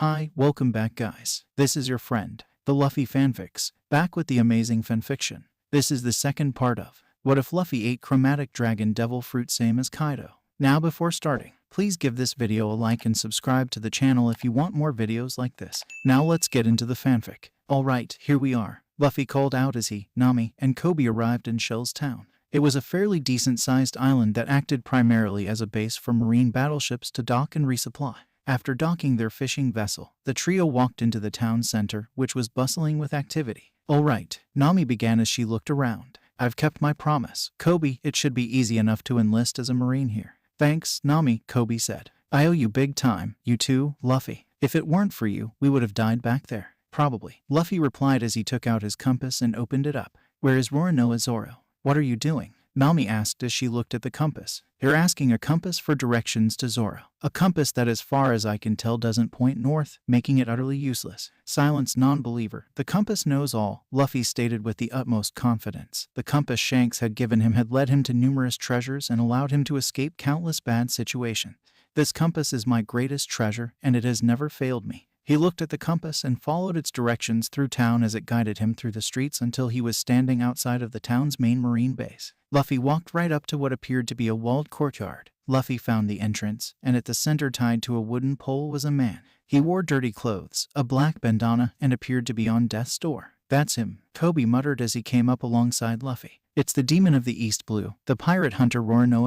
Hi, welcome back guys. This is your friend, the Luffy fanfics, back with the amazing fanfiction. This is the second part of What if Luffy ate Chromatic Dragon Devil Fruit same as Kaido? Now before starting, please give this video a like and subscribe to the channel if you want more videos like this. Now let's get into the fanfic. Alright, here we are. Luffy called out as he, Nami, and Kobe arrived in Shell's town. It was a fairly decent-sized island that acted primarily as a base for marine battleships to dock and resupply. After docking their fishing vessel, the trio walked into the town center, which was bustling with activity. Alright, Nami began as she looked around. I've kept my promise. Kobe, it should be easy enough to enlist as a marine here. Thanks, Nami, Kobe said. I owe you big time, you too, Luffy. If it weren't for you, we would have died back there. Probably. Luffy replied as he took out his compass and opened it up. Where is Zoro? What are you doing? Nami asked as she looked at the compass. You're asking a compass for directions to Zoro. A compass that as far as I can tell doesn't point north, making it utterly useless. Silence, non-believer. The compass knows all, Luffy stated with the utmost confidence. The compass Shanks had given him had led him to numerous treasures and allowed him to escape countless bad situations. This compass is my greatest treasure, and it has never failed me. He looked at the compass and followed its directions through town as it guided him through the streets until he was standing outside of the town's main marine base. Luffy walked right up to what appeared to be a walled courtyard. Luffy found the entrance, and at the center tied to a wooden pole was a man. He wore dirty clothes, a black bandana, and appeared to be on death's door. That's him, Kobe muttered as he came up alongside Luffy. It's the demon of the East Blue, the pirate hunter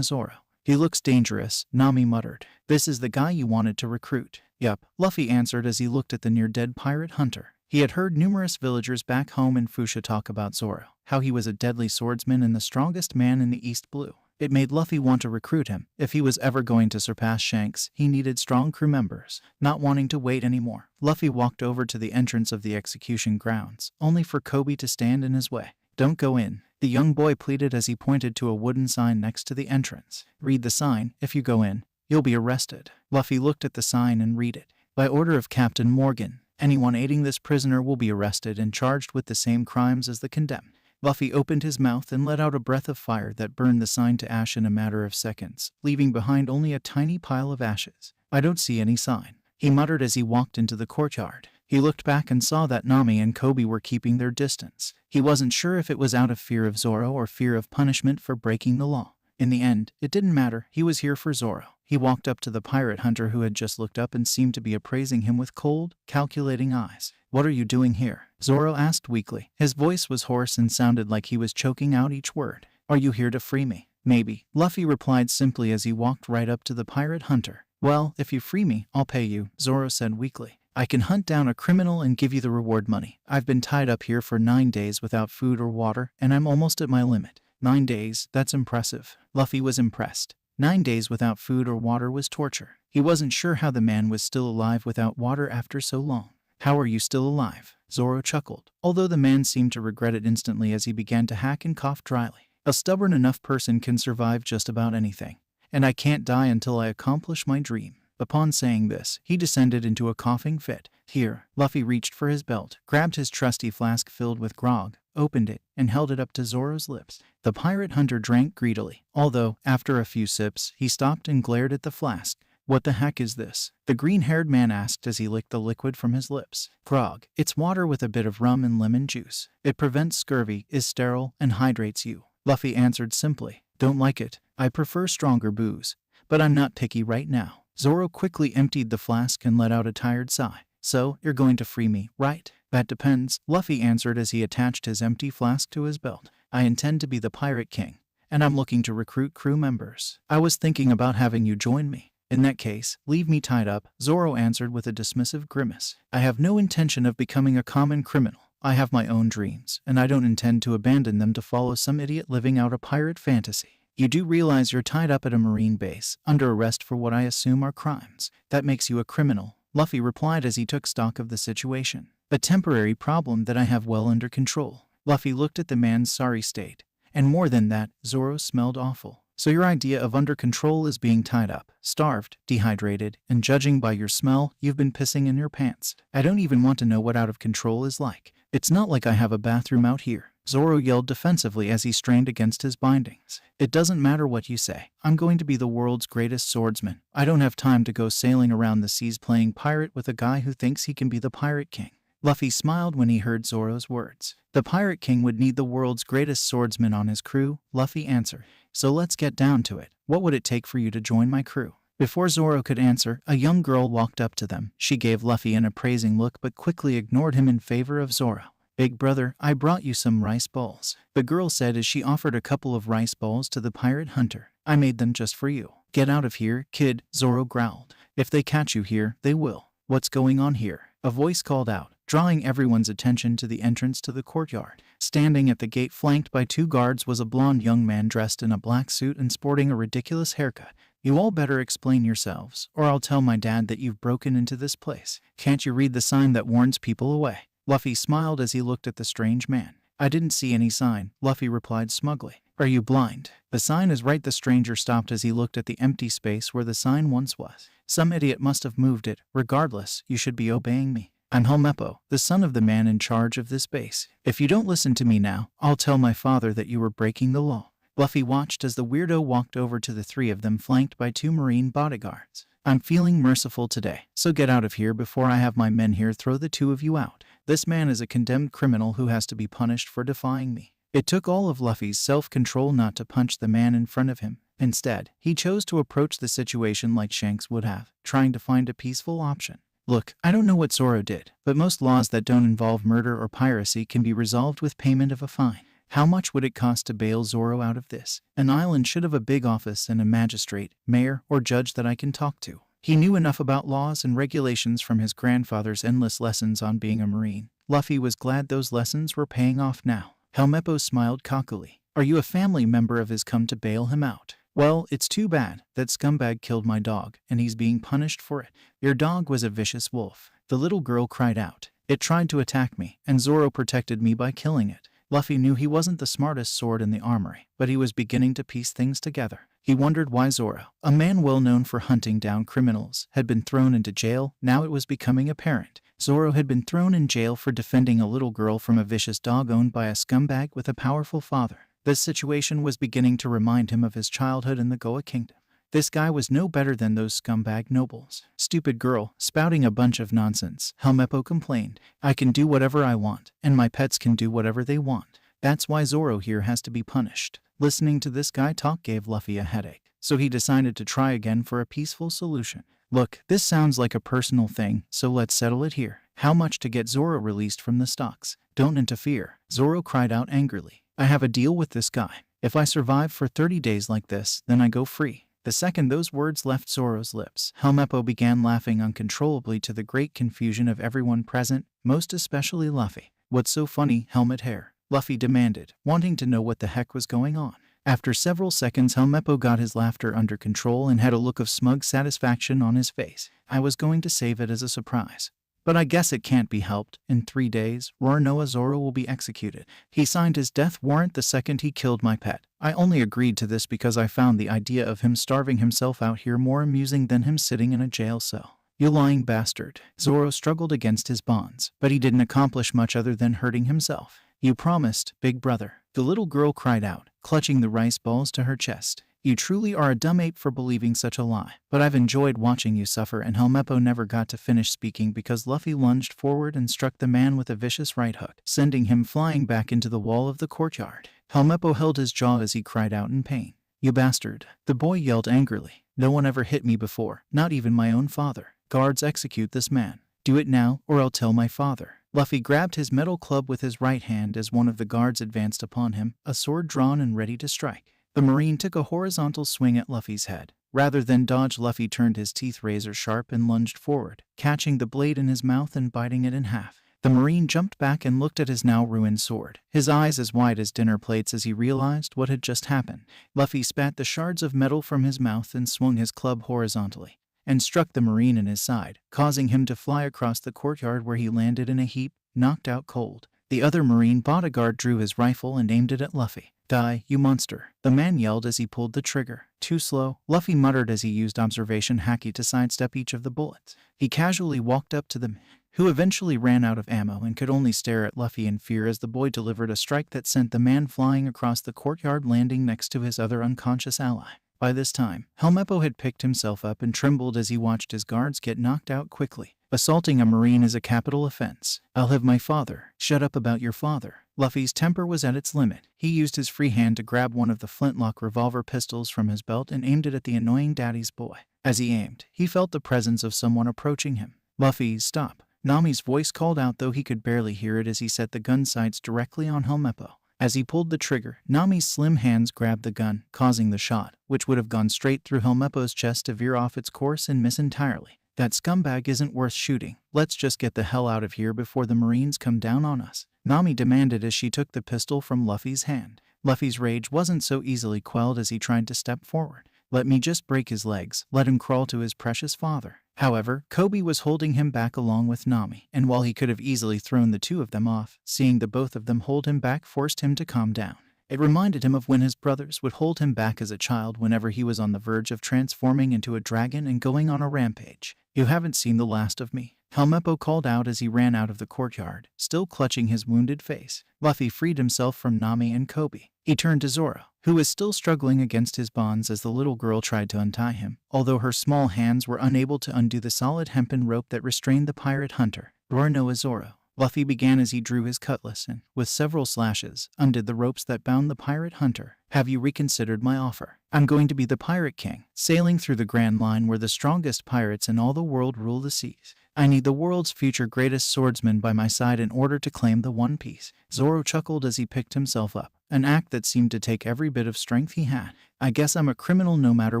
Zoro. He looks dangerous, Nami muttered. This is the guy you wanted to recruit. Yup, Luffy answered as he looked at the near-dead pirate hunter. He had heard numerous villagers back home in Fuchsia talk about Zoro, how he was a deadly swordsman and the strongest man in the East Blue. It made Luffy want to recruit him. If he was ever going to surpass Shanks, he needed strong crew members. Not wanting to wait anymore, Luffy walked over to the entrance of the execution grounds, only for Kobe to stand in his way. Don't go in, the young boy pleaded as he pointed to a wooden sign next to the entrance. Read the sign. If you go in, you'll be arrested. Luffy looked at the sign and read it. By order of Captain Morgan, anyone aiding this prisoner will be arrested and charged with the same crimes as the condemned. Luffy opened his mouth and let out a breath of fire that burned the sign to ash in a matter of seconds, leaving behind only a tiny pile of ashes. I don't see any sign, he muttered as he walked into the courtyard. He looked back and saw that Nami and Kobe were keeping their distance. He wasn't sure if it was out of fear of Zoro or fear of punishment for breaking the law. In the end, it didn't matter. He was here for Zoro. He walked up to the pirate hunter who had just looked up and seemed to be appraising him with cold, calculating eyes. What are you doing here? Zoro asked weakly. His voice was hoarse and sounded like he was choking out each word. Are you here to free me? Maybe, Luffy replied simply as he walked right up to the pirate hunter. Well, if you free me, I'll pay you, Zoro said weakly. I can hunt down a criminal and give you the reward money. I've been tied up here for 9 days without food or water, and I'm almost at my limit. 9 days, that's impressive. Luffy was impressed. 9 days without food or water was torture. He wasn't sure how the man was still alive without water after so long. How are you still alive? Zoro chuckled, although the man seemed to regret it instantly as he began to hack and cough dryly. A stubborn enough person can survive just about anything, and I can't die until I accomplish my dream. Upon saying this, he descended into a coughing fit. Here, Luffy reached for his belt, grabbed his trusty flask filled with grog, opened it, and held it up to Zoro's lips. The pirate hunter drank greedily, although, after a few sips, he stopped and glared at the flask. What the heck is this? The green-haired man asked as he licked the liquid from his lips. Grog. It's water with a bit of rum and lemon juice. It prevents scurvy, is sterile, and hydrates you. Luffy answered simply. Don't like it. I prefer stronger booze. But I'm not picky right now. Zoro quickly emptied the flask and let out a tired sigh. So, you're going to free me, right? That depends, Luffy answered as he attached his empty flask to his belt. I intend to be the Pirate King, and I'm looking to recruit crew members. I was thinking about having you join me. In that case, leave me tied up, Zoro answered with a dismissive grimace. I have no intention of becoming a common criminal. I have my own dreams, and I don't intend to abandon them to follow some idiot living out a pirate fantasy. You do realize you're tied up at a marine base, under arrest for what I assume are crimes. That makes you a criminal, Luffy replied as he took stock of the situation. A temporary problem that I have well under control. Luffy looked at the man's sorry state. And more than that, Zoro smelled awful. So your idea of under control is being tied up, starved, dehydrated, and judging by your smell, you've been pissing in your pants. I don't even want to know what out of control is like. It's not like I have a bathroom out here. Zoro yelled defensively as he strained against his bindings. It doesn't matter what you say. I'm going to be the world's greatest swordsman. I don't have time to go sailing around the seas playing pirate with a guy who thinks he can be the Pirate King. Luffy smiled when he heard Zoro's words. The Pirate King would need the world's greatest swordsman on his crew, Luffy answered. So let's get down to it. What would it take for you to join my crew? Before Zoro could answer, a young girl walked up to them. She gave Luffy an appraising look but quickly ignored him in favor of Zoro. Big brother, I brought you some rice balls, the girl said as she offered a couple of rice balls to the pirate hunter. I made them just for you. Get out of here, kid, Zoro growled. If they catch you here, they will. What's going on here? A voice called out, drawing everyone's attention to the entrance to the courtyard. Standing at the gate flanked by 2 guards was a blond young man dressed in a black suit and sporting a ridiculous haircut. You all better explain yourselves, or I'll tell my dad that you've broken into this place. Can't you read the sign that warns people away? Luffy smiled as he looked at the strange man. I didn't see any sign, Luffy replied smugly. Are you blind? The sign is right. The stranger stopped as he looked at the empty space where the sign once was. Some idiot must have moved it. Regardless, you should be obeying me. I'm Helmeppo, the son of the man in charge of this base. If you don't listen to me now, I'll tell my father that you were breaking the law. Luffy watched as the weirdo walked over to the 3 of them flanked by 2 marine bodyguards. I'm feeling merciful today, so get out of here before I have my men here throw the 2 of you out. This man is a condemned criminal who has to be punished for defying me. It took all of Luffy's self-control not to punch the man in front of him. Instead, he chose to approach the situation like Shanks would have, trying to find a peaceful option. Look, I don't know what Zoro did, but most laws that don't involve murder or piracy can be resolved with payment of a fine. How much would it cost to bail Zoro out of this? An island should have a big office and a magistrate, mayor, or judge that I can talk to. He knew enough about laws and regulations from his grandfather's endless lessons on being a marine. Luffy was glad those lessons were paying off now. Helmeppo smiled cockily. Are you a family member of his come to bail him out? Well, it's too bad. That scumbag killed my dog, and he's being punished for it. Your dog was a vicious wolf, the little girl cried out. It tried to attack me, and Zoro protected me by killing it. Luffy knew he wasn't the smartest sword in the armory, but he was beginning to piece things together. He wondered why Zoro, a man well known for hunting down criminals, had been thrown into jail. Now it was becoming apparent. Zoro had been thrown in jail for defending a little girl from a vicious dog owned by a scumbag with a powerful father. This situation was beginning to remind him of his childhood in the Goa Kingdom. This guy was no better than those scumbag nobles. Stupid girl, spouting a bunch of nonsense, Helmeppo complained. I can do whatever I want, and my pets can do whatever they want. That's why Zoro here has to be punished. Listening to this guy talk gave Luffy a headache, so he decided to try again for a peaceful solution. Look, this sounds like a personal thing, so let's settle it here. How much to get Zoro released from the stocks? Don't interfere, Zoro cried out angrily. I have a deal with this guy. If I survive for 30 days like this, then I go free. The second those words left Zoro's lips, Helmeppo began laughing uncontrollably to the great confusion of everyone present, most especially Luffy. What's so funny, helmet hair? Luffy demanded, wanting to know what the heck was going on. After several seconds, Helmeppo got his laughter under control and had a look of smug satisfaction on his face. I was going to save it as a surprise. But I guess it can't be helped. In 3 days, Roronoa Zoro will be executed. He signed his death warrant the second he killed my pet. I only agreed to this because I found the idea of him starving himself out here more amusing than him sitting in a jail cell. You lying bastard. Zoro struggled against his bonds, but he didn't accomplish much other than hurting himself. You promised, big brother. The little girl cried out, clutching the rice balls to her chest. You truly are a dumb ape for believing such a lie, but I've enjoyed watching you suffer. And Helmeppo never got to finish speaking because Luffy lunged forward and struck the man with a vicious right hook, sending him flying back into the wall of the courtyard. Helmeppo held his jaw as he cried out in pain. You bastard, the boy yelled angrily. No one ever hit me before, not even my own father. Guards, execute this man. Do it now, or I'll tell my father. Luffy grabbed his metal club with his right hand as one of the guards advanced upon him, a sword drawn and ready to strike. The Marine took a horizontal swing at Luffy's head. Rather than dodge, Luffy turned his teeth razor sharp and lunged forward, catching the blade in his mouth and biting it in half. The Marine jumped back and looked at his now ruined sword, his eyes as wide as dinner plates as he realized what had just happened. Luffy spat the shards of metal from his mouth and swung his club horizontally, and struck the Marine in his side, causing him to fly across the courtyard where he landed in a heap, knocked out cold. The other Marine bodyguard drew his rifle and aimed it at Luffy. Die, you monster, the man yelled as he pulled the trigger. Too slow, Luffy muttered as he used observation haki to sidestep each of the bullets. He casually walked up to them who eventually ran out of ammo and could only stare at Luffy in fear as the boy delivered a strike that sent the man flying across the courtyard, landing next to his other unconscious ally. By this time, Helmeppo had picked himself up and trembled as he watched his guards get knocked out quickly. Assaulting a marine is a capital offense. I'll have my father. Shut up about your father. Luffy's temper was at its limit. He used his free hand to grab one of the flintlock revolver pistols from his belt and aimed it at the annoying daddy's boy. As he aimed, he felt the presence of someone approaching him. Luffy, stop. Nami's voice called out, though he could barely hear it as he set the gun sights directly on Helmeppo. As he pulled the trigger, Nami's slim hands grabbed the gun, causing the shot, which would have gone straight through Helmeppo's chest, to veer off its course and miss entirely. That scumbag isn't worth shooting. Let's just get the hell out of here before the Marines come down on us, Nami demanded as she took the pistol from Luffy's hand. Luffy's rage wasn't so easily quelled as he tried to step forward. Let me just break his legs. Let him crawl to his precious father. However, Kobe was holding him back along with Nami, and while he could have easily thrown the two of them off, seeing the both of them hold him back forced him to calm down. It reminded him of when his brothers would hold him back as a child whenever he was on the verge of transforming into a dragon and going on a rampage. You haven't seen the last of me, Helmeppo called out as he ran out of the courtyard, still clutching his wounded face. Luffy freed himself from Nami and Kobe. He turned to Zoro, who was still struggling against his bonds as the little girl tried to untie him, although her small hands were unable to undo the solid hempen rope that restrained the pirate hunter. Roronoa Zoro, Luffy began as he drew his cutlass and, with several slashes, undid the ropes that bound the pirate hunter. Have you reconsidered my offer? I'm going to be the Pirate King, sailing through the Grand Line where the strongest pirates in all the world rule the seas. I need the world's future greatest swordsman by my side in order to claim the One Piece. Zoro chuckled as he picked himself up, an act that seemed to take every bit of strength he had. I guess I'm a criminal no matter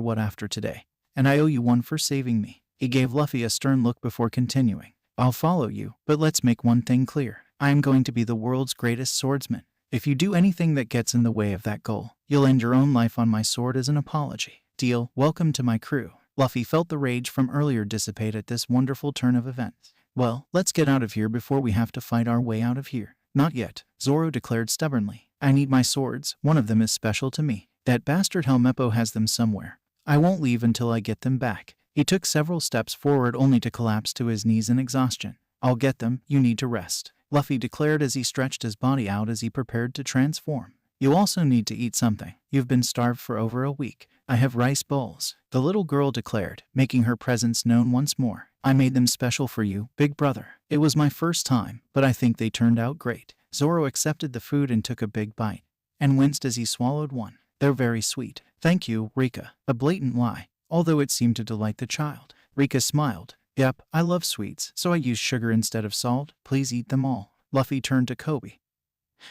what after today, and I owe you one for saving me. He gave Luffy a stern look before continuing. I'll follow you, but let's make one thing clear. I am going to be the world's greatest swordsman. If you do anything that gets in the way of that goal, you'll end your own life on my sword as an apology. Deal? Welcome to my crew. Luffy felt the rage from earlier dissipate at this wonderful turn of events. Well, let's get out of here before we have to fight our way out of here. Not yet, Zoro declared stubbornly. I need my swords. One of them is special to me. That bastard Helmeppo has them somewhere. I won't leave until I get them back. He took several steps forward only to collapse to his knees in exhaustion. I'll get them. You need to rest, Luffy declared as he stretched his body out as he prepared to transform. You also need to eat something. You've been starved for over a week. I have rice bowls, the little girl declared, making her presence known once more. I made them special for you, big brother. It was my first time, but I think they turned out great. Zoro accepted the food and took a big bite, and winced as he swallowed one. They're very sweet. Thank you, Rika. A blatant lie, although it seemed to delight the child. Rika smiled. Yep, I love sweets, so I use sugar instead of salt. Please eat them all. Luffy turned to Kobe,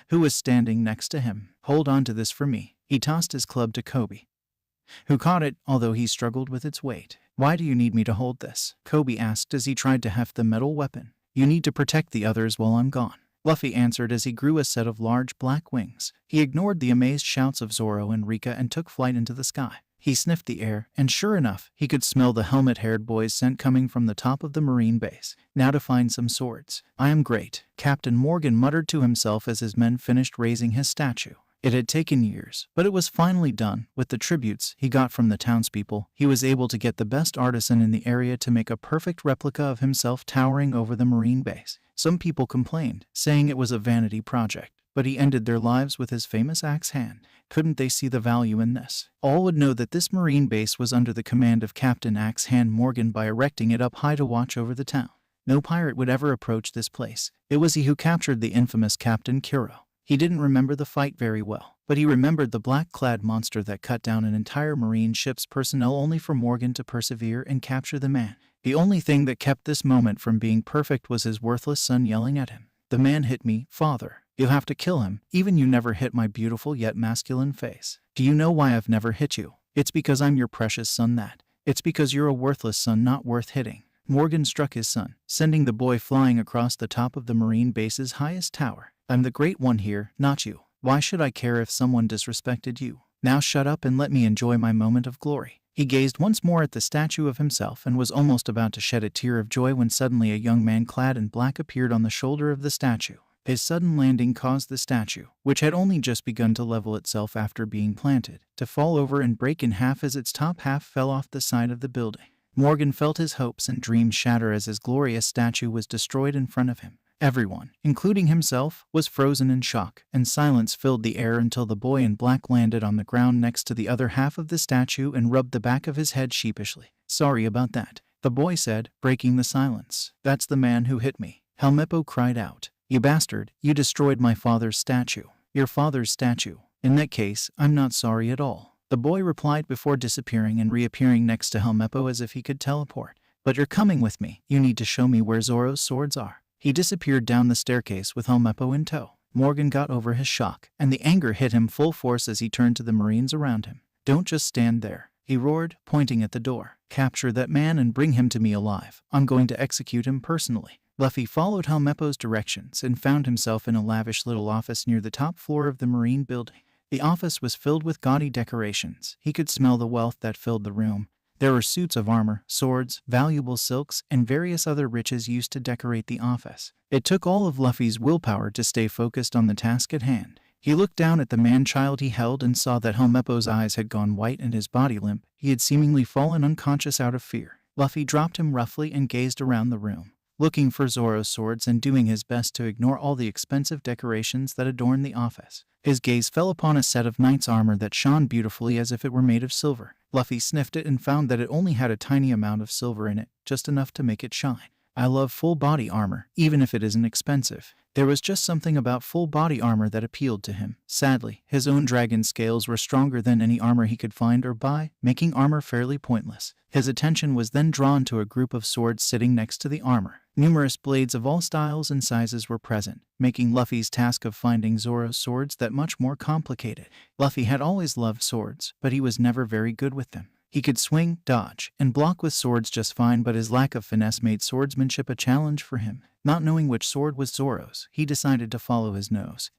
who was standing next to him. Hold on to this for me. He tossed his club to Kobe, who caught it, although he struggled with its weight. Why do you need me to hold this? Kobe asked as he tried to heft the metal weapon. You need to protect the others while I'm gone, Luffy answered as he grew a set of large black wings. He ignored the amazed shouts of Zoro and Rika and took flight into the sky. He sniffed the air, and sure enough, he could smell the helmet-haired boy's scent coming from the top of the marine base. Now to find some swords. I am great, Captain Morgan muttered to himself as his men finished raising his statue. It had taken years, but it was finally done. With the tributes he got from the townspeople, he was able to get the best artisan in the area to make a perfect replica of himself towering over the marine base. Some people complained, saying it was a vanity project, but he ended their lives with his famous axe hand. Couldn't they see the value in this? All would know that this marine base was under the command of Captain Axe Hand Morgan by erecting it up high to watch over the town. No pirate would ever approach this place. It was he who captured the infamous Captain Kuro. He didn't remember the fight very well, but he remembered the black-clad monster that cut down an entire marine ship's personnel only for Morgan to persevere and capture the man. The only thing that kept this moment from being perfect was his worthless son yelling at him. The man hit me, father. You'll have to kill him. Even you never hit my beautiful yet masculine face. Do you know why I've never hit you? It's because I'm your precious son that. It's because you're a worthless son not worth hitting. Morgan struck his son, sending the boy flying across the top of the marine base's highest tower. I'm the great one here, not you. Why should I care if someone disrespected you? Now shut up and let me enjoy my moment of glory. He gazed once more at the statue of himself and was almost about to shed a tear of joy when suddenly a young man clad in black appeared on the shoulder of the statue. His sudden landing caused the statue, which had only just begun to level itself after being planted, to fall over and break in half as its top half fell off the side of the building. Morgan felt his hopes and dreams shatter as his glorious statue was destroyed in front of him. Everyone, including himself, was frozen in shock, and silence filled the air until the boy in black landed on the ground next to the other half of the statue and rubbed the back of his head sheepishly. "Sorry about that," the boy said, breaking the silence. "That's the man who hit me," Helmeppo cried out. "You bastard, you destroyed my father's statue." "Your father's statue? In that case, I'm not sorry at all," the boy replied before disappearing and reappearing next to Helmeppo as if he could teleport. "But you're coming with me. You need to show me where Zoro's swords are." He disappeared down the staircase with Helmeppo in tow. Morgan got over his shock, and the anger hit him full force as he turned to the Marines around him. "Don't just stand there," he roared, pointing at the door. "Capture that man and bring him to me alive. I'm going to execute him personally." Luffy followed Helmeppo's directions and found himself in a lavish little office near the top floor of the Marine building. The office was filled with gaudy decorations. He could smell the wealth that filled the room. There were suits of armor, swords, valuable silks, and various other riches used to decorate the office. It took all of Luffy's willpower to stay focused on the task at hand. He looked down at the man-child he held and saw that Helmeppo's eyes had gone white and his body limp. He had seemingly fallen unconscious out of fear. Luffy dropped him roughly and gazed around the room, looking for Zoro's swords and doing his best to ignore all the expensive decorations that adorned the office. His gaze fell upon a set of knight's armor that shone beautifully as if it were made of silver. Luffy sniffed it and found that it only had a tiny amount of silver in it, just enough to make it shine. "I love full-body armor, even if it isn't expensive." There was just something about full-body armor that appealed to him. Sadly, his own dragon scales were stronger than any armor he could find or buy, making armor fairly pointless. His attention was then drawn to a group of swords sitting next to the armor. Numerous blades of all styles and sizes were present, making Luffy's task of finding Zoro's swords that much more complicated. Luffy had always loved swords, but he was never very good with them. He could swing, dodge, and block with swords just fine, but his lack of finesse made swordsmanship a challenge for him. Not knowing which sword was Zoro's, he decided to follow his nose.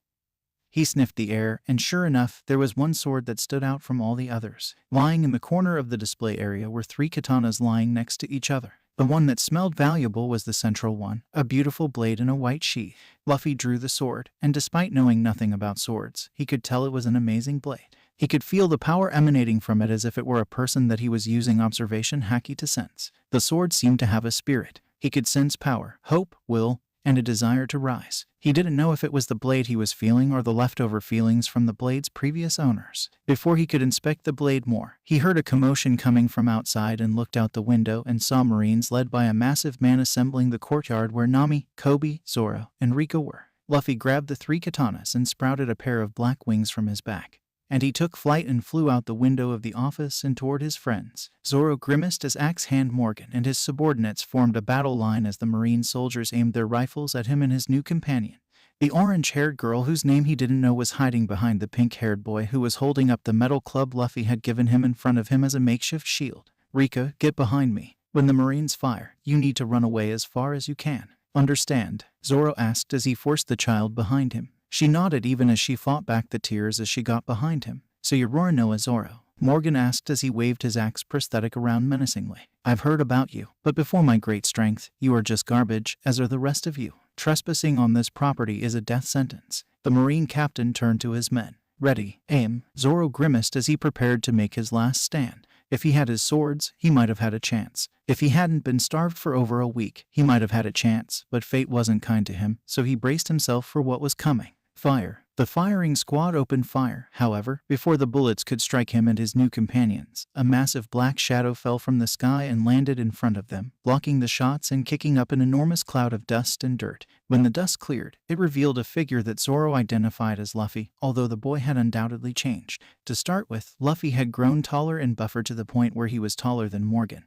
He sniffed the air, and sure enough, there was one sword that stood out from all the others. Lying in the corner of the display area were 3 katanas lying next to each other. The one that smelled valuable was the central one, a beautiful blade in a white sheath. Luffy drew the sword, and despite knowing nothing about swords, he could tell it was an amazing blade. He could feel the power emanating from it as if it were a person that he was using observation haki to sense. The sword seemed to have a spirit. He could sense power, hope, will, and a desire to rise. He didn't know if it was the blade he was feeling or the leftover feelings from the blade's previous owners. Before he could inspect the blade more, he heard a commotion coming from outside and looked out the window and saw Marines led by a massive man assembling the courtyard where Nami, Kobe, Zoro, and Rika were. Luffy grabbed the 3 katanas and sprouted a pair of black wings from his back, and he took flight and flew out the window of the office and toward his friends. Zoro grimaced as Axe-Hand Morgan and his subordinates formed a battle line as the Marine soldiers aimed their rifles at him and his new companion. The orange-haired girl whose name he didn't know was hiding behind the pink-haired boy who was holding up the metal club Luffy had given him in front of him as a makeshift shield. "Rika, get behind me. When the Marines fire, you need to run away as far as you can. Understand?" Zoro asked as he forced the child behind him. She nodded even as she fought back the tears as she got behind him. "So you're Roronoa Zoro?" Morgan asked as he waved his axe prosthetic around menacingly. "I've heard about you, but before my great strength, you are just garbage, as are the rest of you. Trespassing on this property is a death sentence." The Marine captain turned to his men. "Ready, aim." Zoro grimaced as he prepared to make his last stand. If he had his swords, he might have had a chance. If he hadn't been starved for over a week, he might have had a chance, but fate wasn't kind to him, so he braced himself for what was coming. Fire. The firing squad opened fire, however, before the bullets could strike him and his new companions. A massive black shadow fell from the sky and landed in front of them, blocking the shots and kicking up an enormous cloud of dust and dirt. When the dust cleared, it revealed a figure that Zoro identified as Luffy, although the boy had undoubtedly changed. To start with, Luffy had grown taller and buffer to the point where he was taller than Morgan,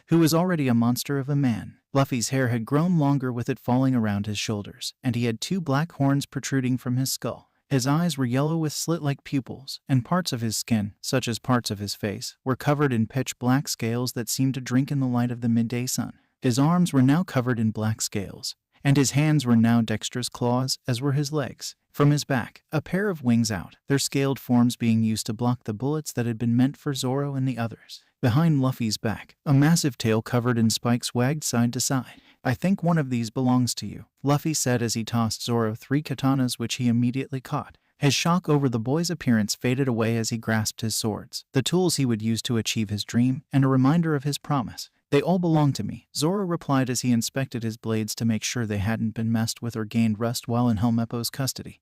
who was already a monster of a man. Luffy's hair had grown longer with it falling around his shoulders, and he had 2 black horns protruding from his skull. His eyes were yellow with slit-like pupils, and parts of his skin, such as parts of his face, were covered in pitch-black scales that seemed to drink in the light of the midday sun. His arms were now covered in black scales, and his hands were now dexterous claws, as were his legs. From his back, a pair of wings out, their scaled forms being used to block the bullets that had been meant for Zoro and the others. Behind Luffy's back, a massive tail covered in spikes wagged side to side. "I think one of these belongs to you," Luffy said as he tossed Zoro 3 katanas which he immediately caught. His shock over the boy's appearance faded away as he grasped his swords, the tools he would use to achieve his dream, and a reminder of his promise. They all belong to me, Zoro replied as he inspected his blades to make sure they hadn't been messed with or gained rust while in Helmeppo's custody.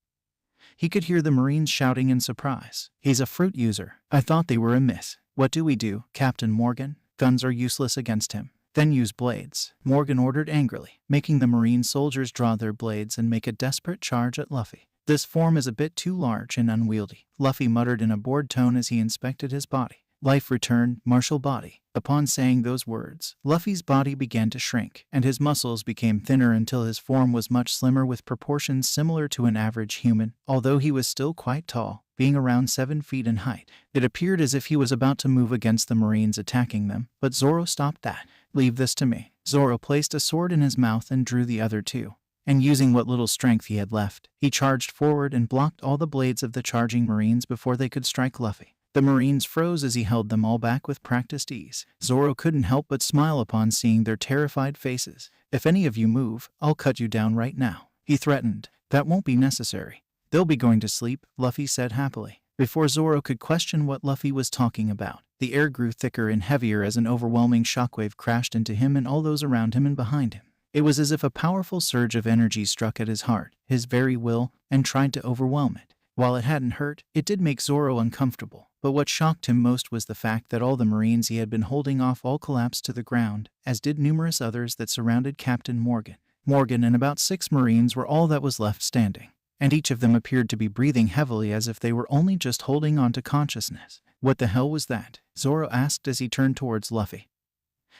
He could hear the Marines shouting in surprise. He's a fruit user. I thought they were amiss. What do we do, Captain Morgan? Guns are useless against him. Then use blades, Morgan ordered angrily, making the Marine soldiers draw their blades and make a desperate charge at Luffy. This form is a bit too large and unwieldy, Luffy muttered in a bored tone as he inspected his body. Life returned, martial body. Upon saying those words, Luffy's body began to shrink, and his muscles became thinner until his form was much slimmer with proportions similar to an average human, although he was still quite tall, being around 7 feet in height. It appeared as if he was about to move against the Marines attacking them, but Zoro stopped that. Leave this to me. Zoro placed a sword in his mouth and drew the other two. And using what little strength he had left, he charged forward and blocked all the blades of the charging Marines before they could strike Luffy. The Marines froze as he held them all back with practiced ease. Zoro couldn't help but smile upon seeing their terrified faces. If any of you move, I'll cut you down right now, he threatened. That won't be necessary. They'll be going to sleep, Luffy said happily. Before Zoro could question what Luffy was talking about, the air grew thicker and heavier as an overwhelming shockwave crashed into him and all those around him and behind him. It was as if a powerful surge of energy struck at his heart, his very will, and tried to overwhelm it. While it hadn't hurt, it did make Zoro uncomfortable. But what shocked him most was the fact that all the Marines he had been holding off all collapsed to the ground, as did numerous others that surrounded Captain Morgan. Morgan and about 6 Marines were all that was left standing, and each of them appeared to be breathing heavily as if they were only just holding on to consciousness. What the hell was that? Zoro asked as he turned towards Luffy,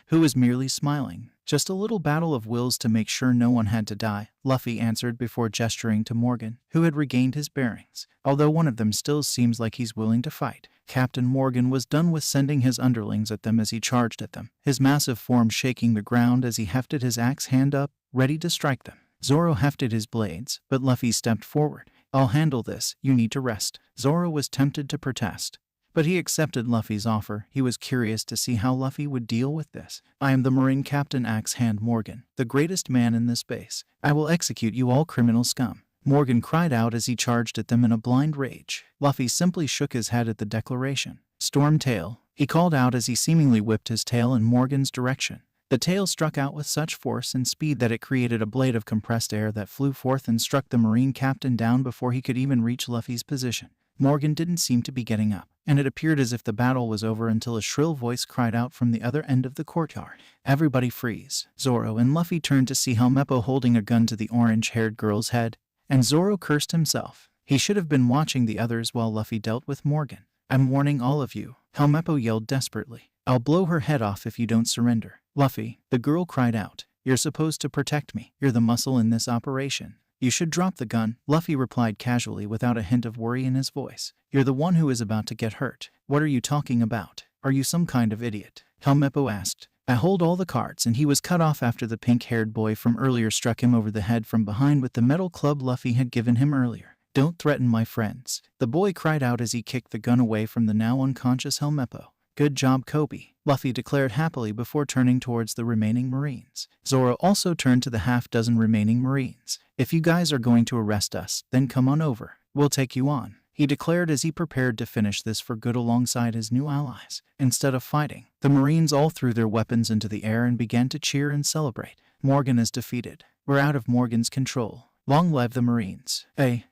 who was merely smiling. Just a little battle of wills to make sure no one had to die, Luffy answered before gesturing to Morgan, who had regained his bearings. Although one of them still seems like he's willing to fight. Captain Morgan was done with sending his underlings at them as he charged at them, his massive form shaking the ground as he hefted his axe hand up, ready to strike them. Zoro hefted his blades, but Luffy stepped forward. I'll handle this, you need to rest. Zoro was tempted to protest, but he accepted Luffy's offer. He was curious to see how Luffy would deal with this. I am the Marine Captain Axe Hand Morgan, the greatest man in this base. I will execute you all criminal scum, Morgan cried out as he charged at them in a blind rage. Luffy simply shook his head at the declaration. Storm Tail, he called out as he seemingly whipped his tail in Morgan's direction. The tail struck out with such force and speed that it created a blade of compressed air that flew forth and struck the Marine captain down before he could even reach Luffy's position. Morgan didn't seem to be getting up, and it appeared as if the battle was over until a shrill voice cried out from the other end of the courtyard. Everybody freeze. Zoro and Luffy turned to see Helmeppo holding a gun to the orange-haired girl's head, and Zoro cursed himself. He should have been watching the others while Luffy dealt with Morgan. I'm warning all of you, Helmeppo yelled desperately. I'll blow her head off if you don't surrender. Luffy, the girl cried out. You're supposed to protect me. You're the muscle in this operation. You should drop the gun, Luffy replied casually without a hint of worry in his voice. You're the one who is about to get hurt. What are you talking about? Are you some kind of idiot? Helmeppo asked. I hold all the cards, and he was cut off after the pink-haired boy from earlier struck him over the head from behind with the metal club Luffy had given him earlier. Don't threaten my friends, the boy cried out as he kicked the gun away from the now unconscious Helmeppo. Good job, Kobe, Luffy declared happily before turning towards the remaining Marines. Zoro also turned to the half-dozen remaining Marines. If you guys are going to arrest us, then come on over. We'll take you on, he declared as he prepared to finish this for good alongside his new allies. Instead of fighting, the Marines all threw their weapons into the air and began to cheer and celebrate. Morgan is defeated. We're out of Morgan's control. Long live the Marines.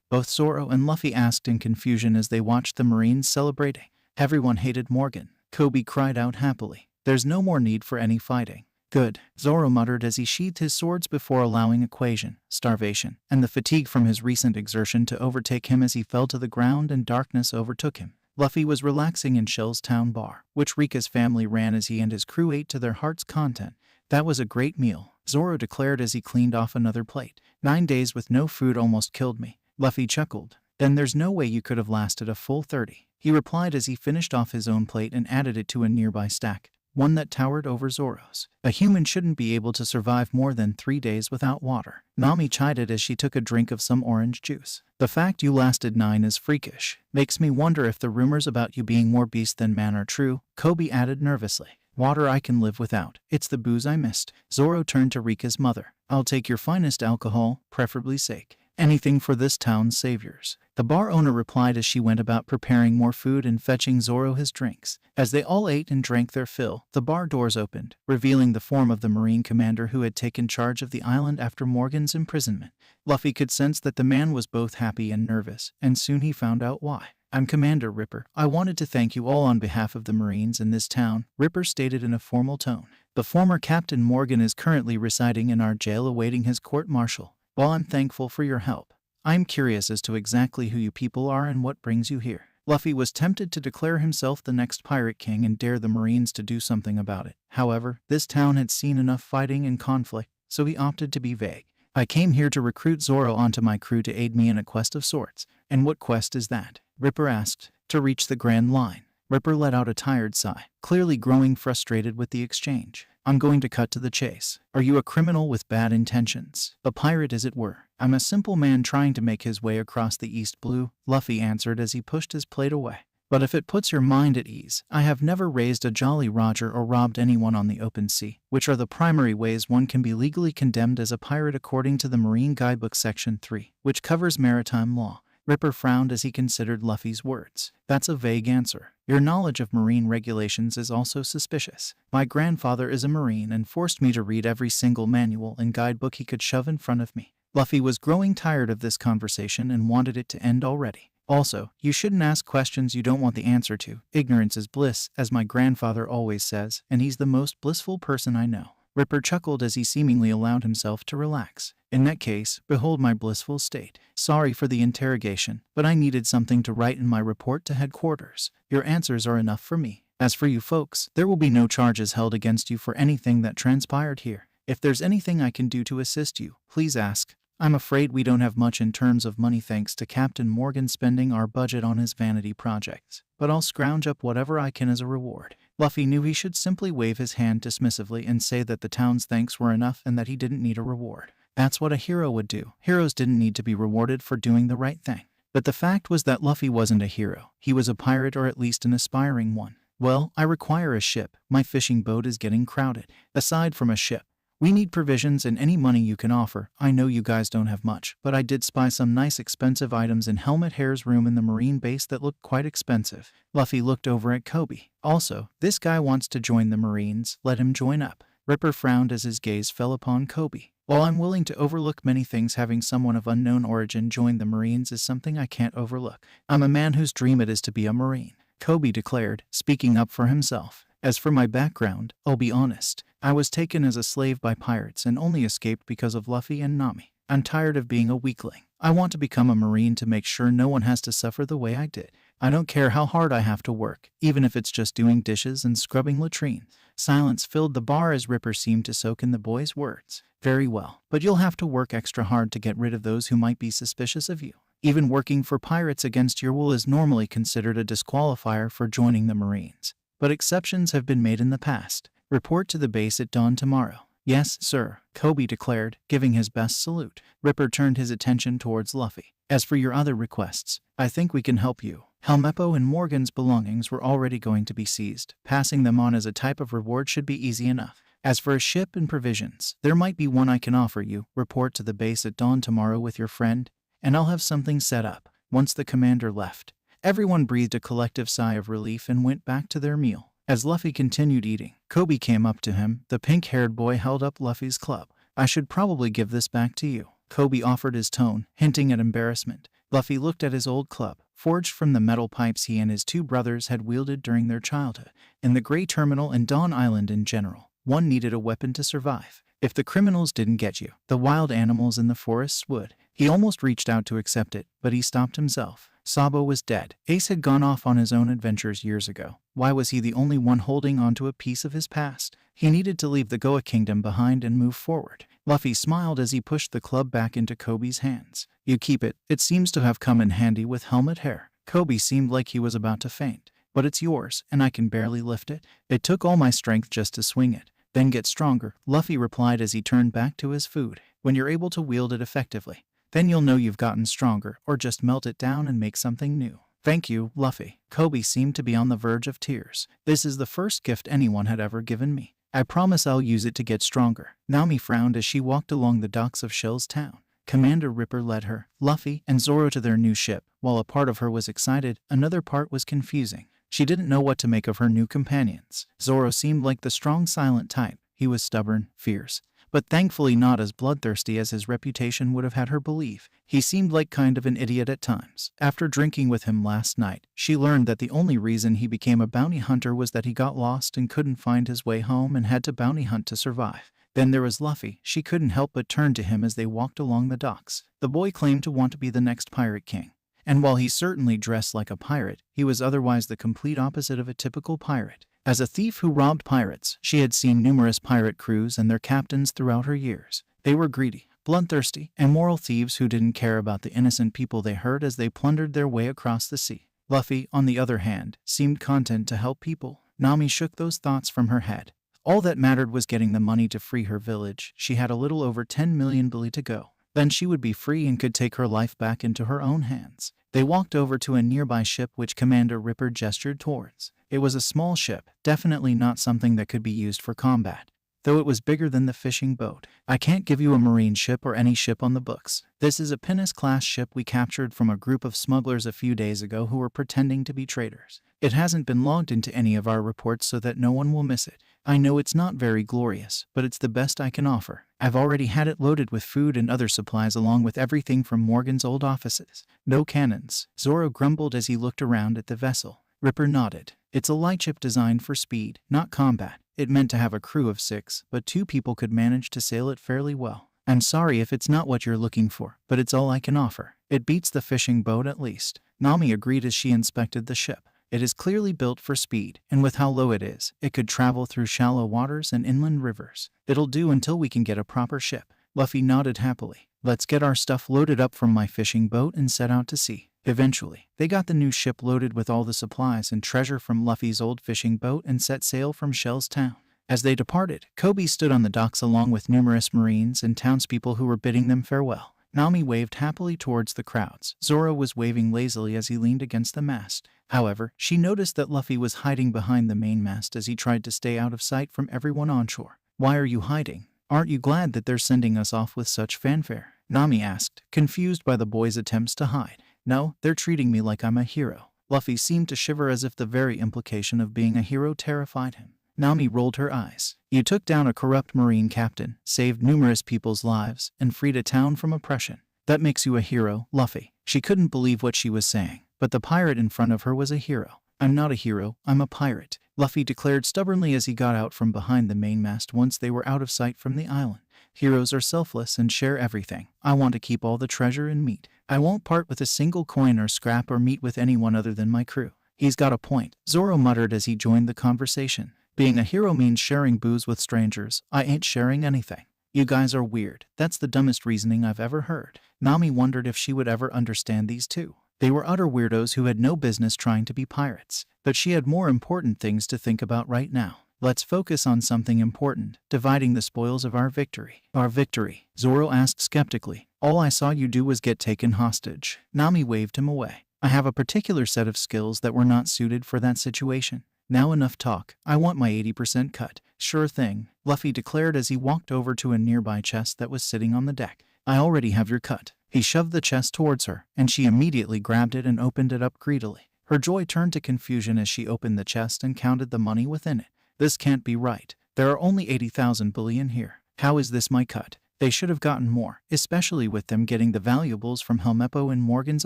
Both Zoro and Luffy asked in confusion as they watched the Marines celebrating. Everyone hated Morgan, Kobe cried out happily. There's no more need for any fighting. Good, Zoro muttered as he sheathed his swords before allowing equation, starvation, and the fatigue from his recent exertion to overtake him as he fell to the ground and darkness overtook him. Luffy was relaxing in Shell's town bar, which Rika's family ran as he and his crew ate to their heart's content. That was a great meal, Zoro declared as he cleaned off another plate. 9 days with no food almost killed me, Luffy chuckled. Then there's no way you could have lasted a full 30, he replied as he finished off his own plate and added it to a nearby stack, one that towered over Zoro's. A human shouldn't be able to survive more than 3 days without water, Nami chided as she took a drink of some orange juice. The fact you lasted 9 is freakish. Makes me wonder if the rumors about you being more beast than man are true, Kobe added nervously. Water I can live without. It's the booze I missed. Zoro turned to Rika's mother. I'll take your finest alcohol, preferably sake. Anything for this town's saviors. The bar owner replied as she went about preparing more food and fetching Zoro his drinks. As they all ate and drank their fill, the bar doors opened, revealing the form of the Marine commander who had taken charge of the island after Morgan's imprisonment. Luffy could sense that the man was both happy and nervous, and soon he found out why. "I'm Commander Ripper. I wanted to thank you all on behalf of the Marines in this town," Ripper stated in a formal tone. "The former Captain Morgan is currently residing in our jail awaiting his court-martial. While I'm thankful for your help, I'm curious as to exactly who you people are and what brings you here." Luffy was tempted to declare himself the next Pirate King and dare the Marines to do something about it. However, this town had seen enough fighting and conflict, so he opted to be vague. "I came here to recruit Zoro onto my crew to aid me in a quest of sorts." "And what quest is that?" Ripper asked. "To reach the Grand Line." Ripper let out a tired sigh, clearly growing frustrated with the exchange. "I'm going to cut to the chase. Are you a criminal with bad intentions? A pirate, as it were?" "I'm a simple man trying to make his way across the East Blue," Luffy answered as he pushed his plate away. "But if it puts your mind at ease, I have never raised a Jolly Roger or robbed anyone on the open sea, which are the primary ways one can be legally condemned as a pirate according to the Marine Guidebook Section 3, which covers maritime law." Ripper frowned as he considered Luffy's words. "That's a vague answer. Your knowledge of marine regulations is also suspicious. My grandfather is a Marine and forced me to read every single manual and guidebook he could shove in front of me." Luffy was growing tired of this conversation and wanted it to end already. "Also, you shouldn't ask questions you don't want the answer to. Ignorance is bliss, as my grandfather always says, and he's the most blissful person I know." Ripper chuckled as he seemingly allowed himself to relax. "In that case, behold my blissful state. Sorry for the interrogation, but I needed something to write in my report to headquarters. Your answers are enough for me. As for you folks, there will be no charges held against you for anything that transpired here. If there's anything I can do to assist you, please ask. I'm afraid we don't have much in terms of money thanks to Captain Morgan spending our budget on his vanity projects, but I'll scrounge up whatever I can as a reward." Luffy knew he should simply wave his hand dismissively and say that the town's thanks were enough and that he didn't need a reward. That's what a hero would do. Heroes didn't need to be rewarded for doing the right thing. But the fact was that Luffy wasn't a hero. He was a pirate, or at least an aspiring one. "Well, I require a ship. My fishing boat is getting crowded. Aside from a ship, we need provisions and any money you can offer. I know you guys don't have much, but I did spy some nice expensive items in Helmet Hair's room in the Marine base that looked quite expensive." Luffy looked over at Kobe. "Also, this guy wants to join the Marines. Let him join up." Ripper frowned as his gaze fell upon Kobe. "While I'm willing to overlook many things, having someone of unknown origin join the Marines is something I can't overlook. I'm a man whose dream it is to be a Marine," Kobe declared, speaking up for himself. "As for my background, I'll be honest. I was taken as a slave by pirates and only escaped because of Luffy and Nami. I'm tired of being a weakling. I want to become a Marine to make sure no one has to suffer the way I did. I don't care how hard I have to work, even if it's just doing dishes and scrubbing latrines." Silence filled the bar as Ripper seemed to soak in the boy's words. "Very well, but you'll have to work extra hard to get rid of those who might be suspicious of you. Even working for pirates against your will is normally considered a disqualifier for joining the Marines. But exceptions have been made in the past. Report to the base at dawn tomorrow." "Yes, sir," Kobe declared, giving his best salute. Ripper turned his attention towards Luffy. "As for your other requests, I think we can help you." Helmeppo and Morgan's belongings were already going to be seized. Passing them on as a type of reward should be easy enough. "As for a ship and provisions, there might be one I can offer you. Report to the base at dawn tomorrow with your friend, and I'll have something set up." Once the commander left, everyone breathed a collective sigh of relief and went back to their meal. As Luffy continued eating, Kobe came up to him. The pink-haired boy held up Luffy's club. "I should probably give this back to you." Kobe offered his tone, hinting at embarrassment. Luffy looked at his old club, forged from the metal pipes he and his two brothers had wielded during their childhood. In the Grey Terminal and Dawn Island in general, one needed a weapon to survive. If the criminals didn't get you, the wild animals in the forests would. He almost reached out to accept it, but he stopped himself. Sabo was dead. Ace had gone off on his own adventures years ago. Why was he the only one holding onto a piece of his past? He needed to leave the Goa Kingdom behind and move forward. Luffy smiled as he pushed the club back into Kobe's hands. "You keep it. It seems to have come in handy with Helmet Hair." Kobe seemed like he was about to faint. "But it's yours, and I can barely lift it. It took all my strength just to swing it." "Then get stronger," Luffy replied as he turned back to his food. "When you're able to wield it effectively, then you'll know you've gotten stronger, or just melt it down and make something new." "Thank you, Luffy." Kobe seemed to be on the verge of tears. "This is the first gift anyone had ever given me. I promise I'll use it to get stronger." Nami frowned as she walked along the docks of Shell's town. Commander Ripper led her, Luffy, and Zoro to their new ship. While a part of her was excited, another part was confusing. She didn't know what to make of her new companions. Zoro seemed like the strong, silent type. He was stubborn, fierce, but thankfully not as bloodthirsty as his reputation would have had her believe. He seemed like kind of an idiot at times. After drinking with him last night, she learned that the only reason he became a bounty hunter was that he got lost and couldn't find his way home and had to bounty hunt to survive. Then there was Luffy. She couldn't help but turn to him as they walked along the docks. The boy claimed to want to be the next pirate king. And while he certainly dressed like a pirate, he was otherwise the complete opposite of a typical pirate. As a thief who robbed pirates, she had seen numerous pirate crews and their captains throughout her years. They were greedy, bloodthirsty, and moral thieves who didn't care about the innocent people they hurt as they plundered their way across the sea. Luffy, on the other hand, seemed content to help people. Nami shook those thoughts from her head. All that mattered was getting the money to free her village. She had a little over 10 million billy to go. Then she would be free and could take her life back into her own hands. They walked over to a nearby ship which Commander Ripper gestured towards. It was a small ship, definitely not something that could be used for combat, though it was bigger than the fishing boat. I can't give you a marine ship or any ship on the books. This is a pinnace-class ship we captured from a group of smugglers a few days ago who were pretending to be traders. It hasn't been logged into any of our reports so that no one will miss it. I know it's not very glorious, but it's the best I can offer. I've already had it loaded with food and other supplies along with everything from Morgan's old offices. No cannons. Zoro grumbled as he looked around at the vessel. Ripper nodded. It's a light ship designed for speed, not combat. It meant to have a crew of 6, but 2 people could manage to sail it fairly well. I'm sorry if it's not what you're looking for, but it's all I can offer. It beats the fishing boat at least. Nami agreed as she inspected the ship. It is clearly built for speed, and with how low it is, it could travel through shallow waters and inland rivers. It'll do until we can get a proper ship. Luffy nodded happily. Let's get our stuff loaded up from my fishing boat and set out to sea. Eventually, they got the new ship loaded with all the supplies and treasure from Luffy's old fishing boat and set sail from Shell's town. As they departed, Kobe stood on the docks along with numerous marines and townspeople who were bidding them farewell. Nami waved happily towards the crowds. Zoro was waving lazily as he leaned against the mast. However, she noticed that Luffy was hiding behind the mainmast as he tried to stay out of sight from everyone on shore. Why are you hiding? Aren't you glad that they're sending us off with such fanfare? Nami asked, confused by the boy's attempts to hide. No, they're treating me like I'm a hero. Luffy seemed to shiver as if the very implication of being a hero terrified him. Nami rolled her eyes. You took down a corrupt marine captain, saved numerous people's lives, and freed a town from oppression. That makes you a hero, Luffy. She couldn't believe what she was saying, but the pirate in front of her was a hero. I'm not a hero, I'm a pirate, Luffy declared stubbornly as he got out from behind the mainmast once they were out of sight from the island. Heroes are selfless and share everything. I want to keep all the treasure and meat. I won't part with a single coin or scrap or meat with anyone other than my crew. He's got a point, Zoro muttered as he joined the conversation. Being a hero means sharing booze with strangers. I ain't sharing anything. You guys are weird. That's the dumbest reasoning I've ever heard. Nami wondered if she would ever understand these two. They were utter weirdos who had no business trying to be pirates. But she had more important things to think about right now. Let's focus on something important, dividing the spoils of our victory. Our victory? Zoro asked skeptically. All I saw you do was get taken hostage. Nami waved him away. I have a particular set of skills that were not suited for that situation. Now enough talk. I want my 80% cut. Sure thing, Luffy declared as he walked over to a nearby chest that was sitting on the deck. I already have your cut. He shoved the chest towards her, and she immediately grabbed it and opened it up greedily. Her joy turned to confusion as she opened the chest and counted the money within it. This can't be right. There are only 80,000 billion here. How is this my cut? They should have gotten more, especially with them getting the valuables from Helmeppo and Morgan's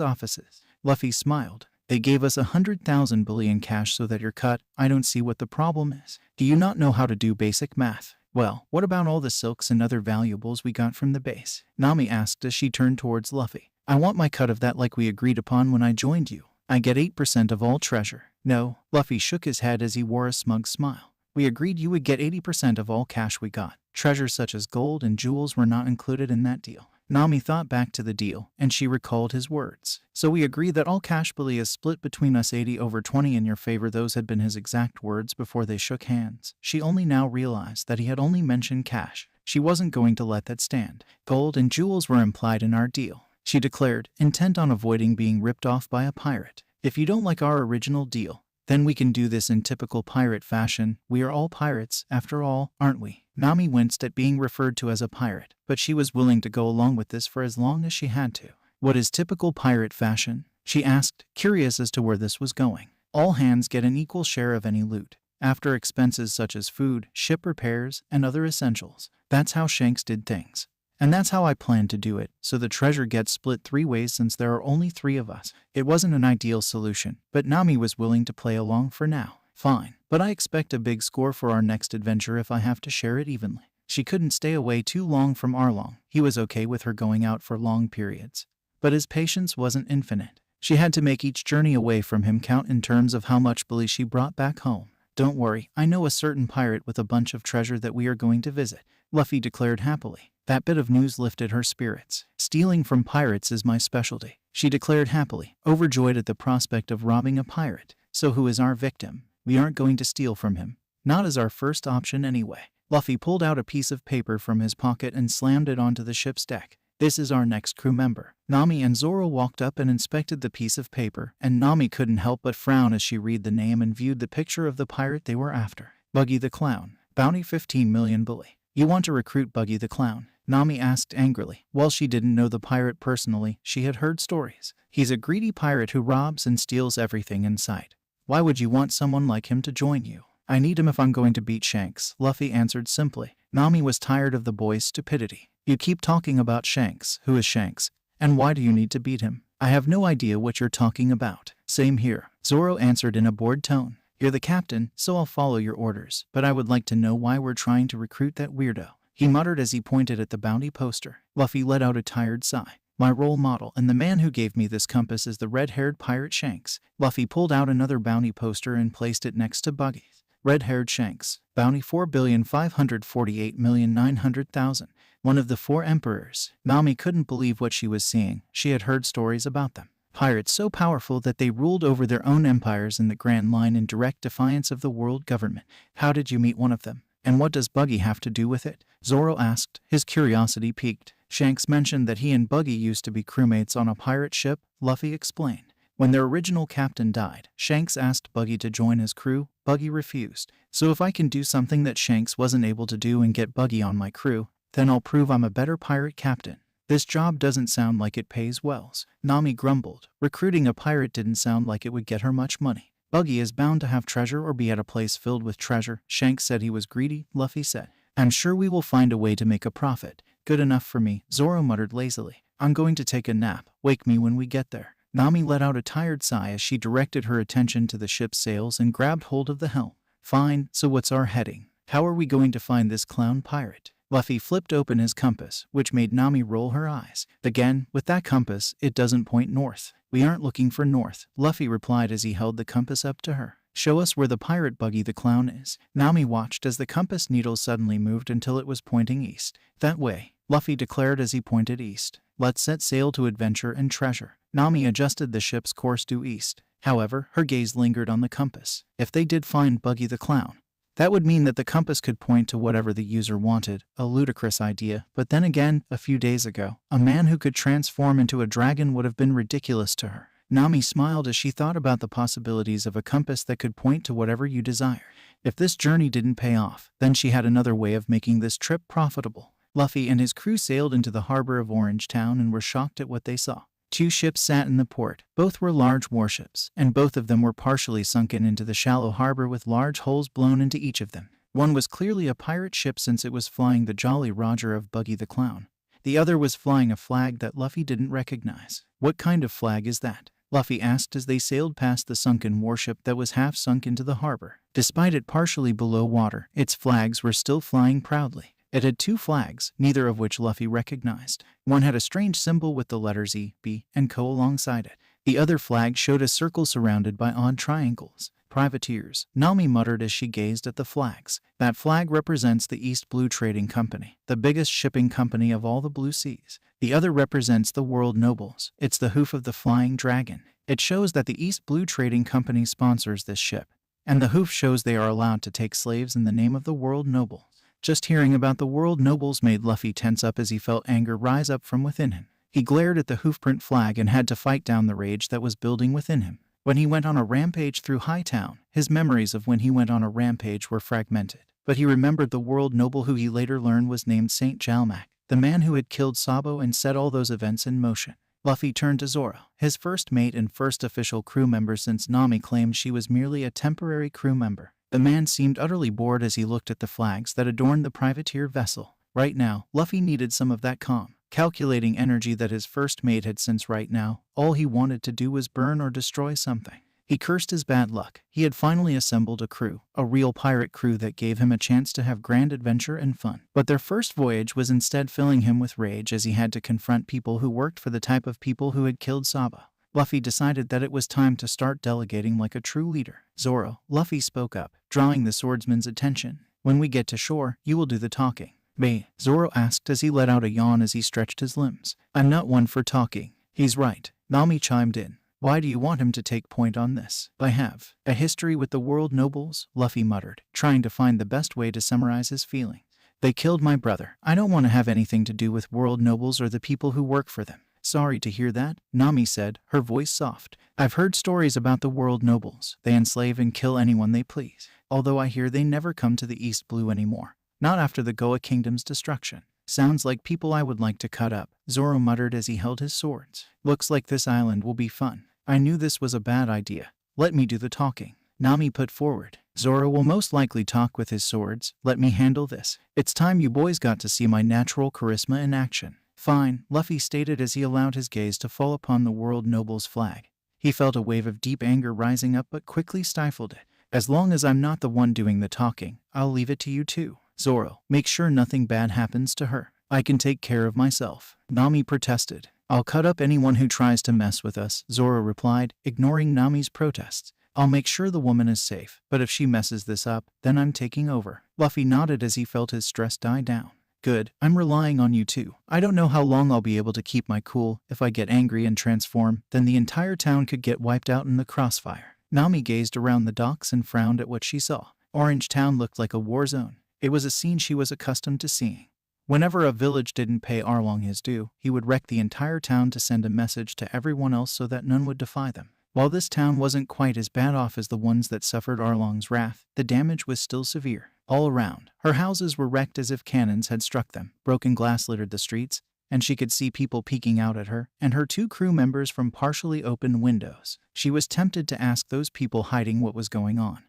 offices. Luffy smiled. They gave us 100,000 billion cash so that you're cut. I don't see what the problem is. Do you not know how to do basic math? Well, what about all the silks and other valuables we got from the base? Nami asked as she turned towards Luffy. I want my cut of that like we agreed upon when I joined you. I get 8% of all treasure. No, Luffy shook his head as he wore a smug smile. We agreed you would get 80% of all cash we got. Treasures such as gold and jewels were not included in that deal. Nami thought back to the deal, and she recalled his words. So we agree that all cash billy is split between us 80/20 in your favor. Those had been his exact words before they shook hands. She only now realized that he had only mentioned cash. She wasn't going to let that stand. Gold and jewels were implied in our deal, she declared, intent on avoiding being ripped off by a pirate. If you don't like our original deal, Then we can do this in typical pirate fashion. We are all pirates, after all, aren't we? Nami winced at being referred to as a pirate, but she was willing to go along with this for as long as she had to. What is typical pirate fashion? She asked, curious as to where this was going. All hands get an equal share of any loot, after expenses such as food, ship repairs, and other essentials. That's how Shanks did things. And that's how I plan to do it, so the treasure gets split 3 ways since there are only 3 of us. It wasn't an ideal solution, but Nami was willing to play along for now. Fine, but I expect a big score for our next adventure if I have to share it evenly. She couldn't stay away too long from Arlong. He was okay with her going out for long periods, but his patience wasn't infinite. She had to make each journey away from him count in terms of how much bully she brought back home. Don't worry, I know a certain pirate with a bunch of treasure that we are going to visit, Luffy declared happily. That bit of news lifted her spirits. Stealing from pirates is my specialty, she declared happily, overjoyed at the prospect of robbing a pirate. So who is our victim? We aren't going to steal from him. Not as our first option anyway. Luffy pulled out a piece of paper from his pocket and slammed it onto the ship's deck. This is our next crew member. Nami and Zoro walked up and inspected the piece of paper, and Nami couldn't help but frown as she read the name and viewed the picture of the pirate they were after. Buggy the Clown. Bounty 15 million bully. You want to recruit Buggy the Clown? Nami asked angrily. While she didn't know the pirate personally, she had heard stories. He's a greedy pirate who robs and steals everything in sight. Why would you want someone like him to join you? I need him if I'm going to beat Shanks, Luffy answered simply. Nami was tired of the boy's stupidity. You keep talking about Shanks. Who is Shanks? And why do you need to beat him? I have no idea what you're talking about. Same here, Zoro answered in a bored tone. You're the captain, so I'll follow your orders, but I would like to know why we're trying to recruit that weirdo, he muttered as he pointed at the bounty poster. Luffy let out a tired sigh. My role model and the man who gave me this compass is the red-haired pirate Shanks. Luffy pulled out another bounty poster and placed it next to Buggy's. Red-haired Shanks. Bounty 4,548,900,000. One of the 4 emperors. Nami couldn't believe what she was seeing. She had heard stories about them. Pirates so powerful that they ruled over their own empires in the Grand Line in direct defiance of the world government. How did you meet one of them? And what does Buggy have to do with it? Zoro asked, his curiosity piqued. Shanks mentioned that he and Buggy used to be crewmates on a pirate ship, Luffy explained. When their original captain died, Shanks asked Buggy to join his crew. Buggy refused. So if I can do something that Shanks wasn't able to do and get Buggy on my crew, then I'll prove I'm a better pirate captain. This job doesn't sound like it pays well. Nami grumbled. Recruiting a pirate didn't sound like it would get her much money. Buggy is bound to have treasure or be at a place filled with treasure. Shanks said he was greedy, Luffy said. I'm sure we will find a way to make a profit. Good enough for me, Zoro muttered lazily. I'm going to take a nap. Wake me when we get there. Nami let out a tired sigh as she directed her attention to the ship's sails and grabbed hold of the helm. Fine, so what's our heading? How are we going to find this clown pirate? Luffy flipped open his compass, which made Nami roll her eyes. Again, with that compass, it doesn't point north. We aren't looking for north, Luffy replied as he held the compass up to her. Show us where the pirate Buggy the Clown is. Nami watched as the compass needle suddenly moved until it was pointing east. That way, Luffy declared as he pointed east. Let's set sail to adventure and treasure. Nami adjusted the ship's course due east. However, her gaze lingered on the compass. If they did find Buggy the Clown, that would mean that the compass could point to whatever the user wanted, a ludicrous idea. But then again, a few days ago, a man who could transform into a dragon would have been ridiculous to her. Nami smiled as she thought about the possibilities of a compass that could point to whatever you desire. If this journey didn't pay off, then she had another way of making this trip profitable. Luffy and his crew sailed into the harbor of Orangetown and were shocked at what they saw. 2 ships sat in the port. Both were large warships, and both of them were partially sunken into the shallow harbor with large holes blown into each of them. One was clearly a pirate ship since it was flying the Jolly Roger of Buggy the Clown. The other was flying a flag that Luffy didn't recognize. What kind of flag is that? Luffy asked as they sailed past the sunken warship that was half sunk into the harbor. Despite it partially below water, its flags were still flying proudly. It had 2 flags, neither of which Luffy recognized. One had a strange symbol with the letters E, B, and Co alongside it. The other flag showed a circle surrounded by odd triangles. Privateers, Nami muttered as she gazed at the flags. That flag represents the East Blue Trading Company, the biggest shipping company of all the Blue Seas. The other represents the World Nobles. It's the hoof of the flying dragon. It shows that the East Blue Trading Company sponsors this ship, and the hoof shows they are allowed to take slaves in the name of the World Nobles. Just hearing about the World Nobles made Luffy tense up as he felt anger rise up from within him. He glared at the hoofprint flag and had to fight down the rage that was building within him. When he went on a rampage through Hightown, his memories of when he went on a rampage were fragmented. But he remembered the world noble who he later learned was named Saint Jalmac, the man who had killed Sabo and set all those events in motion. Luffy turned to Zoro, his first mate and first official crew member since Nami claimed she was merely a temporary crew member. The man seemed utterly bored as he looked at the flags that adorned the privateer vessel. Right now, Luffy needed some of that calm, calculating energy that his first mate had, since right now, all he wanted to do was burn or destroy something. He cursed his bad luck. He had finally assembled a crew, a real pirate crew that gave him a chance to have grand adventure and fun. But their first voyage was instead filling him with rage as he had to confront people who worked for the type of people who had killed Sabo. Luffy decided that it was time to start delegating like a true leader. Zoro, Luffy spoke up, drawing the swordsman's attention. When we get to shore, you will do the talking. Me, Zoro asked as he let out a yawn as he stretched his limbs. I'm not one for talking. He's right, Nami chimed in. Why do you want him to take point on this? I have a history with the world nobles, Luffy muttered, trying to find the best way to summarize his feelings. They killed my brother. I don't want to have anything to do with world nobles or the people who work for them. Sorry to hear that, Nami said, her voice soft. I've heard stories about the world nobles. They enslave and kill anyone they please. Although I hear they never come to the East Blue anymore. Not after the Goa Kingdom's destruction. Sounds like people I would like to cut up, Zoro muttered as he held his swords. Looks like this island will be fun. I knew this was a bad idea. Let me do the talking. Nami put forward. Zoro will most likely talk with his swords. Let me handle this. It's time you boys got to see my natural charisma in action. Fine, Luffy stated as he allowed his gaze to fall upon the world noble's flag. He felt a wave of deep anger rising up but quickly stifled it. As long as I'm not the one doing the talking, I'll leave it to you too. Zoro, make sure nothing bad happens to her. I can take care of myself. Nami protested. I'll cut up anyone who tries to mess with us, Zoro replied, ignoring Nami's protests. I'll make sure the woman is safe, but if she messes this up, then I'm taking over. Luffy nodded as he felt his stress die down. Good, I'm relying on you too. I don't know how long I'll be able to keep my cool. If I get angry and transform, then the entire town could get wiped out in the crossfire. Nami gazed around the docks and frowned at what she saw. Orangetown looked like a war zone. It was a scene she was accustomed to seeing. Whenever a village didn't pay Arlong his due, he would wreck the entire town to send a message to everyone else so that none would defy them. While this town wasn't quite as bad off as the ones that suffered Arlong's wrath, the damage was still severe. All around, her houses were wrecked as if cannons had struck them. Broken glass littered the streets, and she could see people peeking out at her and her two crew members from partially open windows. She was tempted to ask those people hiding what was going on.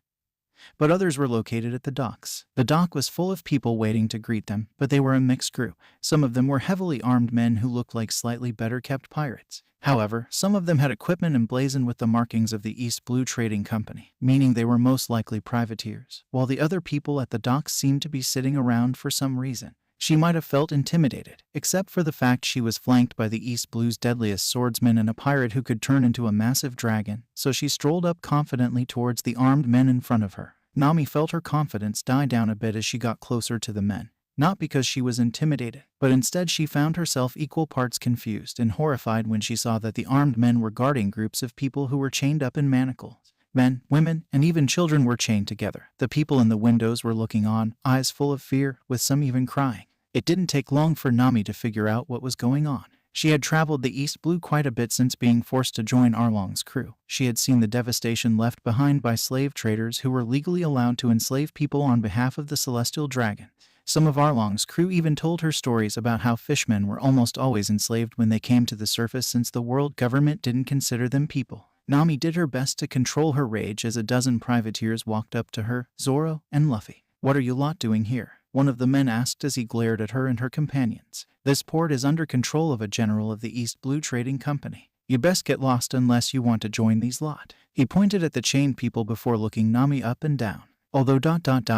But others were located at the docks. The dock was full of people waiting to greet them, but they were a mixed crew. Some of them were heavily armed men who looked like slightly better-kept pirates. However, some of them had equipment emblazoned with the markings of the East Blue Trading Company, meaning they were most likely privateers, while the other people at the docks seemed to be sitting around for some reason. She might have felt intimidated, except for the fact she was flanked by the East Blue's deadliest swordsman and a pirate who could turn into a massive dragon, so she strolled up confidently towards the armed men in front of her. Nami felt her confidence die down a bit as she got closer to the men. Not because she was intimidated, but instead she found herself equal parts confused and horrified when she saw that the armed men were guarding groups of people who were chained up in manacles. Men, women, and even children were chained together. The people in the windows were looking on, eyes full of fear, with some even crying. It didn't take long for Nami to figure out what was going on. She had traveled the East Blue quite a bit since being forced to join Arlong's crew. She had seen the devastation left behind by slave traders who were legally allowed to enslave people on behalf of the Celestial Dragon. Some of Arlong's crew even told her stories about how fishmen were almost always enslaved when they came to the surface since the world government didn't consider them people. Nami did her best to control her rage as a dozen privateers walked up to her, Zoro, and Luffy. What are you lot doing here? One of the men asked as he glared at her and her companions. This port is under control of a general of the East Blue Trading Company. You best get lost unless you want to join these lot. He pointed at the chained people before looking Nami up and down. Although ...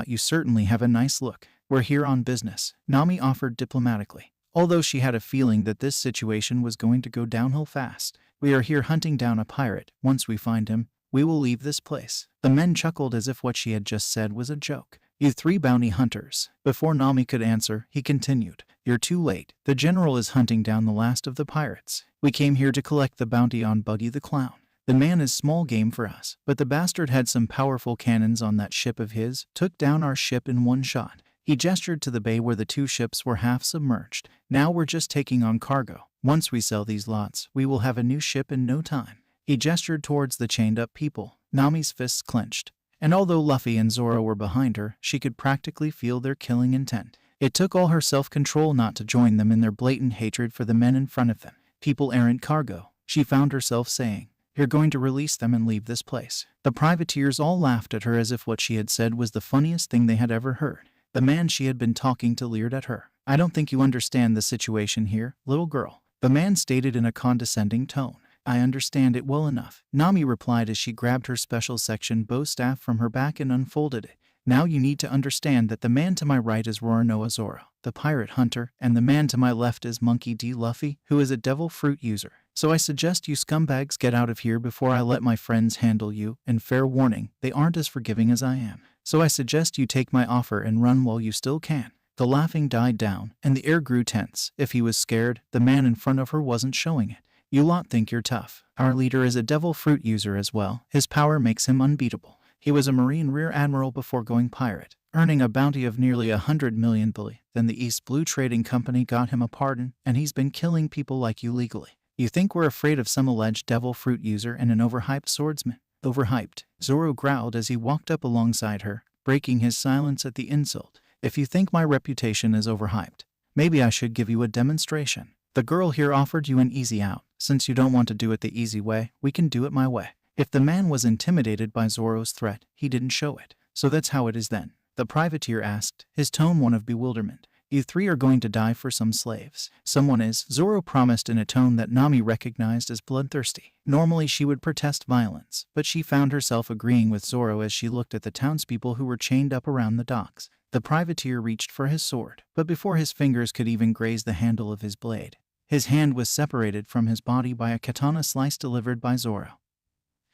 you certainly have a nice look. We're here on business, Nami offered diplomatically. Although she had a feeling that this situation was going to go downhill fast. We are here hunting down a pirate. Once we find him, we will leave this place. The men chuckled as if what she had just said was a joke. You three bounty hunters. Before Nami could answer, he continued. You're too late. The general is hunting down the last of the pirates. We came here to collect the bounty on Buggy the Clown. The man is small game for us, but the bastard had some powerful cannons on that ship of his, took down our ship in one shot. He gestured to the bay where the two ships were half submerged. Now we're just taking on cargo. Once we sell these lots, we will have a new ship in no time. He gestured towards the chained-up people. Nami's fists clenched, and although Luffy and Zoro were behind her, she could practically feel their killing intent. It took all her self-control not to join them in their blatant hatred for the men in front of them. People aren't cargo, she found herself saying. You're going to release them and leave this place. The privateers all laughed at her as if what she had said was the funniest thing they had ever heard. The man she had been talking to leered at her. I don't think you understand the situation here, little girl. The man stated in a condescending tone. I understand it well enough, Nami replied as she grabbed her special section bow staff from her back and unfolded it. Now you need to understand that the man to my right is Roronoa Zoro, the pirate hunter, and the man to my left is Monkey D. Luffy, who is a devil fruit user. So I suggest you scumbags get out of here before I let my friends handle you, and fair warning, they aren't as forgiving as I am. So I suggest you take my offer and run while you still can. The laughing died down, and the air grew tense. If he was scared, the man in front of her wasn't showing it. You lot think you're tough. Our leader is a devil fruit user as well. His power makes him unbeatable. He was a Marine Rear Admiral before going pirate, earning a bounty of nearly 100 million bully. Then the East Blue Trading Company got him a pardon, and he's been killing people like you legally. You think we're afraid of some alleged devil fruit user and an overhyped swordsman? Overhyped, Zoro growled as he walked up alongside her, breaking his silence at the insult. If you think my reputation is overhyped, maybe I should give you a demonstration. The girl here offered you an easy out. Since you don't want to do it the easy way, we can do it my way. If the man was intimidated by Zoro's threat, he didn't show it. So that's how it is then? The privateer asked, his tone one of bewilderment. You three are going to die for some slaves. Someone is, Zoro promised in a tone that Nami recognized as bloodthirsty. Normally she would protest violence, but she found herself agreeing with Zoro as she looked at the townspeople who were chained up around the docks. The privateer reached for his sword, but before his fingers could even graze the handle of his blade, his hand was separated from his body by a katana slice delivered by Zoro,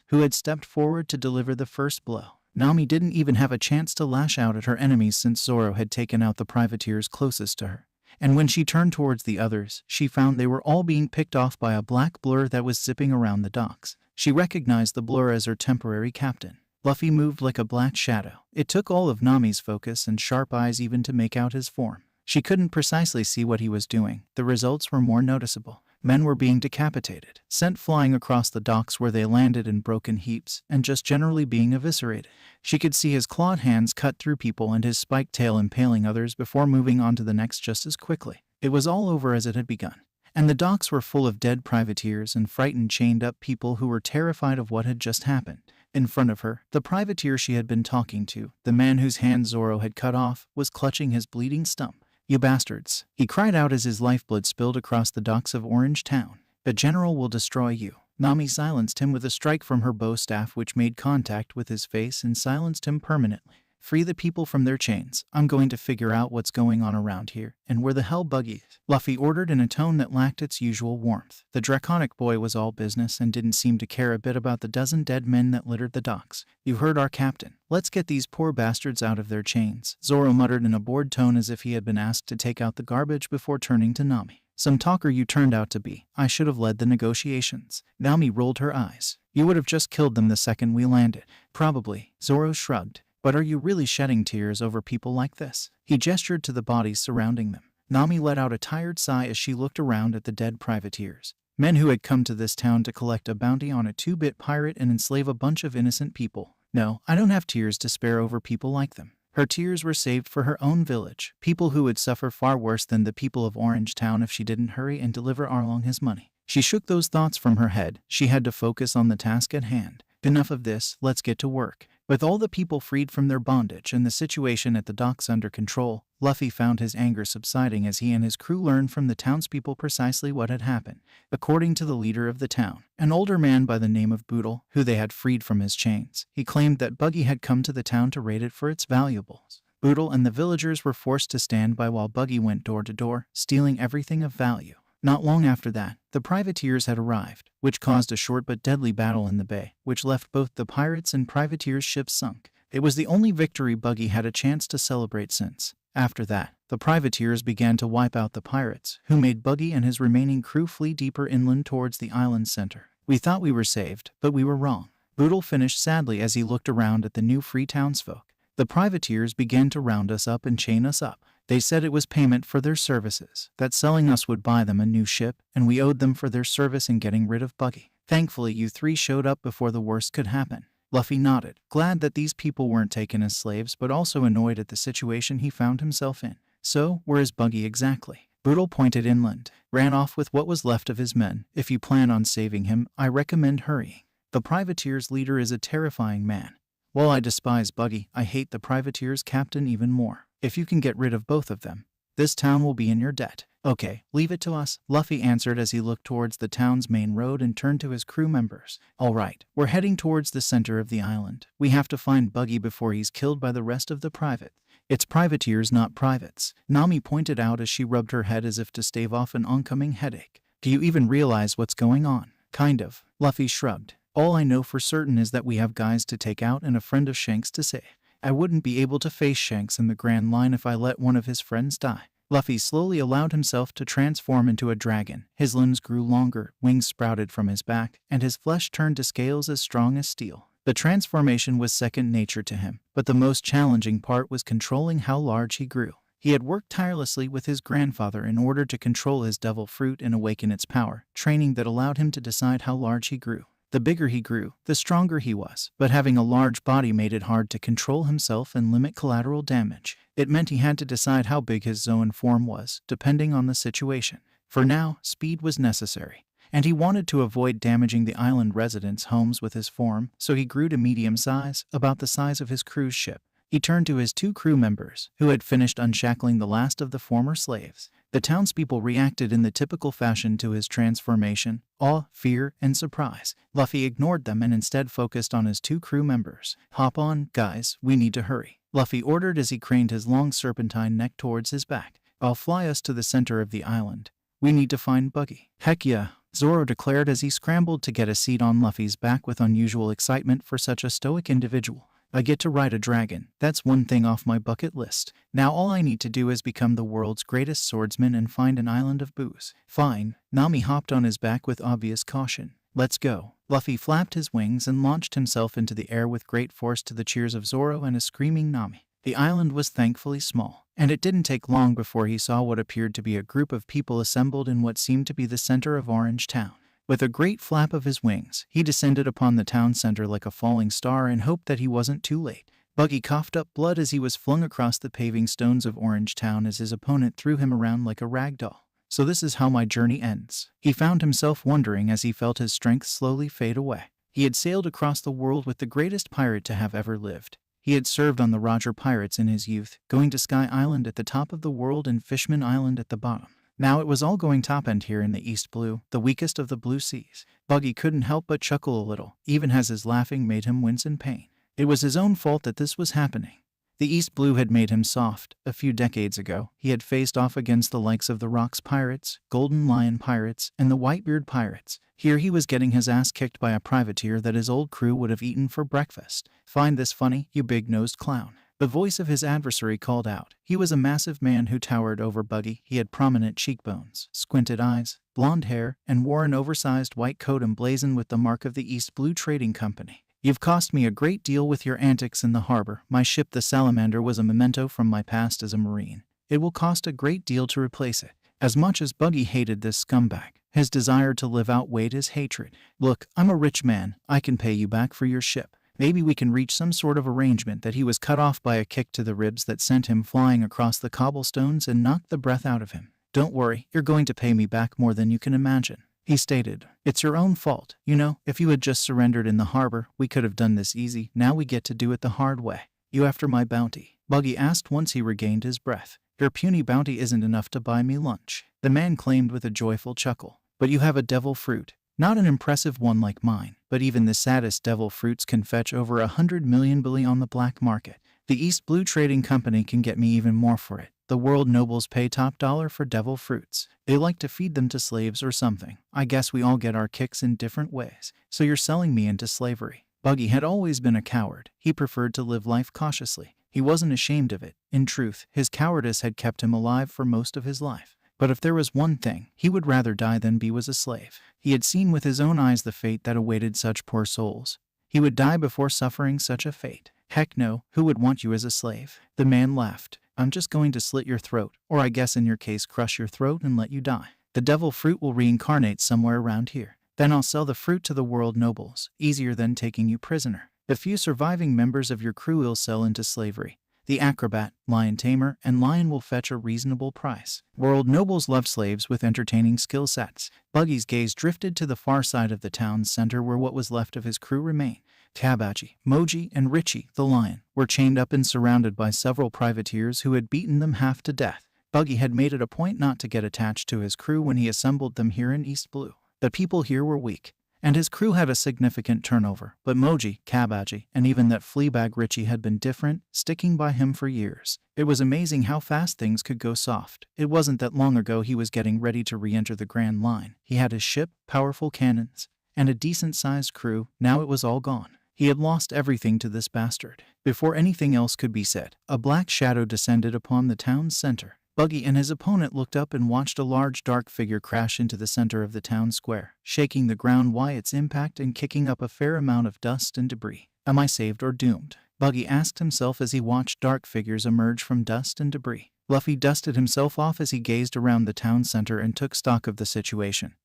who had stepped forward to deliver the first blow. Nami didn't even have a chance to lash out at her enemies since Zoro had taken out the privateers closest to her. And when she turned towards the others, she found they were all being picked off by a black blur that was zipping around the docks. She recognized the blur as her temporary captain. Luffy moved like a black shadow. It took all of Nami's focus and sharp eyes even to make out his form. She couldn't precisely see what he was doing. The results were more noticeable. Men were being decapitated, sent flying across the docks where they landed in broken heaps, and just generally being eviscerated. She could see his clawed hands cut through people and his spiked tail impaling others before moving on to the next just as quickly. It was all over as it had begun, and the docks were full of dead privateers and frightened chained-up people who were terrified of what had just happened. In front of her, the privateer she had been talking to, the man whose hand Zoro had cut off, was clutching his bleeding stump. You bastards, he cried out as his lifeblood spilled across the docks of Orangetown. The general will destroy you. Nami silenced him with a strike from her bow staff which made contact with his face and silenced him permanently. Free the people from their chains. I'm going to figure out what's going on around here, and where the hell Buggy is. Luffy ordered in a tone that lacked its usual warmth. The draconic boy was all business and didn't seem to care a bit about the dozen dead men that littered the docks. You heard our captain. Let's get these poor bastards out of their chains, Zoro muttered in a bored tone as if he had been asked to take out the garbage before turning to Nami. Some talker you turned out to be. I should have led the negotiations. Nami rolled her eyes. You would have just killed them the second we landed. Probably, Zoro shrugged. But are you really shedding tears over people like this? He gestured to the bodies surrounding them. Nami let out a tired sigh as she looked around at the dead privateers. Men who had come to this town to collect a bounty on a 2-bit pirate and enslave a bunch of innocent people. No, I don't have tears to spare over people like them. Her tears were saved for her own village, people who would suffer far worse than the people of Orangetown if she didn't hurry and deliver Arlong his money. She shook those thoughts from her head. She had to focus on the task at hand. Enough of this, let's get to work. With all the people freed from their bondage and the situation at the docks under control, Luffy found his anger subsiding as he and his crew learned from the townspeople precisely what had happened. According to the leader of the town, an older man by the name of Boodle, who they had freed from his chains, he claimed that Buggy had come to the town to raid it for its valuables. Boodle and the villagers were forced to stand by while Buggy went door to door, stealing everything of value. Not long after that, the privateers had arrived, which caused a short but deadly battle in the bay, which left both the pirates' and privateers' ships sunk. It was the only victory Buggy had a chance to celebrate since. After that, the privateers began to wipe out the pirates, who made Buggy and his remaining crew flee deeper inland towards the island's center. We thought we were saved, but we were wrong. Boodle finished sadly as he looked around at the new free townsfolk. The privateers began to round us up and chain us up. They said it was payment for their services, that selling us would buy them a new ship, and we owed them for their service in getting rid of Buggy. Thankfully, you three showed up before the worst could happen. Luffy nodded, glad that these people weren't taken as slaves, but also annoyed at the situation he found himself in. So, where is Buggy exactly? Boodle pointed inland. Ran off with what was left of his men. If you plan on saving him, I recommend hurrying. The privateer's leader is a terrifying man. While I despise Buggy, I hate the privateer's captain even more. If you can get rid of both of them, this town will be in your debt. Okay, leave it to us, Luffy answered as he looked towards the town's main road and turned to his crew members. Alright, we're heading towards the center of the island. We have to find Buggy before he's killed by the rest of the private. It's privateers, not privates, Nami pointed out as she rubbed her head as if to stave off an oncoming headache. Do you even realize what's going on? Kind of, Luffy shrugged. All I know for certain is that we have guys to take out and a friend of Shanks to save. I wouldn't be able to face Shanks in the Grand Line if I let one of his friends die. Luffy slowly allowed himself to transform into a dragon. His limbs grew longer, wings sprouted from his back, and his flesh turned to scales as strong as steel. The transformation was second nature to him, but the most challenging part was controlling how large he grew. He had worked tirelessly with his grandfather in order to control his devil fruit and awaken its power, training that allowed him to decide how large he grew. The bigger he grew, the stronger he was, but having a large body made it hard to control himself and limit collateral damage. It meant he had to decide how big his Zoan form was, depending on the situation. For now, speed was necessary, and he wanted to avoid damaging the island residents' homes with his form, so he grew to medium size, about the size of his cruise ship. He turned to his two crew members, who had finished unshackling the last of the former slaves. The townspeople reacted in the typical fashion to his transformation: awe, fear, and surprise. Luffy ignored them and instead focused on his two crew members. Hop on, guys, we need to hurry, Luffy ordered as he craned his long serpentine neck towards his back. I'll fly us to the center of the island. We need to find Buggy. Heck yeah, Zoro declared as he scrambled to get a seat on Luffy's back with unusual excitement for such a stoic individual. I get to ride a dragon. That's one thing off my bucket list. Now all I need to do is become the world's greatest swordsman and find an island of booze. Fine. Nami hopped on his back with obvious caution. Let's go. Luffy flapped his wings and launched himself into the air with great force to the cheers of Zoro and a screaming Nami. The island was thankfully small, and it didn't take long before he saw what appeared to be a group of people assembled in what seemed to be the center of Orangetown. With a great flap of his wings, he descended upon the town center like a falling star and hoped that he wasn't too late. Buggy coughed up blood as he was flung across the paving stones of Orangetown as his opponent threw him around like a rag doll. So this is how my journey ends, he found himself wondering as he felt his strength slowly fade away. He had sailed across the world with the greatest pirate to have ever lived. He had served on the Roger Pirates in his youth, going to Sky Island at the top of the world and Fishman Island at the bottom. Now it was all going top-end here in the East Blue, the weakest of the blue seas. Buggy couldn't help but chuckle a little, even as his laughing made him wince in pain. It was his own fault that this was happening. The East Blue had made him soft. A few decades ago, he had faced off against the likes of the Rocks Pirates, Golden Lion Pirates, and the Whitebeard Pirates. Here he was getting his ass kicked by a privateer that his old crew would have eaten for breakfast. Find this funny, you big-nosed clown? The voice of his adversary called out. He was a massive man who towered over Buggy. He had prominent cheekbones, squinted eyes, blonde hair, and wore an oversized white coat emblazoned with the mark of the East Blue Trading Company. You've cost me a great deal with your antics in the harbor. My ship, the Salamander, was a memento from my past as a Marine. It will cost a great deal to replace it. As much as Buggy hated this scumbag, his desire to live outweighed his hatred. Look, I'm a rich man. I can pay you back for your ship. Maybe we can reach some sort of arrangement. That he was cut off by a kick to the ribs that sent him flying across the cobblestones and knocked the breath out of him. Don't worry, you're going to pay me back more than you can imagine, he stated. It's your own fault. You know, if you had just surrendered in the harbor, we could have done this easy. Now we get to do it the hard way. You after my bounty? Buggy asked once he regained his breath. Your puny bounty isn't enough to buy me lunch, the man claimed with a joyful chuckle. But you have a devil fruit. Not an impressive one like mine, but even the saddest devil fruits can fetch over 100 million billy on the black market. The East Blue Trading Company can get me even more for it. The world nobles pay top dollar for devil fruits. They like to feed them to slaves or something. I guess we all get our kicks in different ways. So you're selling me into slavery. Buggy had always been a coward. He preferred to live life cautiously. He wasn't ashamed of it. In truth, his cowardice had kept him alive for most of his life. But if there was one thing he would rather die than be was a slave. He had seen with his own eyes the fate that awaited such poor souls. He would die before suffering such a fate. Heck no, who would want you as a slave? The man laughed. I'm just going to slit your throat, or I guess in your case crush your throat and let you die. The devil fruit will reincarnate somewhere around here. Then I'll sell the fruit to the world nobles, easier than taking you prisoner. The few surviving members of your crew will sell into slavery. The acrobat, lion tamer, and lion will fetch a reasonable price. World nobles love slaves with entertaining skill sets. Buggy's gaze drifted to the far side of the town's center where what was left of his crew remained. Tabachi, Moji, and Richie, the lion, were chained up and surrounded by several privateers who had beaten them half to death. Buggy had made it a point not to get attached to his crew when he assembled them here in East Blue. The people here were weak, and his crew had a significant turnover, but Moji, Kabaji, and even that fleabag Richie had been different, sticking by him for years. It was amazing how fast things could go soft. It wasn't that long ago he was getting ready to re-enter the Grand Line. He had his ship, powerful cannons, and a decent-sized crew. Now it was all gone. He had lost everything to this bastard. Before anything else could be said, a black shadow descended upon the town's center. Buggy and his opponent looked up and watched a large dark figure crash into the center of the town square, shaking the ground by its impact and kicking up a fair amount of dust and debris. Am I saved or doomed? Buggy asked himself as he watched dark figures emerge from dust and debris. Luffy dusted himself off as he gazed around the town center and took stock of the situation.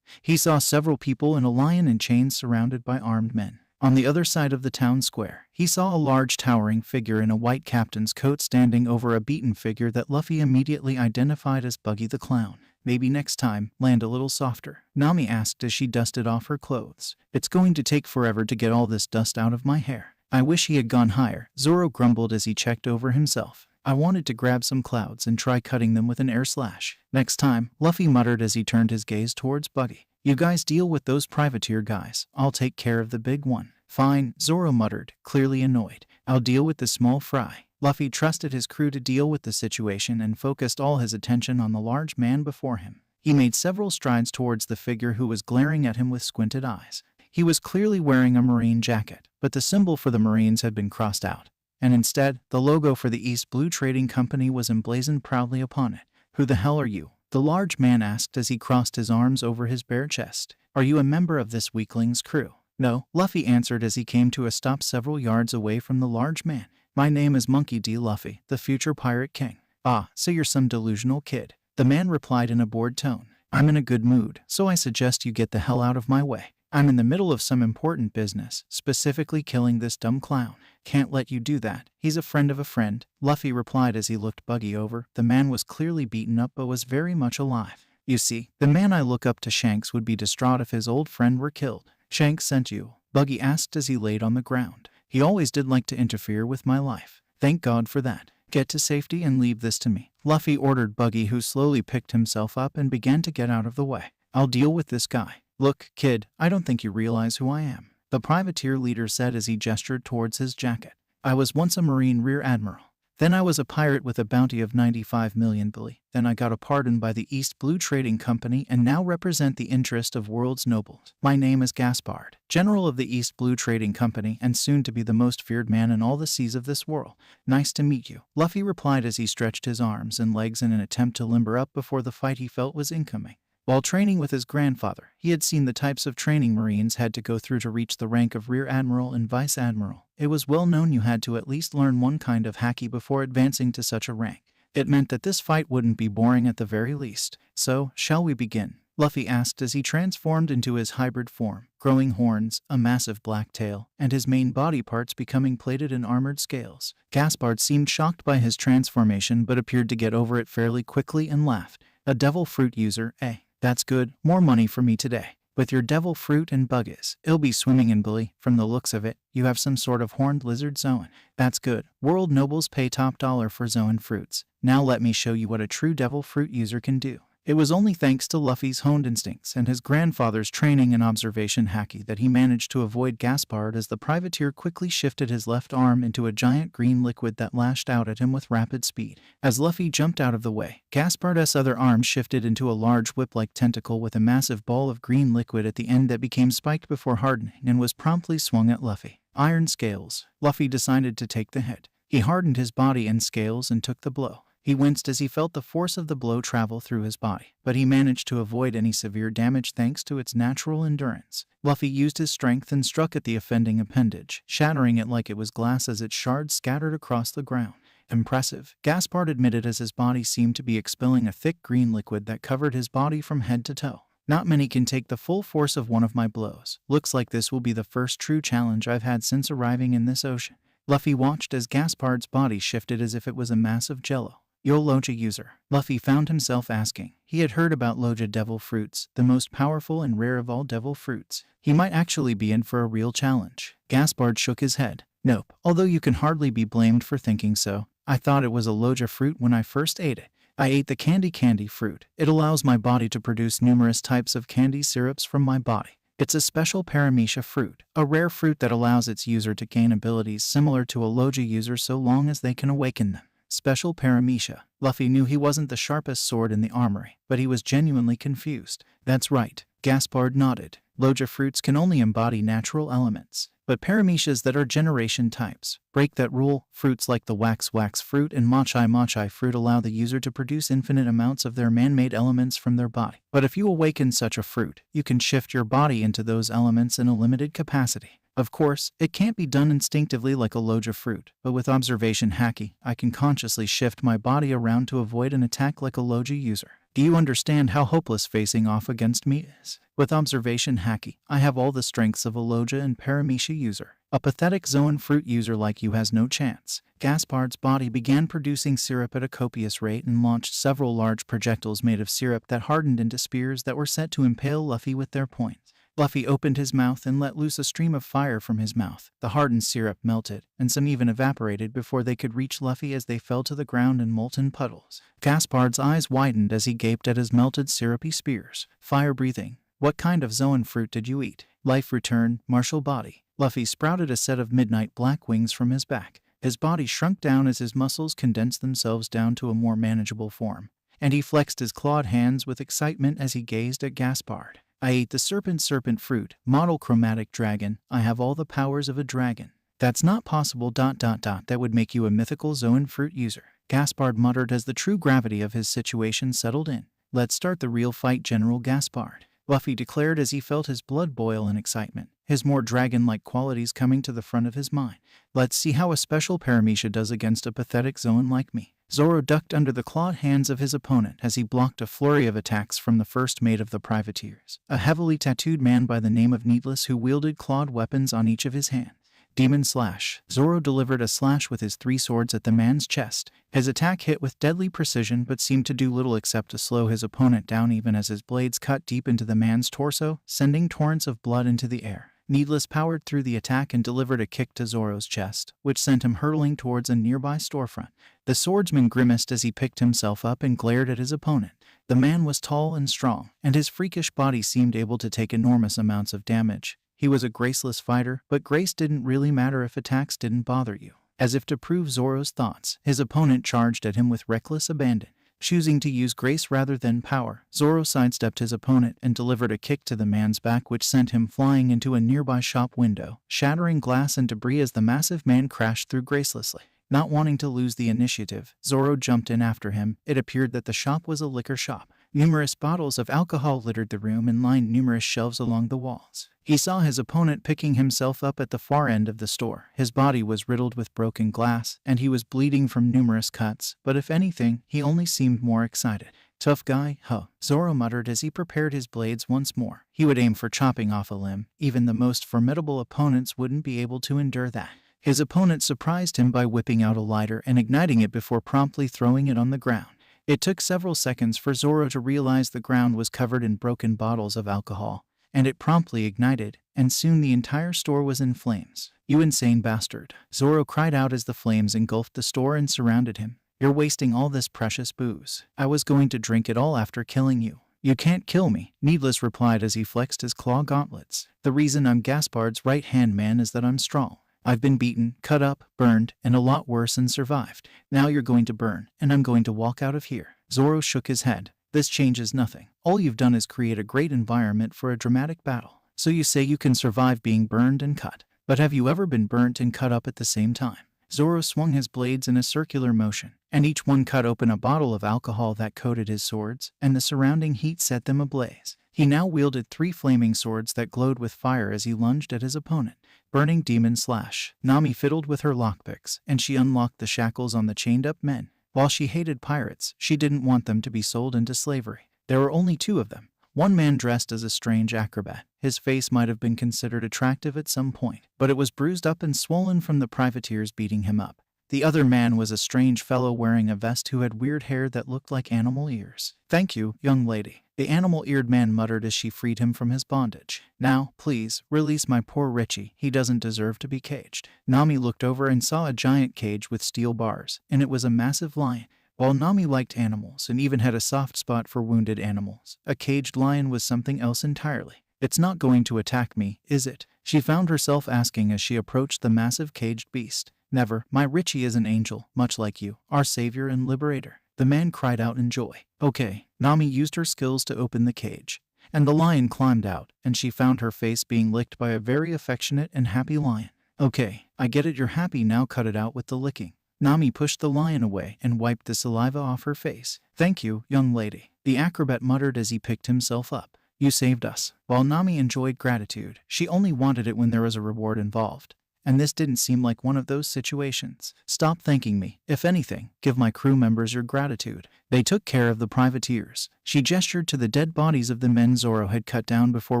He saw several people in a lion in chains surrounded by armed men. On the other side of the town square, he saw a large towering figure in a white captain's coat standing over a beaten figure that Luffy immediately identified as Buggy the Clown. Maybe next time, land a little softer, Nami asked as she dusted off her clothes. It's going to take forever to get all this dust out of my hair. I wish he had gone higher, Zoro grumbled as he checked over himself. I wanted to grab some clouds and try cutting them with an air slash. Next time, Luffy muttered as he turned his gaze towards Buggy. You guys deal with those privateer guys. I'll take care of the big one. Fine, Zoro muttered, clearly annoyed. I'll deal with the small fry. Luffy trusted his crew to deal with the situation and focused all his attention on the large man before him. He made several strides towards the figure who was glaring at him with squinted eyes. He was clearly wearing a marine jacket, but the symbol for the Marines had been crossed out, and instead, the logo for the East Blue Trading Company was emblazoned proudly upon it. Who the hell are you? The large man asked as he crossed his arms over his bare chest. Are you a member of this weakling's crew? No, Luffy answered as he came to a stop several yards away from the large man. My name is Monkey D. Luffy, the future Pirate King. Ah, so you're some delusional kid. The man replied in a bored tone. I'm in a good mood, so I suggest you get the hell out of my way. I'm in the middle of some important business, specifically killing this dumb clown. Can't let you do that. He's a friend of a friend, Luffy replied as he looked Buggy over. The man was clearly beaten up but was very much alive. You see, the man I look up to Shanks would be distraught if his old friend were killed. Shanks sent you? Buggy asked as he laid on the ground. He always did like to interfere with my life. Thank God for that. Get to safety and leave this to me, Luffy ordered Buggy, who slowly picked himself up and began to get out of the way. I'll deal with this guy. Look, kid, I don't think you realize who I am, the privateer leader said as he gestured towards his jacket. I was once a Marine Rear Admiral. Then I was a pirate with a bounty of 95 million billy. Then I got a pardon by the East Blue Trading Company and now represent the interest of world's nobles. My name is Gasbard, General of the East Blue Trading Company and soon to be the most feared man in all the seas of this world. Nice to meet you, Luffy replied as he stretched his arms and legs in an attempt to limber up before the fight he felt was incoming. While training with his grandfather, he had seen the types of training Marines had to go through to reach the rank of Rear Admiral and Vice Admiral. It was well known you had to at least learn one kind of haki before advancing to such a rank. It meant that this fight wouldn't be boring at the very least. So, shall we begin? Luffy asked as he transformed into his hybrid form, growing horns, a massive black tail, and his main body parts becoming plated in armored scales. Gasbard seemed shocked by his transformation but appeared to get over it fairly quickly and laughed. A devil fruit user, eh? That's good, more money for me today. With your devil fruit and buggies, it'll be swimming in bully. From the looks of it, you have some sort of horned lizard Zoan. That's good. World nobles pay top dollar for Zoan fruits. Now let me show you what a true devil fruit user can do. It was only thanks to Luffy's honed instincts and his grandfather's training and observation haki that he managed to avoid Gasbard as the privateer quickly shifted his left arm into a giant green liquid that lashed out at him with rapid speed. As Luffy jumped out of the way, Gaspard's other arm shifted into a large whip-like tentacle with a massive ball of green liquid at the end that became spiked before hardening and was promptly swung at Luffy. Iron scales. Luffy decided to take the hit. He hardened his body and scales and took the blow. He winced as he felt the force of the blow travel through his body, but he managed to avoid any severe damage thanks to its natural endurance. Luffy used his strength and struck at the offending appendage, shattering it like it was glass as its shards scattered across the ground. Impressive, Gaspard admitted as his body seemed to be expelling a thick green liquid that covered his body from head to toe. Not many can take the full force of one of my blows. Looks like this will be the first true challenge I've had since arriving in this ocean. Luffy watched as Gaspard's body shifted as if it was a mass of jello. Yo Loja user, Luffy found himself asking. He had heard about Loja devil fruits, the most powerful and rare of all devil fruits. He might actually be in for a real challenge. Gasbard shook his head. Nope, although you can hardly be blamed for thinking so. I thought it was a Loja fruit when I first ate it. I ate the candy fruit. It allows my body to produce numerous types of candy syrups from my body. It's a special paramecia fruit, a rare fruit that allows its user to gain abilities similar to a Loja user so long as they can awaken them. Special paramecia. Luffy knew he wasn't the sharpest sword in the armory, but he was genuinely confused. That's right, Gaspard nodded. Loja fruits can only embody natural elements, but paramecias that are generation types break that rule. Fruits like the wax fruit and mochi fruit allow the user to produce infinite amounts of their man-made elements from their body. But if you awaken such a fruit, you can shift your body into those elements in a limited capacity. Of course, it can't be done instinctively like a Loja fruit, but with observation haki, I can consciously shift my body around to avoid an attack like a Loja user. Do you understand how hopeless facing off against me is? With observation haki, I have all the strengths of a Loja and paramecia user. A pathetic Zoan fruit user like you has no chance. Gaspard's body began producing syrup at a copious rate and launched several large projectiles made of syrup that hardened into spears that were set to impale Luffy with their points. Luffy opened his mouth and let loose a stream of fire from his mouth. The hardened syrup melted, and some even evaporated before they could reach Luffy as they fell to the ground in molten puddles. Gaspard's eyes widened as he gaped at his melted syrupy spears. Fire breathing. What kind of Zoan fruit did you eat? Life return, martial body. Luffy sprouted a set of midnight black wings from his back. His body shrunk down as his muscles condensed themselves down to a more manageable form, and he flexed his clawed hands with excitement as he gazed at Gaspard. I ate the serpent fruit, model chromatic dragon. I have all the powers of a dragon. That's not possible. That would make you a mythical Zoan fruit user. Gaspard muttered as the true gravity of his situation settled in. Let's start the real fight, General Gaspard, Luffy declared as he felt his blood boil in excitement, his more dragon-like qualities coming to the front of his mind. Let's see how a special paramecia does against a pathetic Zoan like me. Zoro ducked under the clawed hands of his opponent as he blocked a flurry of attacks from the first mate of the privateers, a heavily tattooed man by the name of Needless who wielded clawed weapons on each of his hands. Demon Slash. Zoro delivered a slash with his three swords at the man's chest. His attack hit with deadly precision but seemed to do little except to slow his opponent down even as his blades cut deep into the man's torso, sending torrents of blood into the air. Needless powered through the attack and delivered a kick to Zoro's chest, which sent him hurtling towards a nearby storefront. The swordsman grimaced as he picked himself up and glared at his opponent. The man was tall and strong, and his freakish body seemed able to take enormous amounts of damage. He was a graceless fighter, but grace didn't really matter if attacks didn't bother you. As if to prove Zoro's thoughts, his opponent charged at him with reckless abandon. Choosing to use grace rather than power, Zoro sidestepped his opponent and delivered a kick to the man's back which sent him flying into a nearby shop window, shattering glass and debris as the massive man crashed through gracelessly. Not wanting to lose the initiative, Zoro jumped in after him. It appeared that the shop was a liquor shop. Numerous bottles of alcohol littered the room and lined numerous shelves along the walls. He saw his opponent picking himself up at the far end of the store. His body was riddled with broken glass, and he was bleeding from numerous cuts, but if anything, he only seemed more excited. Tough guy, huh? Zoro muttered as he prepared his blades once more. He would aim for chopping off a limb. Even the most formidable opponents wouldn't be able to endure that. His opponent surprised him by whipping out a lighter and igniting it before promptly throwing it on the ground. It took several seconds for Zoro to realize the ground was covered in broken bottles of alcohol, and it promptly ignited, and soon the entire store was in flames. You insane bastard, Zoro cried out as the flames engulfed the store and surrounded him. You're wasting all this precious booze. I was going to drink it all after killing you. You can't kill me, Needless replied as he flexed his claw gauntlets. The reason I'm Gaspard's right-hand man is that I'm strong. I've been beaten, cut up, burned, and a lot worse and survived. Now you're going to burn, and I'm going to walk out of here. Zoro shook his head. This changes nothing. All you've done is create a great environment for a dramatic battle. So you say you can survive being burned and cut. But have you ever been burnt and cut up at the same time? Zoro swung his blades in a circular motion, and each one cut open a bottle of alcohol that coated his swords, and the surrounding heat set them ablaze. He now wielded 3 flaming swords that glowed with fire as he lunged at his opponent. Burning Demon Slash. Nami fiddled with her lockpicks, and she unlocked the shackles on the chained-up men. While she hated pirates, she didn't want them to be sold into slavery. There were only 2 of them. One man dressed as a strange acrobat. His face might have been considered attractive at some point, but it was bruised up and swollen from the privateers beating him up. The other man was a strange fellow wearing a vest who had weird hair that looked like animal ears. "Thank you, young lady," the animal-eared man muttered as she freed him from his bondage. "Now, please, release my poor Richie. He doesn't deserve to be caged." Nami looked over and saw a giant cage with steel bars, and it was a massive lion. While Nami liked animals and even had a soft spot for wounded animals, a caged lion was something else entirely. "It's not going to attack me, is it?" she found herself asking as she approached the massive caged beast. "Never. My Richie is an angel, much like you, our savior and liberator," the man cried out in joy. "Okay." Nami used her skills to open the cage, and the lion climbed out, and she found her face being licked by a very affectionate and happy lion. "Okay, I get it, you're happy now, cut it out with the licking." Nami pushed the lion away and wiped the saliva off her face. "Thank you, young lady," the acrobat muttered as he picked himself up. "You saved us." While Nami enjoyed gratitude, she only wanted it when there was a reward involved. And this didn't seem like one of those situations. "Stop thanking me. If anything, give my crew members your gratitude. They took care of the privateers." She gestured to the dead bodies of the men Zoro had cut down before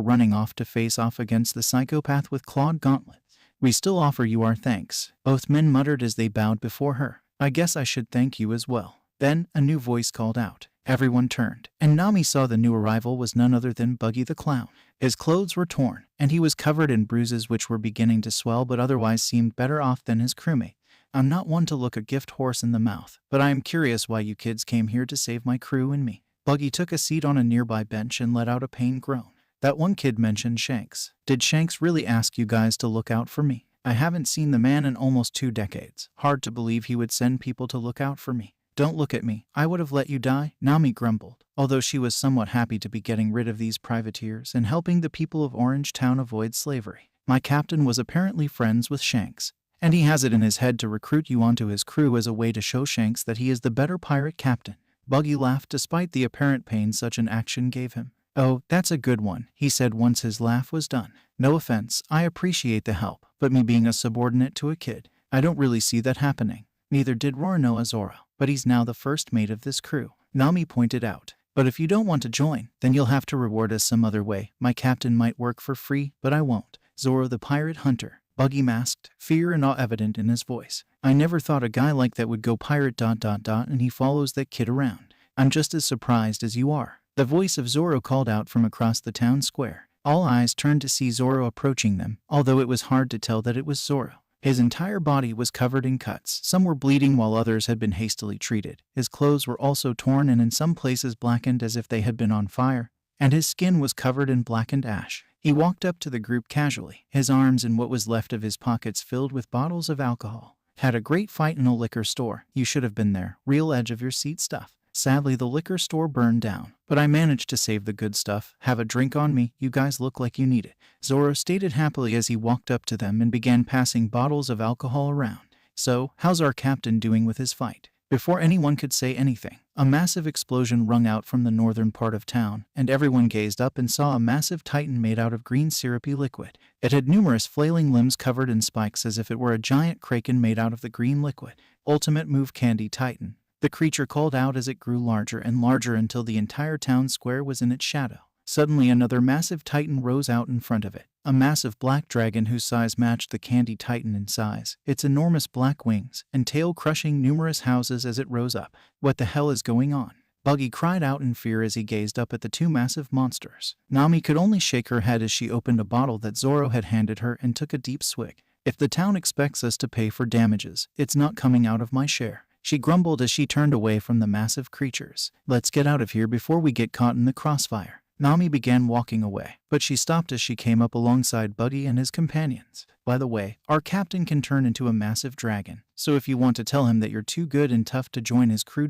running off to face off against the psychopath with clawed gauntlets. "We still offer you our thanks," both men muttered as they bowed before her. "I guess I should thank you as well." Then, a new voice called out. Everyone turned, and Nami saw the new arrival was none other than Buggy the clown. His clothes were torn, and he was covered in bruises which were beginning to swell but otherwise seemed better off than his crewmate. "I'm not one to look a gift horse in the mouth, but I am curious why you kids came here to save my crew and me." Buggy took a seat on a nearby bench and let out a pained groan. "That one kid mentioned Shanks. Did Shanks really ask you guys to look out for me? I haven't seen the man in almost 2 decades. Hard to believe he would send people to look out for me." "Don't look at me. I would have let you die," Nami grumbled, although she was somewhat happy to be getting rid of these privateers and helping the people of Orangetown avoid slavery. "My captain was apparently friends with Shanks, and he has it in his head to recruit you onto his crew as a way to show Shanks that he is the better pirate captain." Buggy laughed despite the apparent pain such an action gave him. "Oh, that's a good one," he said once his laugh was done. "No offense, I appreciate the help, but me being a subordinate to a kid, I don't really see that happening. Neither did Roronoa Zoro, but he's now the first mate of this crew," Nami pointed out. "But if you don't want to join, then you'll have to reward us some other way. My captain might work for free, but I won't." Zoro the pirate hunter, Buggy masked, fear and awe evident in his voice. "I never thought a guy like that would go pirate ... and he follows that kid around. I'm just as surprised as you are." The voice of Zoro called out from across the town square. All eyes turned to see Zoro approaching them, although it was hard to tell that it was Zoro. His entire body was covered in cuts. Some were bleeding while others had been hastily treated. His clothes were also torn and in some places blackened as if they had been on fire, and his skin was covered in blackened ash. He walked up to the group casually, his arms and what was left of his pockets filled with bottles of alcohol. "Had a great fight in a liquor store. You should have been there. Real edge of your seat stuff. Sadly, the liquor store burned down, but I managed to save the good stuff. Have a drink on me. You guys look like you need it," Zoro stated happily as he walked up to them and began passing bottles of alcohol around. "So, how's our captain doing with his fight?" Before anyone could say anything, a massive explosion rung out from the northern part of town, and everyone gazed up and saw a massive titan made out of green syrupy liquid. It had numerous flailing limbs covered in spikes as if it were a giant kraken made out of the green liquid. "Ultimate move, Candy Titan," the creature called out as it grew larger and larger until the entire town square was in its shadow. Suddenly another massive titan rose out in front of it, a massive black dragon whose size matched the Candy Titan in size, its enormous black wings and tail crushing numerous houses as it rose up. "What the hell is going on?" Buggy cried out in fear as he gazed up at the two massive monsters. Nami could only shake her head as she opened a bottle that Zoro had handed her and took a deep swig. "If the town expects us to pay for damages, it's not coming out of my share," she grumbled as she turned away from the massive creatures. "Let's get out of here before we get caught in the crossfire." Nami began walking away, but she stopped as she came up alongside Buggy and his companions. "By the way, our captain can turn into a massive dragon, so if you want to tell him that you're too good and tough to join his crew ...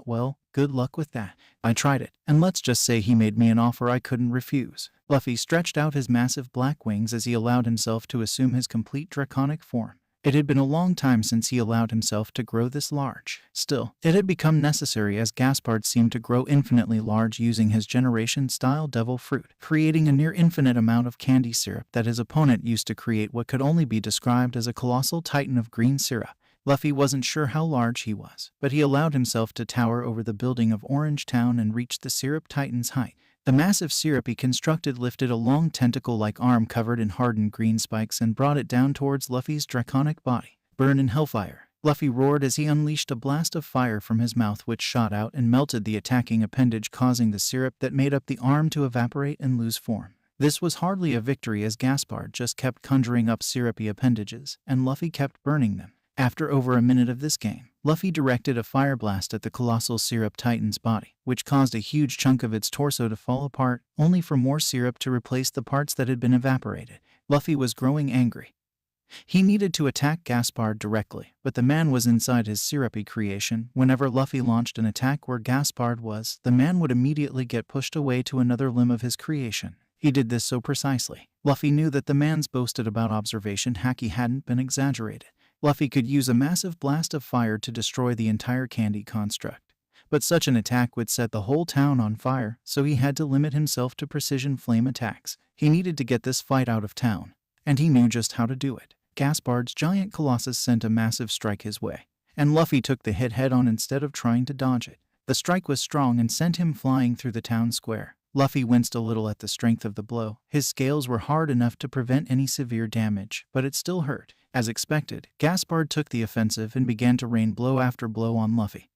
well, good luck with that. I tried it, and let's just say he made me an offer I couldn't refuse." Luffy stretched out his massive black wings as he allowed himself to assume his complete draconic form. It had been a long time since he allowed himself to grow this large. Still, it had become necessary as Gasbard seemed to grow infinitely large using his generation-style devil fruit, creating a near-infinite amount of candy syrup that his opponent used to create what could only be described as a colossal titan of green syrup. Luffy wasn't sure how large he was, but he allowed himself to tower over the building of Orangetown and reached the syrup titan's height. The massive syrup he constructed lifted a long tentacle-like arm covered in hardened green spikes and brought it down towards Luffy's draconic body. Burn in hellfire! Luffy roared as he unleashed a blast of fire from his mouth which shot out and melted the attacking appendage, causing the syrup that made up the arm to evaporate and lose form. This was hardly a victory as Gasbard just kept conjuring up syrupy appendages, and Luffy kept burning them. After over a minute of this game, Luffy directed a fire blast at the colossal syrup titan's body, which caused a huge chunk of its torso to fall apart, only for more syrup to replace the parts that had been evaporated. Luffy was growing angry. He needed to attack Gasbard directly, but the man was inside his syrupy creation. Whenever Luffy launched an attack where Gasbard was, the man would immediately get pushed away to another limb of his creation. He did this so precisely. Luffy knew that the man's boasted about observation haki hadn't been exaggerated. Luffy could use a massive blast of fire to destroy the entire candy construct. But such an attack would set the whole town on fire, so he had to limit himself to precision flame attacks. He needed to get this fight out of town, and he knew just how to do it. Gasbard's giant colossus sent a massive strike his way, and Luffy took the hit head-on instead of trying to dodge it. The strike was strong and sent him flying through the town square. Luffy winced a little at the strength of the blow. His scales were hard enough to prevent any severe damage, but it still hurt. As expected, Gasbard took the offensive and began to rain blow after blow on Luffy,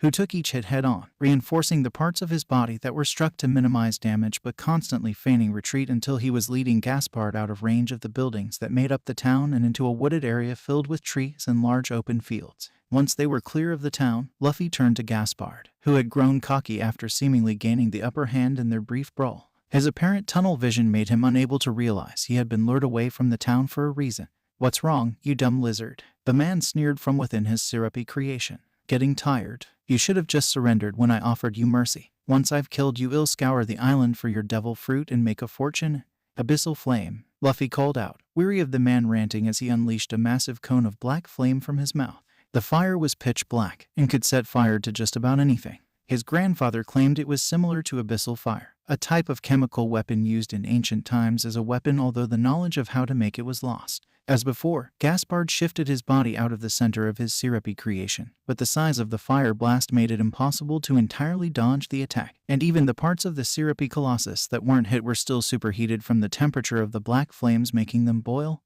who took each hit head-on, reinforcing the parts of his body that were struck to minimize damage but constantly feigning retreat until he was leading Gasbard out of range of the buildings that made up the town and into a wooded area filled with trees and large open fields. Once they were clear of the town, Luffy turned to Gasbard, who had grown cocky after seemingly gaining the upper hand in their brief brawl. His apparent tunnel vision made him unable to realize he had been lured away from the town for a reason. "What's wrong, you dumb lizard?" the man sneered from within his syrupy creation. "Getting tired? You should have just surrendered when I offered you mercy. Once I've killed you, I'll scour the island for your devil fruit and make a fortune." "Abyssal flame," Luffy called out, weary of the man ranting as he unleashed a massive cone of black flame from his mouth. The fire was pitch black and could set fire to just about anything. His grandfather claimed it was similar to abyssal fire, a type of chemical weapon used in ancient times as a weapon, although the knowledge of how to make it was lost. As before, Gasbard shifted his body out of the center of his syrupy creation, but the size of the fire blast made it impossible to entirely dodge the attack, and even the parts of the syrupy colossus that weren't hit were still superheated from the temperature of the black flames, making them boil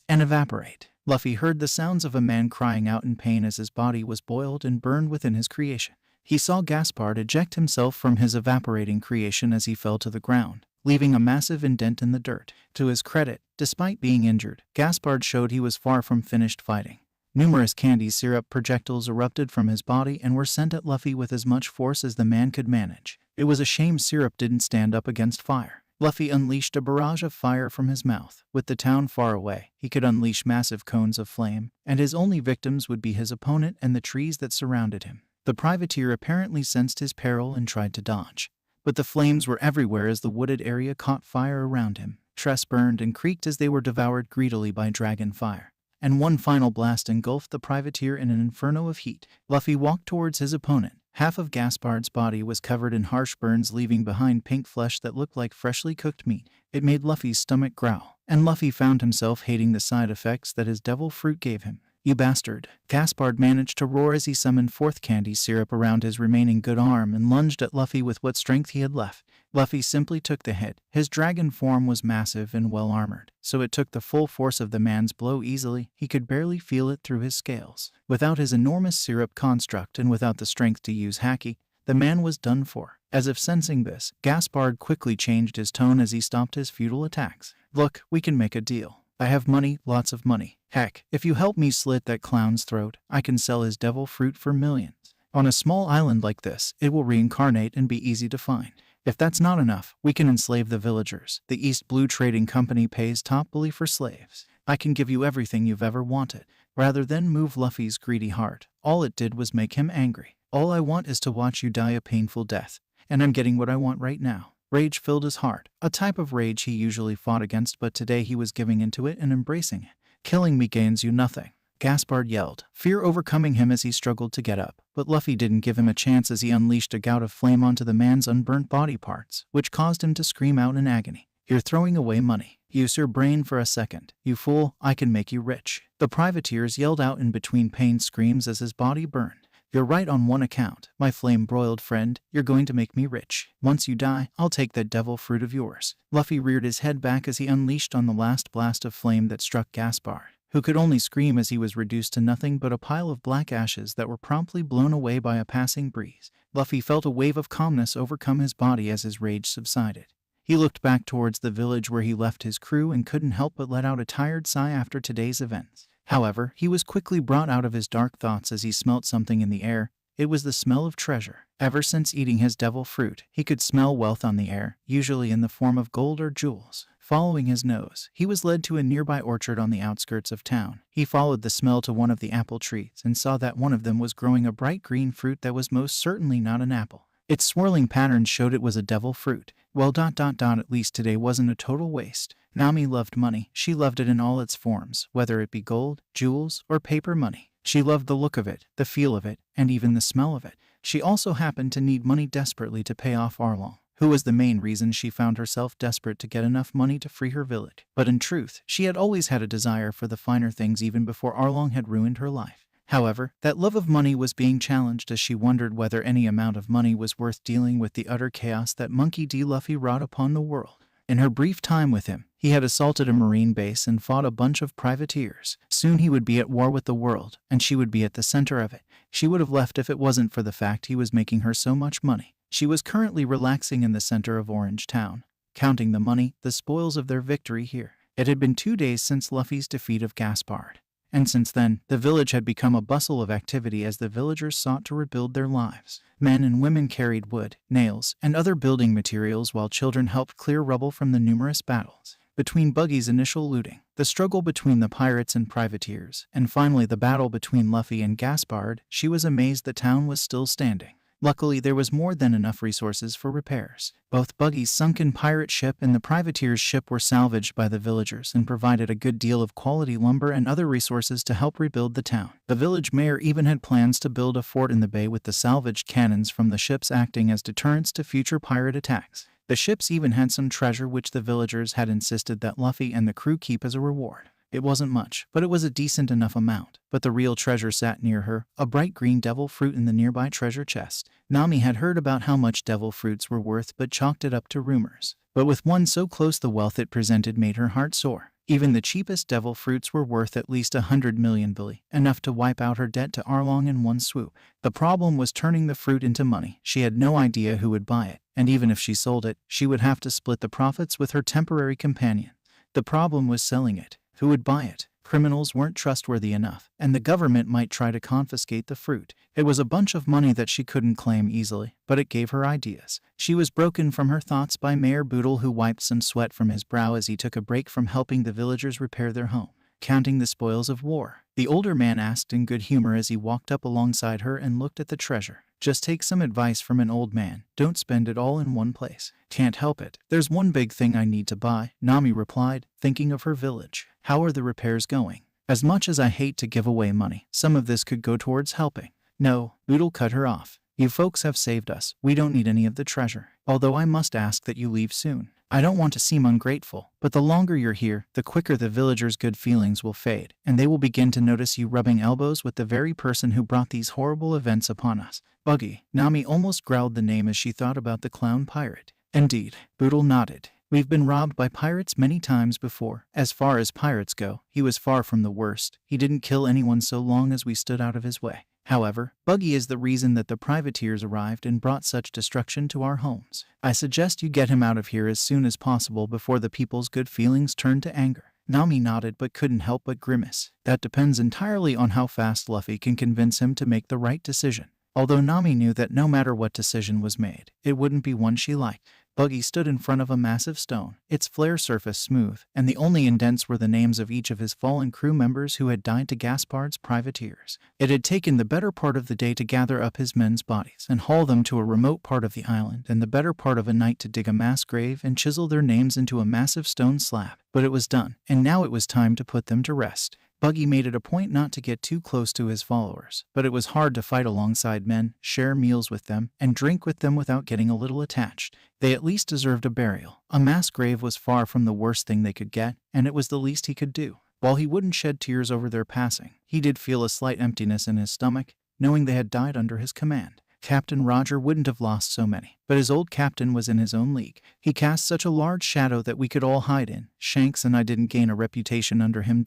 and evaporate. Luffy heard the sounds of a man crying out in pain as his body was boiled and burned within his creation. He saw Gasbard eject himself from his evaporating creation as he fell to the ground, leaving a massive indent in the dirt. To his credit, despite being injured, Gasbard showed he was far from finished fighting. Numerous candy syrup projectiles erupted from his body and were sent at Luffy with as much force as the man could manage. It was a shame syrup didn't stand up against fire. Luffy unleashed a barrage of fire from his mouth. With the town far away, he could unleash massive cones of flame, and his only victims would be his opponent and the trees that surrounded him. The privateer apparently sensed his peril and tried to dodge, but the flames were everywhere as the wooded area caught fire around him. Trees burned and creaked as they were devoured greedily by dragon fire, and one final blast engulfed the privateer in an inferno of heat. Luffy walked towards his opponent. Half of Gasbard's body was covered in harsh burns, leaving behind pink flesh that looked like freshly cooked meat. It made Luffy's stomach growl, and Luffy found himself hating the side effects that his devil fruit gave him. "You bastard!" Gasbard managed to roar as he summoned forth candy syrup around his remaining good arm and lunged at Luffy with what strength he had left. Luffy simply took the hit. His dragon form was massive and well-armored, so it took the full force of the man's blow easily. He could barely feel it through his scales. Without his enormous syrup construct and without the strength to use haki, the man was done for. As if sensing this, Gasbard quickly changed his tone as he stopped his futile attacks. "Look, we can make a deal. I have money, lots of money. Heck, if you help me slit that clown's throat, I can sell his devil fruit for millions. On a small island like this, it will reincarnate and be easy to find. If that's not enough, we can enslave the villagers. The East Blue Trading Company pays top bully for slaves. I can give you everything you've ever wanted." Rather than move Luffy's greedy heart, all it did was make him angry. "All I want is to watch you die a painful death, and I'm getting what I want right now." Rage filled his heart, a type of rage he usually fought against, but today he was giving into it and embracing it. "Killing me gains you nothing," Gasbard yelled, fear overcoming him as he struggled to get up. But Luffy didn't give him a chance as he unleashed a gout of flame onto the man's unburnt body parts, which caused him to scream out in agony. "You're throwing away money. Use your brain for a second. You fool, I can make you rich." The privateers yelled out in between pained screams as his body burned. You're right on one account, my flame-broiled friend, you're going to make me rich. Once you die, I'll take that devil fruit of yours. Luffy reared his head back as he unleashed on the last blast of flame that struck Gasbard, who could only scream as he was reduced to nothing but a pile of black ashes that were promptly blown away by a passing breeze. Luffy felt a wave of calmness overcome his body as his rage subsided. He looked back towards the village where he left his crew and couldn't help but let out a tired sigh after today's events. However, he was quickly brought out of his dark thoughts as he smelt something in the air. It was the smell of treasure. Ever since eating his devil fruit, he could smell wealth on the air, usually in the form of gold or jewels. Following his nose, he was led to a nearby orchard on the outskirts of town. He followed the smell to one of the apple trees and saw that one of them was growing a bright green fruit that was most certainly not an apple. Its swirling patterns showed it was a devil fruit. Well, at least today wasn't a total waste. Nami loved money. She loved it in all its forms, whether it be gold, jewels, or paper money. She loved the look of it, the feel of it, and even the smell of it. She also happened to need money desperately to pay off Arlong, who was the main reason she found herself desperate to get enough money to free her village. But in truth, she had always had a desire for the finer things even before Arlong had ruined her life. However, that love of money was being challenged as she wondered whether any amount of money was worth dealing with the utter chaos that Monkey D. Luffy wrought upon the world. In her brief time with him, he had assaulted a marine base and fought a bunch of privateers. Soon he would be at war with the world, and she would be at the center of it. She would have left if it wasn't for the fact he was making her so much money. She was currently relaxing in the center of Orangetown, counting the money, the spoils of their victory here. It had been 2 days since Luffy's defeat of Gasbard, and since then, the village had become a bustle of activity as the villagers sought to rebuild their lives. Men and women carried wood, nails, and other building materials while children helped clear rubble from the numerous battles. Between Buggy's initial looting, the struggle between the pirates and privateers, and finally the battle between Luffy and Gasbard, she was amazed the town was still standing. Luckily, there was more than enough resources for repairs. Both Buggy's sunken pirate ship and the privateer's ship were salvaged by the villagers and provided a good deal of quality lumber and other resources to help rebuild the town. The village mayor even had plans to build a fort in the bay with the salvaged cannons from the ships acting as deterrents to future pirate attacks. The ships even had some treasure which the villagers had insisted that Luffy and the crew keep as a reward. It wasn't much, but it was a decent enough amount. But the real treasure sat near her, a bright green devil fruit in the nearby treasure chest. Nami had heard about how much devil fruits were worth but chalked it up to rumors. But with one so close, the wealth it presented made her heart soar. Even the cheapest devil fruits were worth at least 100 million billy, enough to wipe out her debt to Arlong in one swoop. The problem was turning the fruit into money. She had no idea who would buy it, and even if she sold it, she would have to split the profits with her temporary companion. The problem was selling it. Who would buy it? Criminals weren't trustworthy enough, and the government might try to confiscate the fruit. It was a bunch of money that she couldn't claim easily, but it gave her ideas. She was broken from her thoughts by Mayor Boodle, who wiped some sweat from his brow as he took a break from helping the villagers repair their home. Counting the spoils of war, the older man asked in good humor as he walked up alongside her and looked at the treasure. Just take some advice from an old man. Don't spend it all in one place. Can't help it. There's one big thing I need to buy, Nami replied, thinking of her village. How are the repairs going? As much as I hate to give away money, some of this could go towards helping. No, Boodle cut her off. You folks have saved us. We don't need any of the treasure. Although I must ask that you leave soon. I don't want to seem ungrateful, but the longer you're here, the quicker the villagers' good feelings will fade, and they will begin to notice you rubbing elbows with the very person who brought these horrible events upon us. Buggy. Nami almost growled the name as she thought about the clown pirate. Indeed, Boodle nodded. We've been robbed by pirates many times before. As far as pirates go, he was far from the worst. He didn't kill anyone so long as we stood out of his way. However, Buggy is the reason that the privateers arrived and brought such destruction to our homes. I suggest you get him out of here as soon as possible before the people's good feelings turn to anger. Nami nodded but couldn't help but grimace. That depends entirely on how fast Luffy can convince him to make the right decision. Although Nami knew that no matter what decision was made, it wouldn't be one she liked. Buggy stood in front of a massive stone, its flare surface smooth, and the only indents were the names of each of his fallen crew members who had died to Gasbard's privateers. It had taken the better part of the day to gather up his men's bodies and haul them to a remote part of the island, and the better part of a night to dig a mass grave and chisel their names into a massive stone slab. But it was done, and now it was time to put them to rest. Buggy made it a point not to get too close to his followers, but it was hard to fight alongside men, share meals with them, and drink with them without getting a little attached. They at least deserved a burial. A mass grave was far from the worst thing they could get, and it was the least he could do. While he wouldn't shed tears over their passing, he did feel a slight emptiness in his stomach. knowing they had died under his command. Captain Roger wouldn't have lost so many, but his old captain was in his own league. He cast such a large shadow that we could all hide in. Shanks and I didn't gain a reputation under him.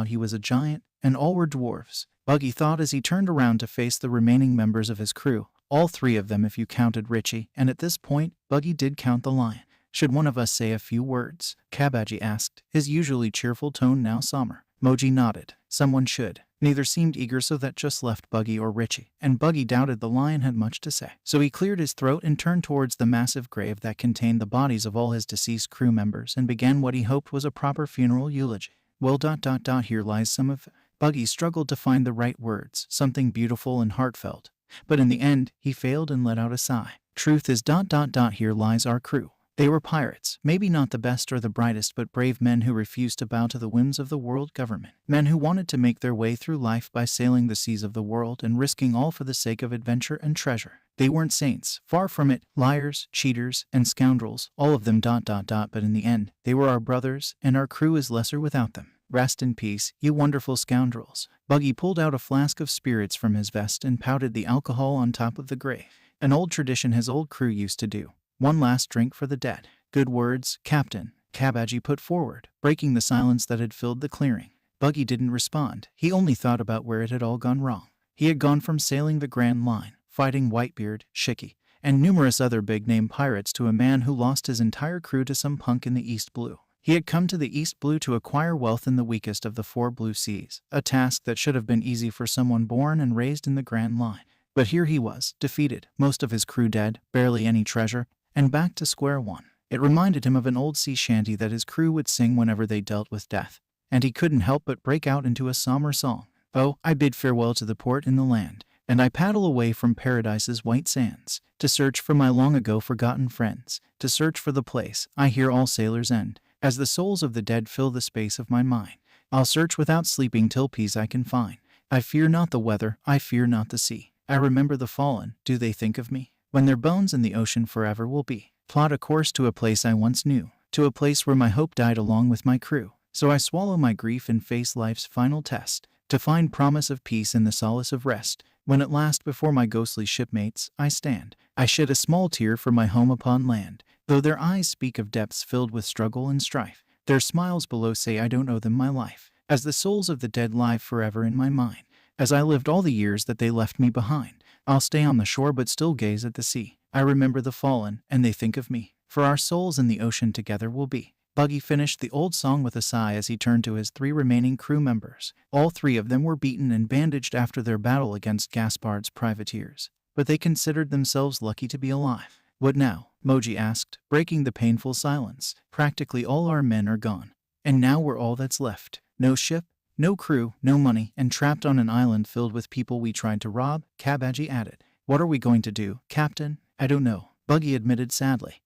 He was a giant, and all were dwarves. Buggy thought as he turned around to face the remaining members of his crew, all 3 of them if you counted Richie, and at this point, Buggy did count the lion. Should one of us say a few words? Cabbaggy asked, his usually cheerful tone now somber. Moji nodded. Someone should. Neither seemed eager, so that just left Buggy or Richie, and Buggy doubted the lion had much to say. So he cleared his throat and turned towards the massive grave that contained the bodies of all his deceased crew members and began what he hoped was a proper funeral eulogy. Well, here lies some of... Buggy struggled to find the right words, something beautiful and heartfelt. But in the end, he failed and let out a sigh. Truth is... Here lies our crew. They were pirates, maybe not the best or the brightest, but brave men who refused to bow to the whims of the world government. Men who wanted to make their way through life by sailing the seas of the world and risking all for the sake of adventure and treasure. They weren't saints, far from it, liars, cheaters, and scoundrels, all of them. But in the end, they were our brothers, and our crew is lesser without them. Rest in peace, you wonderful scoundrels. Buggy pulled out a flask of spirits from his vest and pouted the alcohol on top of the grave. An old tradition his old crew used to do. One last drink for the dead. Good words, Captain, Cabbaggy put forward, breaking the silence that had filled the clearing. Buggy didn't respond. He only thought about where it had all gone wrong. He had gone from sailing the Grand Line, fighting Whitebeard, Shiki, and numerous other big-name pirates to a man who lost his entire crew to some punk in the East Blue. He had come to the East Blue to acquire wealth in the weakest of the 4 blue seas, a task that should have been easy for someone born and raised in the Grand Line. But here he was, defeated, most of his crew dead, barely any treasure, and back to square one. It reminded him of an old sea shanty that his crew would sing whenever they dealt with death, and he couldn't help but break out into a somber song. Oh, I bid farewell to the port in the land, and I paddle away from paradise's white sands, to search for my long ago forgotten friends, to search for the place I hear all sailors end, as the souls of the dead fill the space of my mind. I'll search without sleeping till peace I can find. I fear not the weather, I fear not the sea. I remember the fallen, do they think of me? When their bones in the ocean forever will be. Plot a course to a place I once knew, to a place where my hope died along with my crew. So I swallow my grief and face life's final test, to find promise of peace in the solace of rest. When at last before my ghostly shipmates I stand, I shed a small tear for my home upon land, though their eyes speak of depths filled with struggle and strife. Their smiles below say I don't owe them my life, as the souls of the dead lie forever in my mind. As I lived all the years that they left me behind, I'll stay on the shore but still gaze at the sea. I remember the fallen, and they think of me, for our souls in the ocean together will be. Buggy finished the old song with a sigh as he turned to his 3 remaining crew members. All 3 of them were beaten and bandaged after their battle against Gasbard's privateers, but they considered themselves lucky to be alive. What now? Moji asked, breaking the painful silence. Practically all our men are gone, and now we're all that's left. No ship, no crew, no money, and trapped on an island filled with people we tried to rob, Cabbaggy added. What are we going to do, Captain? I don't know, Buggy admitted sadly.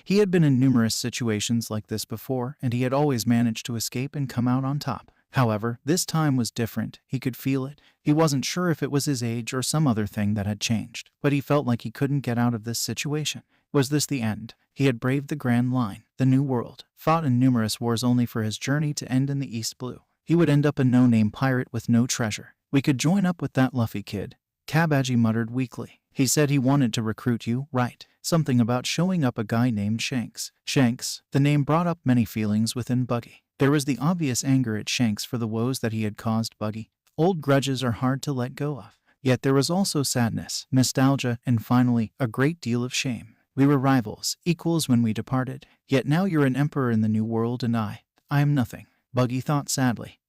He had been in numerous situations like this before, and he had always managed to escape and come out on top. However, this time was different. He could feel it. He wasn't sure if it was his age or some other thing that had changed, but he felt like he couldn't get out of this situation. Was this the end? He had braved the Grand Line, the New World, fought in numerous wars only for his journey to end in the East Blue. He would end up a no-name pirate with no treasure. We could join up with that Luffy kid, Cabbaggy muttered weakly. He said he wanted to recruit you, right? Something about showing up a guy named Shanks. Shanks, the name brought up many feelings within Buggy. There was the obvious anger at Shanks for the woes that he had caused Buggy. Old grudges are hard to let go of. Yet there was also sadness, nostalgia, and finally, a great deal of shame. We were rivals, equals when we departed. Yet now you're an emperor in the New World and I am nothing, Buggy thought sadly.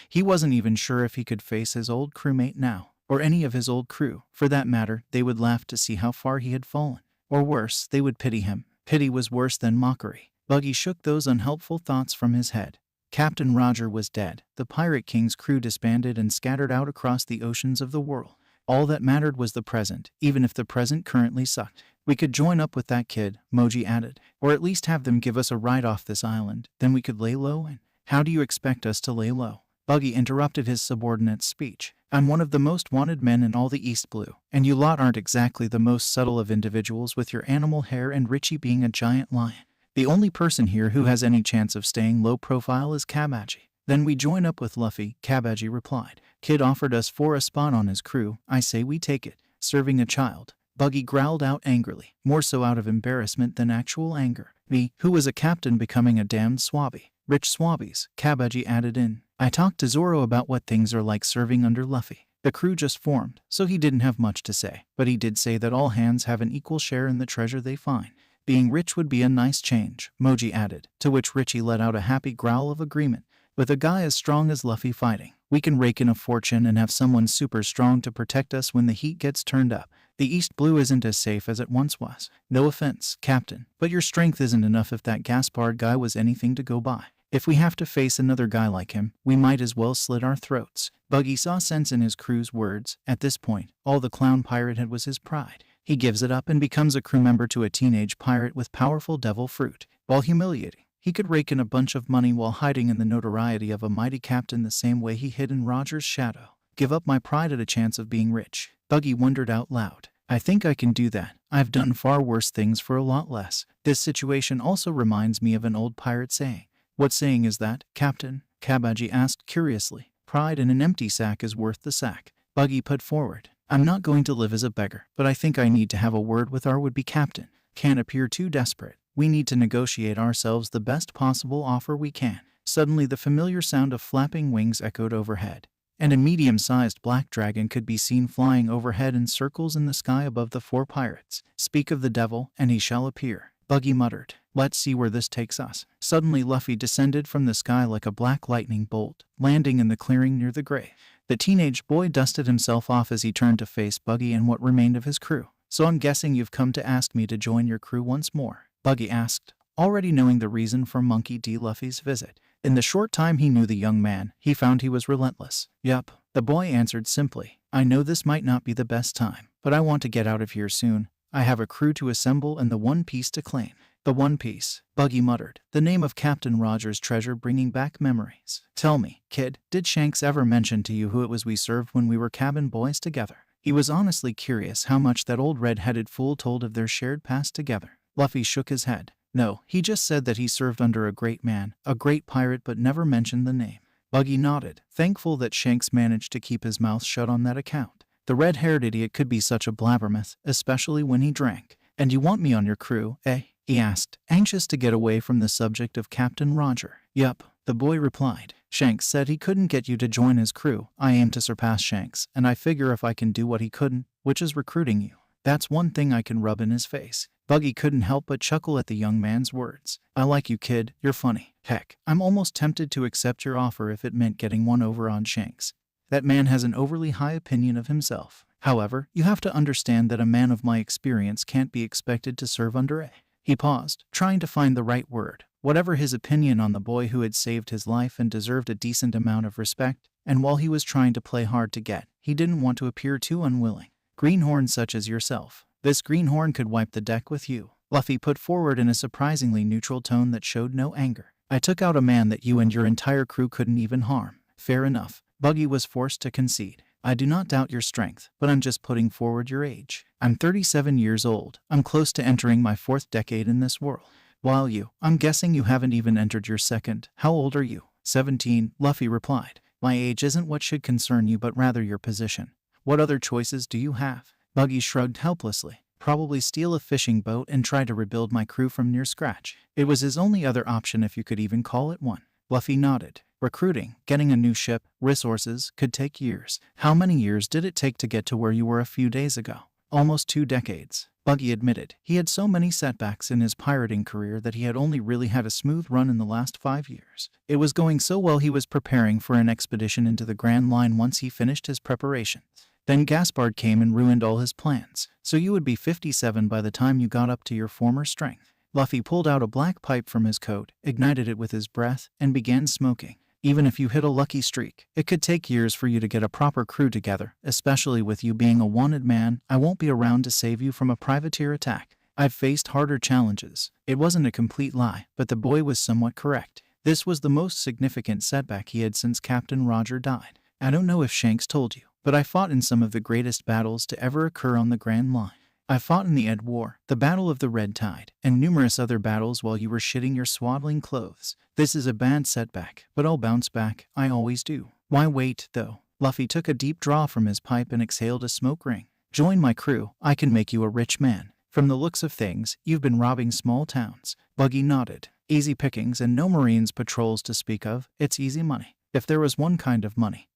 He wasn't even sure if he could face his old crewmate now, or any of his old crew. For that matter, they would laugh to see how far he had fallen. Or worse, they would pity him. Pity was worse than mockery. Buggy shook those unhelpful thoughts from his head. Captain Roger was dead. The Pirate King's crew disbanded and scattered out across the oceans of the world. All that mattered was the present, even if the present currently sucked. We could join up with that kid, Moji added, or at least have them give us a ride off this island. Then we could lay low and... How do you expect us to lay low? Buggy interrupted his subordinate's speech. I'm one of the most wanted men in all the East Blue, and you lot aren't exactly the most subtle of individuals with your animal hair and Richie being a giant lion. The only person here who has any chance of staying low profile is Cabbaggy. Then we join up with Luffy, Cabbaggy replied. Kid offered us for a spot on his crew. I say we take it. Serving a child. Buggy growled out angrily, more so out of embarrassment than actual anger. Me, who was a captain, becoming a damned swabby. Rich swabbies, Kabaji added in. I talked to Zoro about what things are like serving under Luffy. The crew just formed, so he didn't have much to say, but he did say that all hands have an equal share in the treasure they find. Being rich would be a nice change, Moji added, to which Richie let out a happy growl of agreement. With a guy as strong as Luffy fighting, we can rake in a fortune and have someone super strong to protect us when the heat gets turned up. The East Blue isn't as safe as it once was. No offense, Captain, but your strength isn't enough if that Gasbard guy was anything to go by. If we have to face another guy like him, we might as well slit our throats. Buggy saw sense in his crew's words. At this point, all the clown pirate had was his pride. He gives it up and becomes a crew member to a teenage pirate with powerful devil fruit. While humiliating, he could rake in a bunch of money while hiding in the notoriety of a mighty captain the same way he hid in Roger's shadow. Give up my pride at a chance of being rich. Buggy wondered out loud. I think I can do that. I've done far worse things for a lot less. This situation also reminds me of an old pirate saying. What saying is that, Captain? Kabaji asked curiously. Pride in an empty sack is worth the sack. Buggy put forward. I'm not going to live as a beggar, but I think I need to have a word with our would-be captain. Can't appear too desperate. We need to negotiate ourselves the best possible offer we can. Suddenly the familiar sound of flapping wings echoed overhead, and a medium-sized black dragon could be seen flying overhead in circles in the sky above the four pirates. Speak of the devil, and he shall appear. Buggy muttered. Let's see where this takes us. Suddenly Luffy descended from the sky like a black lightning bolt, landing in the clearing near the grave. The teenage boy dusted himself off as he turned to face Buggy and what remained of his crew. So I'm guessing you've come to ask me to join your crew once more, Buggy asked, already knowing the reason for Monkey D. Luffy's visit. In the short time he knew the young man, he found he was relentless. Yup, the boy answered simply. I know this might not be the best time, but I want to get out of here soon. I have a crew to assemble and the One Piece to claim. The One Piece, Buggy muttered, the name of Captain Roger's treasure bringing back memories. Tell me, kid, did Shanks ever mention to you who it was we served when we were cabin boys together? He was honestly curious how much that old red-headed fool told of their shared past together. Luffy shook his head. No, he just said that he served under a great man, a great pirate, but never mentioned the name. Buggy nodded, thankful that Shanks managed to keep his mouth shut on that account. The red-haired idiot could be such a blabbermouth, especially when he drank. And you want me on your crew, eh? He asked, anxious to get away from the subject of Captain Roger. Yup, the boy replied. Shanks said he couldn't get you to join his crew. I aim to surpass Shanks, and I figure if I can do what he couldn't, which is recruiting you, that's one thing I can rub in his face. Buggy couldn't help but chuckle at the young man's words. I like you, kid. You're funny. Heck, I'm almost tempted to accept your offer if it meant getting one over on Shanks. That man has an overly high opinion of himself. However, you have to understand that a man of my experience can't be expected to serve under a... He paused, trying to find the right word. Whatever his opinion on the boy who had saved his life and deserved a decent amount of respect, and while he was trying to play hard to get, he didn't want to appear too unwilling. Greenhorn such as yourself. This greenhorn could wipe the deck with you, Luffy put forward in a surprisingly neutral tone that showed no anger. I took out a man that you and your entire crew couldn't even harm. Fair enough. Buggy was forced to concede. I do not doubt your strength, but I'm just putting forward your age. I'm 37 years old. I'm close to entering my 4th decade in this world. While I'm guessing you haven't even entered your 2nd. How old are you? 17, Luffy replied. My age isn't what should concern you but rather your position. What other choices do you have? Buggy shrugged helplessly. Probably steal a fishing boat and try to rebuild my crew from near scratch. It was his only other option if you could even call it one. Luffy nodded. Recruiting, getting a new ship, resources, could take years. How many years did it take to get to where you were a few days ago? Almost 2 decades. Buggy admitted. He had so many setbacks in his pirating career that he had only really had a smooth run in the last 5 years. It was going so well he was preparing for an expedition into the Grand Line once he finished his preparations. Then Gasbard came and ruined all his plans, so you would be 57 by the time you got up to your former strength. Luffy pulled out a black pipe from his coat, ignited it with his breath, and began smoking. Even if you hit a lucky streak, it could take years for you to get a proper crew together, especially with you being a wanted man. I won't be around to save you from a privateer attack. I've faced harder challenges. It wasn't a complete lie, but the boy was somewhat correct. This was the most significant setback he had since Captain Roger died. I don't know if Shanks told you, but I fought in some of the greatest battles to ever occur on the Grand Line. I fought in the Ed War, the Battle of the Red Tide, and numerous other battles while you were shitting your swaddling clothes. This is a bad setback, but I'll bounce back. I always do. Why wait, though? Luffy took a deep draw from his pipe and exhaled a smoke ring. Join my crew. I can make you a rich man. From the looks of things, you've been robbing small towns. Buggy nodded. Easy pickings and no Marines patrols to speak of. It's easy money. If there was one kind of money,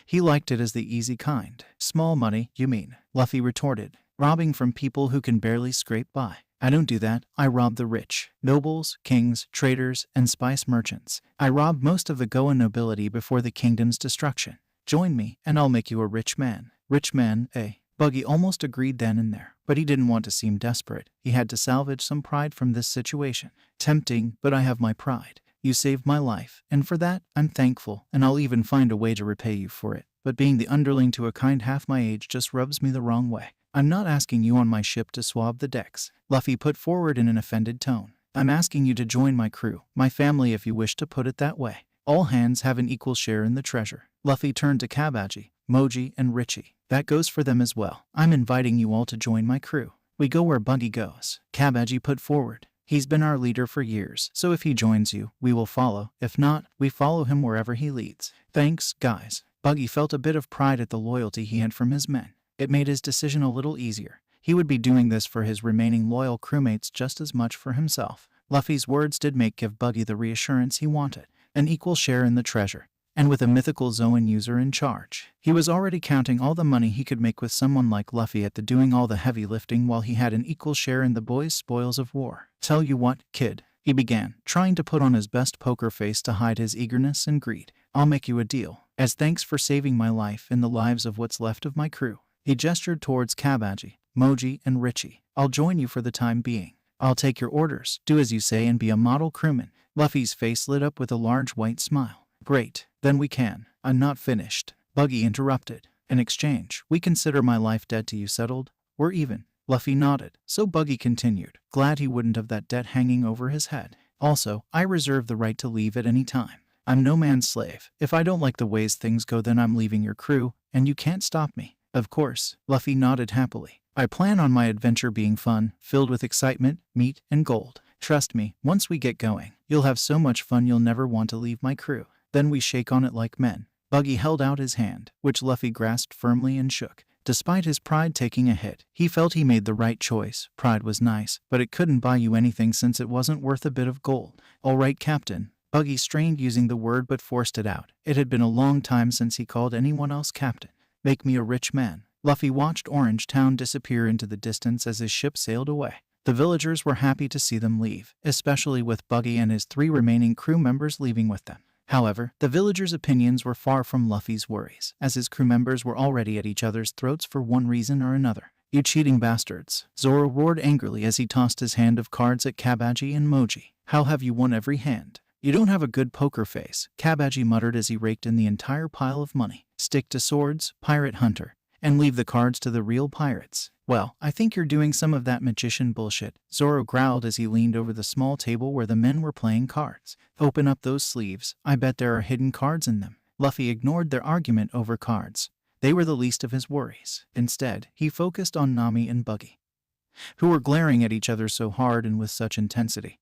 he liked it as the easy kind. Small money, you mean? Luffy retorted. Robbing from people who can barely scrape by. I don't do that. I rob the rich. Nobles, kings, traders, and spice merchants. I robbed most of the Goa nobility before the kingdom's destruction. Join me, and I'll make you a rich man. Rich man, eh? Buggy almost agreed then and there, but he didn't want to seem desperate. He had to salvage some pride from this situation. Tempting, but I have my pride. You saved my life, and for that, I'm thankful, and I'll even find a way to repay you for it. But being the underling to a kind half my age just rubs me the wrong way. I'm not asking you on my ship to swab the decks, Luffy put forward in an offended tone. I'm asking you to join my crew, my family if you wish to put it that way. All hands have an equal share in the treasure. Luffy turned to Kabaji, Moji, and Richie. That goes for them as well. I'm inviting you all to join my crew. We go where Buggy goes, Kabaji put forward. He's been our leader for years, so if he joins you, we will follow. If not, we follow him wherever he leads. Thanks, guys. Buggy felt a bit of pride at the loyalty he had from his men. It made his decision a little easier. He would be doing this for his remaining loyal crewmates just as much for himself. Luffy's words did give Buggy the reassurance he wanted, an equal share in the treasure. And with a mythical Zoan user in charge, he was already counting all the money he could make with someone like Luffy at the doing all the heavy lifting while he had an equal share in the boys' spoils of war. Tell you what, kid, he began, trying to put on his best poker face to hide his eagerness and greed. I'll make you a deal, as thanks for saving my life and the lives of what's left of my crew. He gestured towards Kabaji, Moji, and Richie. I'll join you for the time being. I'll take your orders, do as you say, and be a model crewman. Luffy's face lit up with a large white smile. Great, then we can. I'm not finished. Buggy interrupted. In exchange, we consider my life debt to you settled. We're even. Luffy nodded. So Buggy continued, glad he wouldn't have that debt hanging over his head. Also, I reserve the right to leave at any time. I'm no man's slave. If I don't like the ways things go, then I'm leaving your crew, and you can't stop me. Of course, Luffy nodded happily. I plan on my adventure being fun, filled with excitement, meat, and gold. Trust me, once we get going, you'll have so much fun you'll never want to leave my crew. Then we shake on it like men. Buggy held out his hand, which Luffy grasped firmly and shook. Despite his pride taking a hit, he felt he made the right choice. Pride was nice, but it couldn't buy you anything since it wasn't worth a bit of gold. All right, Captain. Buggy strained using the word but forced it out. It had been a long time since he called anyone else captain. Make me a rich man. Luffy watched Orangetown disappear into the distance as his ship sailed away. The villagers were happy to see them leave, especially with Buggy and his 3 remaining crew members leaving with them. However, the villagers' opinions were far from Luffy's worries, as his crew members were already at each other's throats for one reason or another. You cheating bastards, Zoro roared angrily as he tossed his hand of cards at Kabaji and Moji. How have you won every hand? You don't have a good poker face, Kabaji muttered as he raked in the entire pile of money. Stick to swords, pirate hunter, and leave the cards to the real pirates. Well, I think you're doing some of that magician bullshit, Zoro growled as he leaned over the small table where the men were playing cards. Open up those sleeves, I bet there are hidden cards in them. Luffy ignored their argument over cards. They were the least of his worries. Instead, he focused on Nami and Buggy, who were glaring at each other so hard and with such intensity.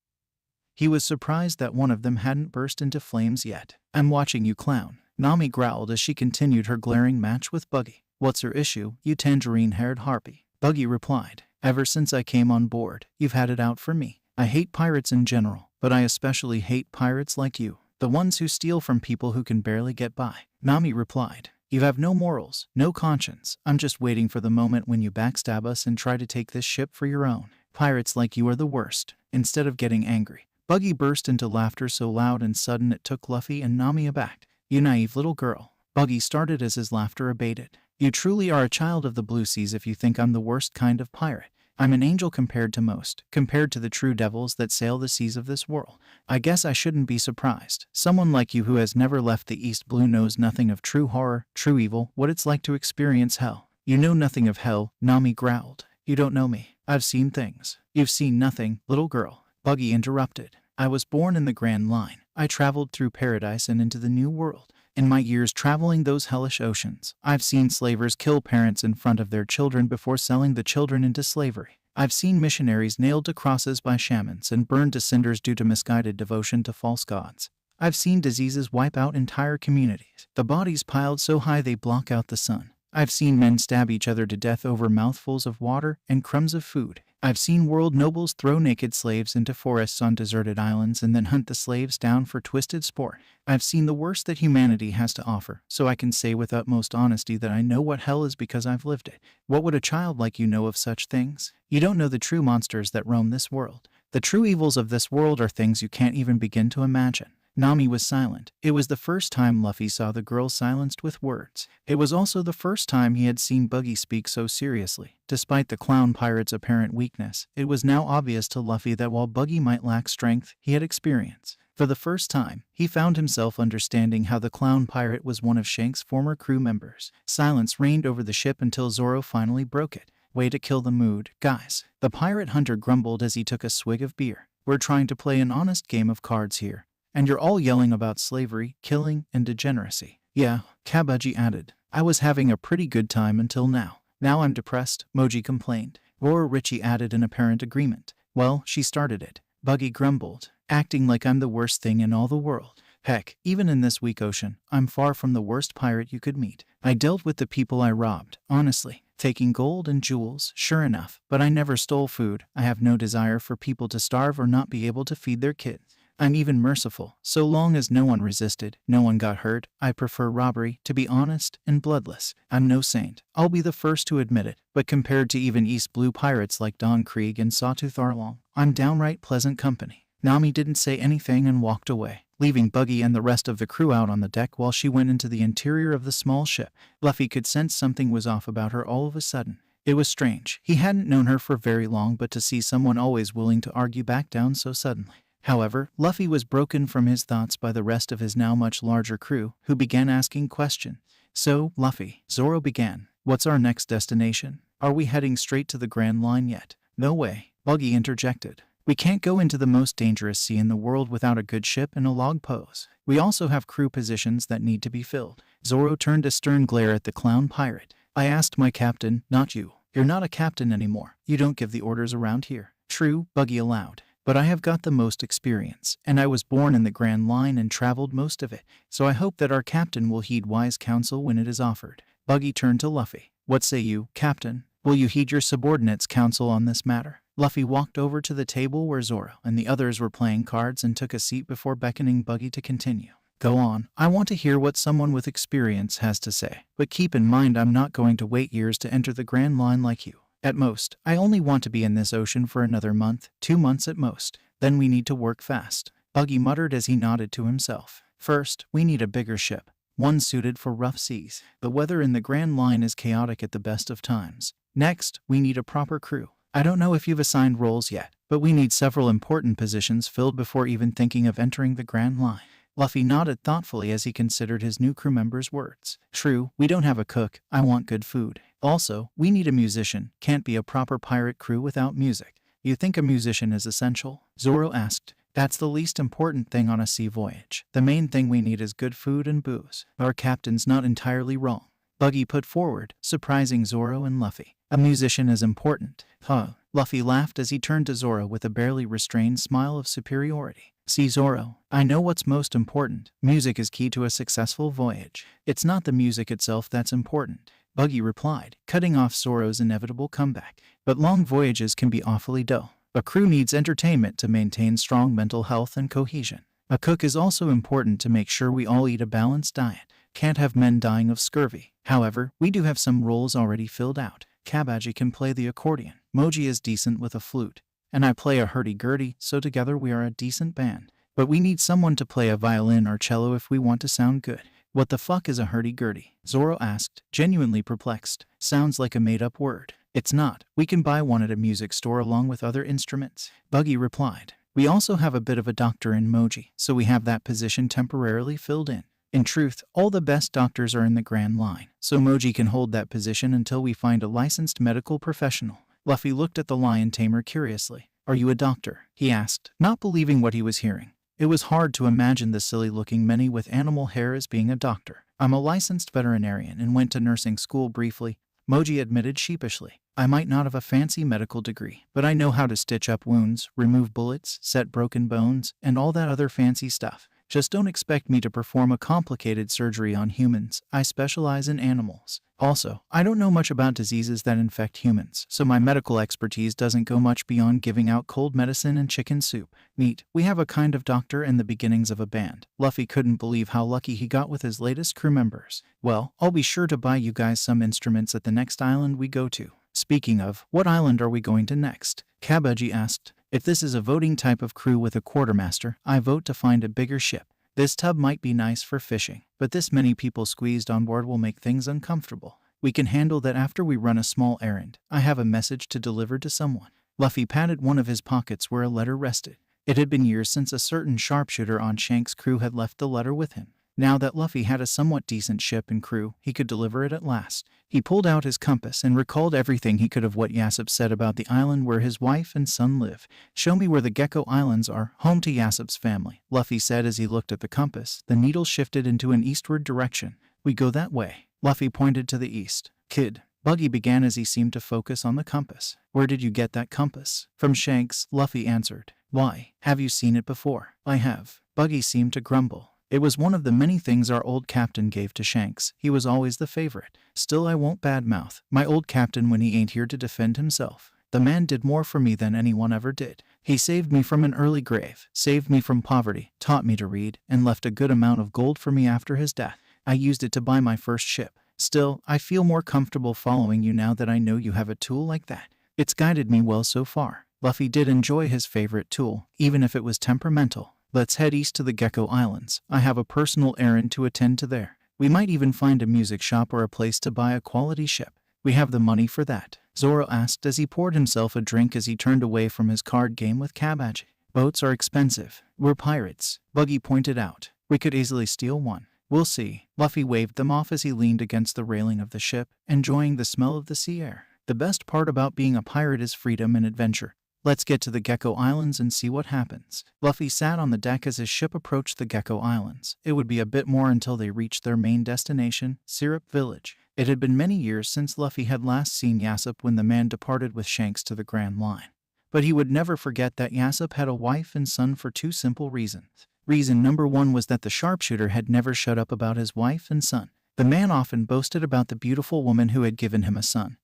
He was surprised that one of them hadn't burst into flames yet. I'm watching you, clown, Nami growled as she continued her glaring match with Buggy. What's your issue, you tangerine-haired harpy? Buggy replied. Ever since I came on board, you've had it out for me. I hate pirates in general, but I especially hate pirates like you, the ones who steal from people who can barely get by. Nami replied. You have no morals, no conscience. I'm just waiting for the moment when you backstab us and try to take this ship for your own. Pirates like you are the worst. Instead of getting angry, Buggy burst into laughter so loud and sudden it took Luffy and Nami aback. You naive little girl. Buggy started as his laughter abated. You truly are a child of the blue seas if you think I'm the worst kind of pirate. I'm an angel compared to most, compared to the true devils that sail the seas of this world. I guess I shouldn't be surprised. Someone like you who has never left the East Blue knows nothing of true horror, true evil, what it's like to experience hell. You know nothing of hell, Nami growled. You don't know me. I've seen things. You've seen nothing, little girl. Buggy interrupted. I was born in the Grand Line. I traveled through paradise and into the New World. In my years traveling those hellish oceans, I've seen slavers kill parents in front of their children before selling the children into slavery. I've seen missionaries nailed to crosses by shamans and burned to cinders due to misguided devotion to false gods. I've seen diseases wipe out entire communities. The bodies piled so high they block out the sun. I've seen men stab each other to death over mouthfuls of water and crumbs of food. I've seen world nobles throw naked slaves into forests on deserted islands and then hunt the slaves down for twisted sport. I've seen the worst that humanity has to offer, so I can say with utmost honesty that I know what hell is because I've lived it. What would a child like you know of such things? You don't know the true monsters that roam this world. The true evils of this world are things you can't even begin to imagine. Nami was silent. It was the first time Luffy saw the girl silenced with words. It was also the first time he had seen Buggy speak so seriously. Despite the clown pirate's apparent weakness, it was now obvious to Luffy that while Buggy might lack strength, he had experience. For the first time, he found himself understanding how the clown pirate was one of Shank's former crew members. Silence reigned over the ship until Zoro finally broke it. Way to kill the mood, guys. The pirate hunter grumbled as he took a swig of beer. We're trying to play an honest game of cards here. And you're all yelling about slavery, killing, and degeneracy. Yeah, Kabaji added. I was having a pretty good time until now. Now I'm depressed, Moji complained. Or Richie added in apparent agreement. Well, she started it. Buggy grumbled, acting like I'm the worst thing in all the world. Heck, even in this weak ocean, I'm far from the worst pirate you could meet. I dealt with the people I robbed, honestly. Taking gold and jewels, sure enough, but I never stole food. I have no desire for people to starve or not be able to feed their kids. I'm even merciful, so long as no one resisted, no one got hurt. I prefer robbery, to be honest, and bloodless. I'm no saint, I'll be the first to admit it, but compared to even East Blue pirates like Don Krieg and Sawtooth Arlong, I'm downright pleasant company. Nami didn't say anything and walked away, leaving Buggy and the rest of the crew out on the deck while she went into the interior of the small ship. Luffy could sense something was off about her all of a sudden. It was strange. He hadn't known her for very long, but to see someone always willing to argue back down so suddenly. However, Luffy was broken from his thoughts by the rest of his now much larger crew, who began asking questions. So, Luffy, Zoro began, what's our next destination? Are we heading straight to the Grand Line yet? No way, Buggy interjected. We can't go into the most dangerous sea in the world without a good ship and a log pose. We also have crew positions that need to be filled. Zoro turned a stern glare at the clown pirate. I asked my captain, not you. You're not a captain anymore. You don't give the orders around here. True, Buggy allowed. But I have got the most experience, and I was born in the Grand Line and traveled most of it, so I hope that our captain will heed wise counsel when it is offered. Buggy turned to Luffy. What say you, Captain? Will you heed your subordinates' counsel on this matter? Luffy walked over to the table where Zoro and the others were playing cards and took a seat before beckoning Buggy to continue. Go on, I want to hear what someone with experience has to say, but keep in mind I'm not going to wait years to enter the Grand Line like you. At most, I only want to be in this ocean for another month, 2 months at most. Then we need to work fast. Buggy muttered as he nodded to himself. First, we need a bigger ship, one suited for rough seas. The weather in the Grand Line is chaotic at the best of times. Next, we need a proper crew. I don't know if you've assigned roles yet, but we need several important positions filled before even thinking of entering the Grand Line. Luffy nodded thoughtfully as he considered his new crew member's words. True, we don't have a cook. I want good food. Also, we need a musician. Can't be a proper pirate crew without music. You think a musician is essential? Zoro asked. That's the least important thing on a sea voyage. The main thing we need is good food and booze. Our captain's not entirely wrong. Buggy put forward, surprising Zoro and Luffy. A musician is important. Huh. Luffy laughed as he turned to Zoro with a barely restrained smile of superiority. See, Zoro, I know what's most important. Music is key to a successful voyage. It's not the music itself that's important, Buggy replied, cutting off Zoro's inevitable comeback. But long voyages can be awfully dull. A crew needs entertainment to maintain strong mental health and cohesion. A cook is also important to make sure we all eat a balanced diet. Can't have men dying of scurvy. However, we do have some roles already filled out. Kabaji can play the accordion. Moji is decent with a flute. And I play a hurdy-gurdy, so together we are a decent band. But we need someone to play a violin or cello if we want to sound good. What the fuck is a hurdy-gurdy? Zoro asked, genuinely perplexed. Sounds like a made-up word. It's not. We can buy one at a music store along with other instruments. Buggy replied. We also have a bit of a doctor in Moji, so we have that position temporarily filled in. In truth, all the best doctors are in the Grand Line, so Moji can hold that position until we find a licensed medical professional. Luffy looked at the lion tamer curiously. Are you a doctor? He asked, not believing what he was hearing. It was hard to imagine the silly-looking many with animal hair as being a doctor. I'm a licensed veterinarian and went to nursing school briefly, Moji admitted sheepishly. I might not have a fancy medical degree, but I know how to stitch up wounds, remove bullets, set broken bones, and all that other fancy stuff. Just don't expect me to perform a complicated surgery on humans. I specialize in animals. Also, I don't know much about diseases that infect humans, so my medical expertise doesn't go much beyond giving out cold medicine and chicken soup. Neat, we have a kind of doctor and the beginnings of a band. Luffy couldn't believe how lucky he got with his latest crew members. Well, I'll be sure to buy you guys some instruments at the next island we go to. Speaking of, what island are we going to next? Buggy asked. If this is a voting type of crew with a quartermaster, I vote to find a bigger ship. This tub might be nice for fishing, but this many people squeezed on board will make things uncomfortable. We can handle that after we run a small errand. I have a message to deliver to someone. Luffy patted one of his pockets where a letter rested. It had been years since a certain sharpshooter on Shanks' crew had left the letter with him. Now that Luffy had a somewhat decent ship and crew, he could deliver it at last. He pulled out his compass and recalled everything he could of what Yasopp said about the island where his wife and son live. Show me where the Gecko Islands are, home to Yasopp's family, Luffy said as he looked at the compass. The needle shifted into an eastward direction. We go that way. Luffy pointed to the east. Kid. Buggy began as he seemed to focus on the compass. Where did you get that compass? From Shanks, Luffy answered. Why? Have you seen it before? I have. Buggy seemed to grumble. It was one of the many things our old captain gave to Shanks. He was always the favorite. Still, I won't badmouth my old captain when he ain't here to defend himself. The man did more for me than anyone ever did. He saved me from an early grave, saved me from poverty, taught me to read, and left a good amount of gold for me after his death. I used it to buy my first ship. Still, I feel more comfortable following you now that I know you have a tool like that. It's guided me well so far. Luffy did enjoy his favorite tool, even if it was temperamental. Let's head east to the Gecko Islands. I have a personal errand to attend to there. We might even find a music shop or a place to buy a quality ship. We have the money for that, Zoro asked as he poured himself a drink as he turned away from his card game with Buggy. Boats are expensive. We're pirates, Buggy pointed out. We could easily steal one. We'll see. Luffy waved them off as he leaned against the railing of the ship, enjoying the smell of the sea air. The best part about being a pirate is freedom and adventure. Let's get to the Gecko Islands and see what happens. Luffy sat on the deck as his ship approached the Gecko Islands. It would be a bit more until they reached their main destination, Syrup Village. It had been many years since Luffy had last seen Yasopp when the man departed with Shanks to the Grand Line. But he would never forget that Yasopp had a wife and son for two simple reasons. Reason number one was that the sharpshooter had never shut up about his wife and son. The man often boasted about the beautiful woman who had given him a son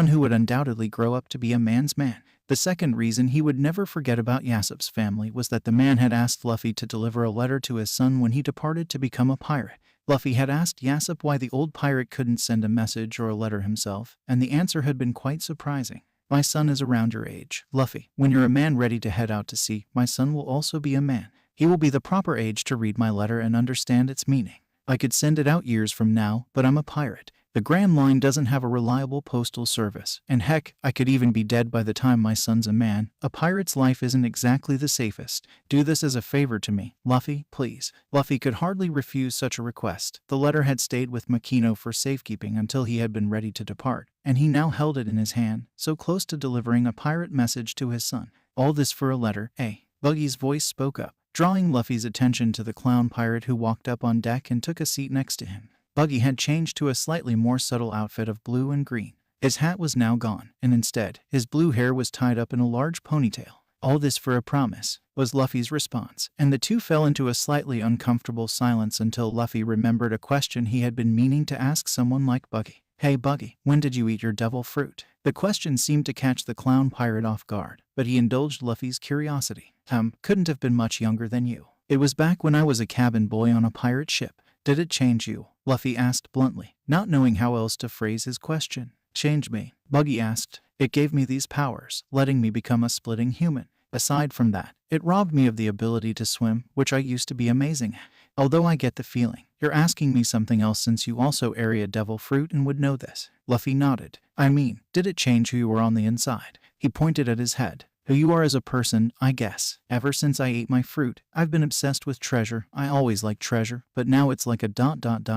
who would undoubtedly grow up to be a man's man. The second reason he would never forget about Yasopp's family was that the man had asked Luffy to deliver a letter to his son when he departed to become a pirate. Luffy had asked Yasopp why the old pirate couldn't send a message or a letter himself, and the answer had been quite surprising. My son is around your age, Luffy. When you're a man ready to head out to sea, my son will also be a man. He will be the proper age to read my letter and understand its meaning. I could send it out years from now, but I'm a pirate. The Grand Line doesn't have a reliable postal service, and heck, I could even be dead by the time my son's a man. A pirate's life isn't exactly the safest. Do this as a favor to me, Luffy, please. Luffy could hardly refuse such a request. The letter had stayed with Makino for safekeeping until he had been ready to depart, and he now held it in his hand, so close to delivering a pirate message to his son. All this for a letter, eh? Buggy's voice spoke up, drawing Luffy's attention to the clown pirate who walked up on deck and took a seat next to him. Buggy had changed to a slightly more subtle outfit of blue and green. His hat was now gone, and instead, his blue hair was tied up in a large ponytail. All this for a promise, was Luffy's response, and the two fell into a slightly uncomfortable silence until Luffy remembered a question he had been meaning to ask someone like Buggy. Hey Buggy, when did you eat your devil fruit? The question seemed to catch the clown pirate off guard, but he indulged Luffy's curiosity. Couldn't have been much younger than you. It was back when I was a cabin boy on a pirate ship. Did it change you? Luffy asked bluntly, not knowing how else to phrase his question. Change me? Buggy asked. It gave me these powers, letting me become a splitting human. Aside from that, it robbed me of the ability to swim, which I used to be amazing at. Although I get the feeling you're asking me something else since you also area devil fruit and would know this. Luffy nodded. I mean, did it change who you were on the inside? He pointed at his head. Who you are as a person, I guess. Ever since I ate my fruit, I've been obsessed with treasure. I always liked treasure, but now it's like a ...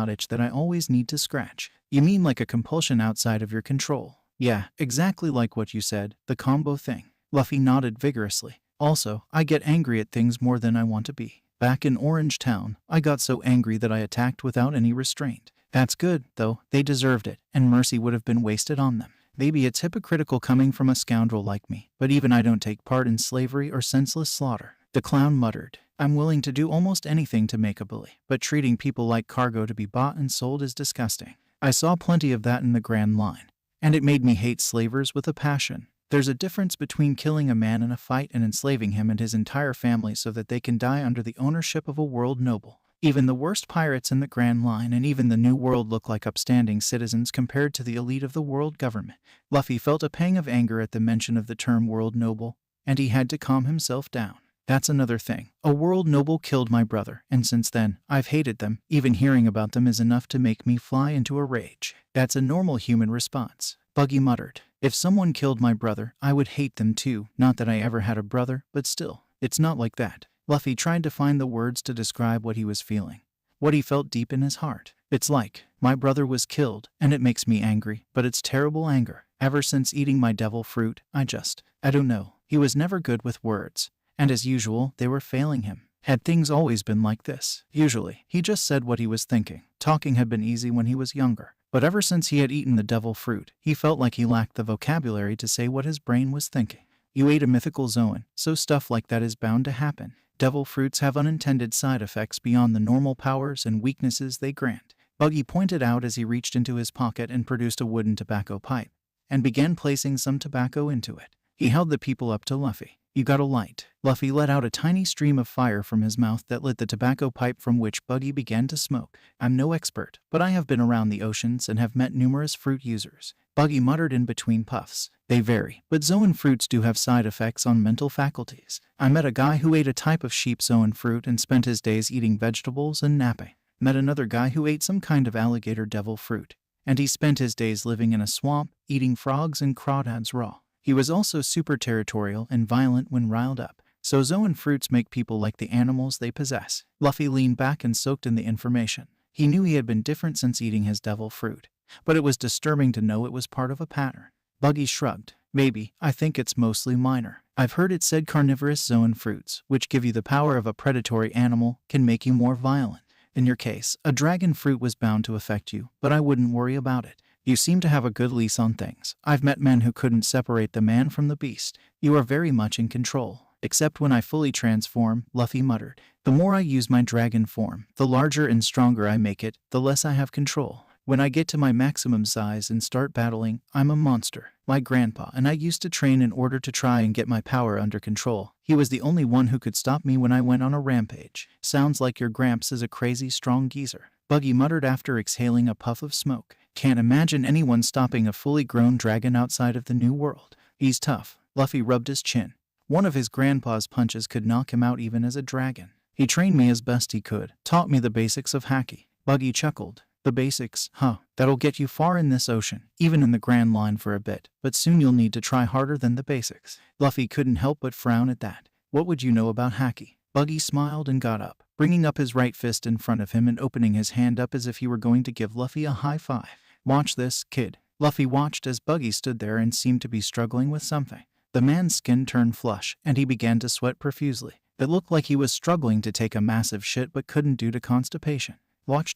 itch that I always need to scratch. You mean like a compulsion outside of your control? Yeah, exactly like what you said, the combo thing. Luffy nodded vigorously. Also, I get angry at things more than I want to be. Back in Orangetown, I got so angry that I attacked without any restraint. That's good, though. They deserved it, and mercy would have been wasted on them. Maybe it's hypocritical coming from a scoundrel like me, but even I don't take part in slavery or senseless slaughter. The clown muttered, I'm willing to do almost anything to make a bully, but treating people like cargo to be bought and sold is disgusting. I saw plenty of that in the Grand Line, and it made me hate slavers with a passion. There's a difference between killing a man in a fight and enslaving him and his entire family so that they can die under the ownership of a world noble. Even the worst pirates in the Grand Line and even the New World look like upstanding citizens compared to the elite of the world government. Luffy felt a pang of anger at the mention of the term world noble, and he had to calm himself down. That's another thing. A world noble killed my brother, and since then, I've hated them. Even hearing about them is enough to make me fly into a rage. That's a normal human response. Buggy muttered, if someone killed my brother, I would hate them too. Not that I ever had a brother, but still, it's not like that. Luffy tried to find the words to describe what he was feeling, what he felt deep in his heart. It's like, my brother was killed, and it makes me angry, but it's terrible anger. Ever since eating my devil fruit, I don't know. He was never good with words, and as usual, they were failing him. Had things always been like this? Usually, he just said what he was thinking. Talking had been easy when he was younger, but ever since he had eaten the devil fruit, he felt like he lacked the vocabulary to say what his brain was thinking. You ate a mythical Zoan, so stuff like that is bound to happen. Devil fruits have unintended side effects beyond the normal powers and weaknesses they grant. Buggy pointed out as he reached into his pocket and produced a wooden tobacco pipe, and began placing some tobacco into it. He held the people up to Luffy. You got a light. Luffy let out a tiny stream of fire from his mouth that lit the tobacco pipe from which Buggy began to smoke. I'm no expert, but I have been around the oceans and have met numerous fruit users. Buggy muttered in between puffs. They vary, but Zoan fruits do have side effects on mental faculties. I met a guy who ate a type of sheep Zoan fruit and spent his days eating vegetables and napping. Met another guy who ate some kind of alligator devil fruit, and he spent his days living in a swamp, eating frogs and crawdads raw. He was also super territorial and violent when riled up. So Zoan fruits make people like the animals they possess. Luffy leaned back and soaked in the information. He knew he had been different since eating his devil fruit, but it was disturbing to know it was part of a pattern. Buggy shrugged. Maybe, I think it's mostly minor. I've heard it said carnivorous Zoan fruits, which give you the power of a predatory animal, can make you more violent. In your case, a dragon fruit was bound to affect you, but I wouldn't worry about it. You seem to have a good lease on things. I've met men who couldn't separate the man from the beast. You are very much in control. Except when I fully transform, Luffy muttered. The more I use my dragon form, the larger and stronger I make it, the less I have control. When I get to my maximum size and start battling, I'm a monster. My grandpa and I used to train in order to try and get my power under control. He was the only one who could stop me when I went on a rampage. Sounds like your Gramps is a crazy strong geezer, Buggy muttered after exhaling a puff of smoke. Can't imagine anyone stopping a fully grown dragon outside of the New World. He's tough. Luffy rubbed his chin. One of his grandpa's punches could knock him out even as a dragon. He trained me as best he could, taught me the basics of haki. Buggy chuckled. The basics, huh? That'll get you far in this ocean, even in the Grand Line for a bit, but soon you'll need to try harder than the basics. Luffy couldn't help but frown at that. What would you know about haki? Buggy smiled and got up, bringing up his right fist in front of him and opening his hand up as if he were going to give Luffy a high five. Watch this, kid. Luffy watched as Buggy stood there and seemed to be struggling with something. The man's skin turned flush, and he began to sweat profusely. It looked like he was struggling to take a massive shit but couldn't due to constipation. Watch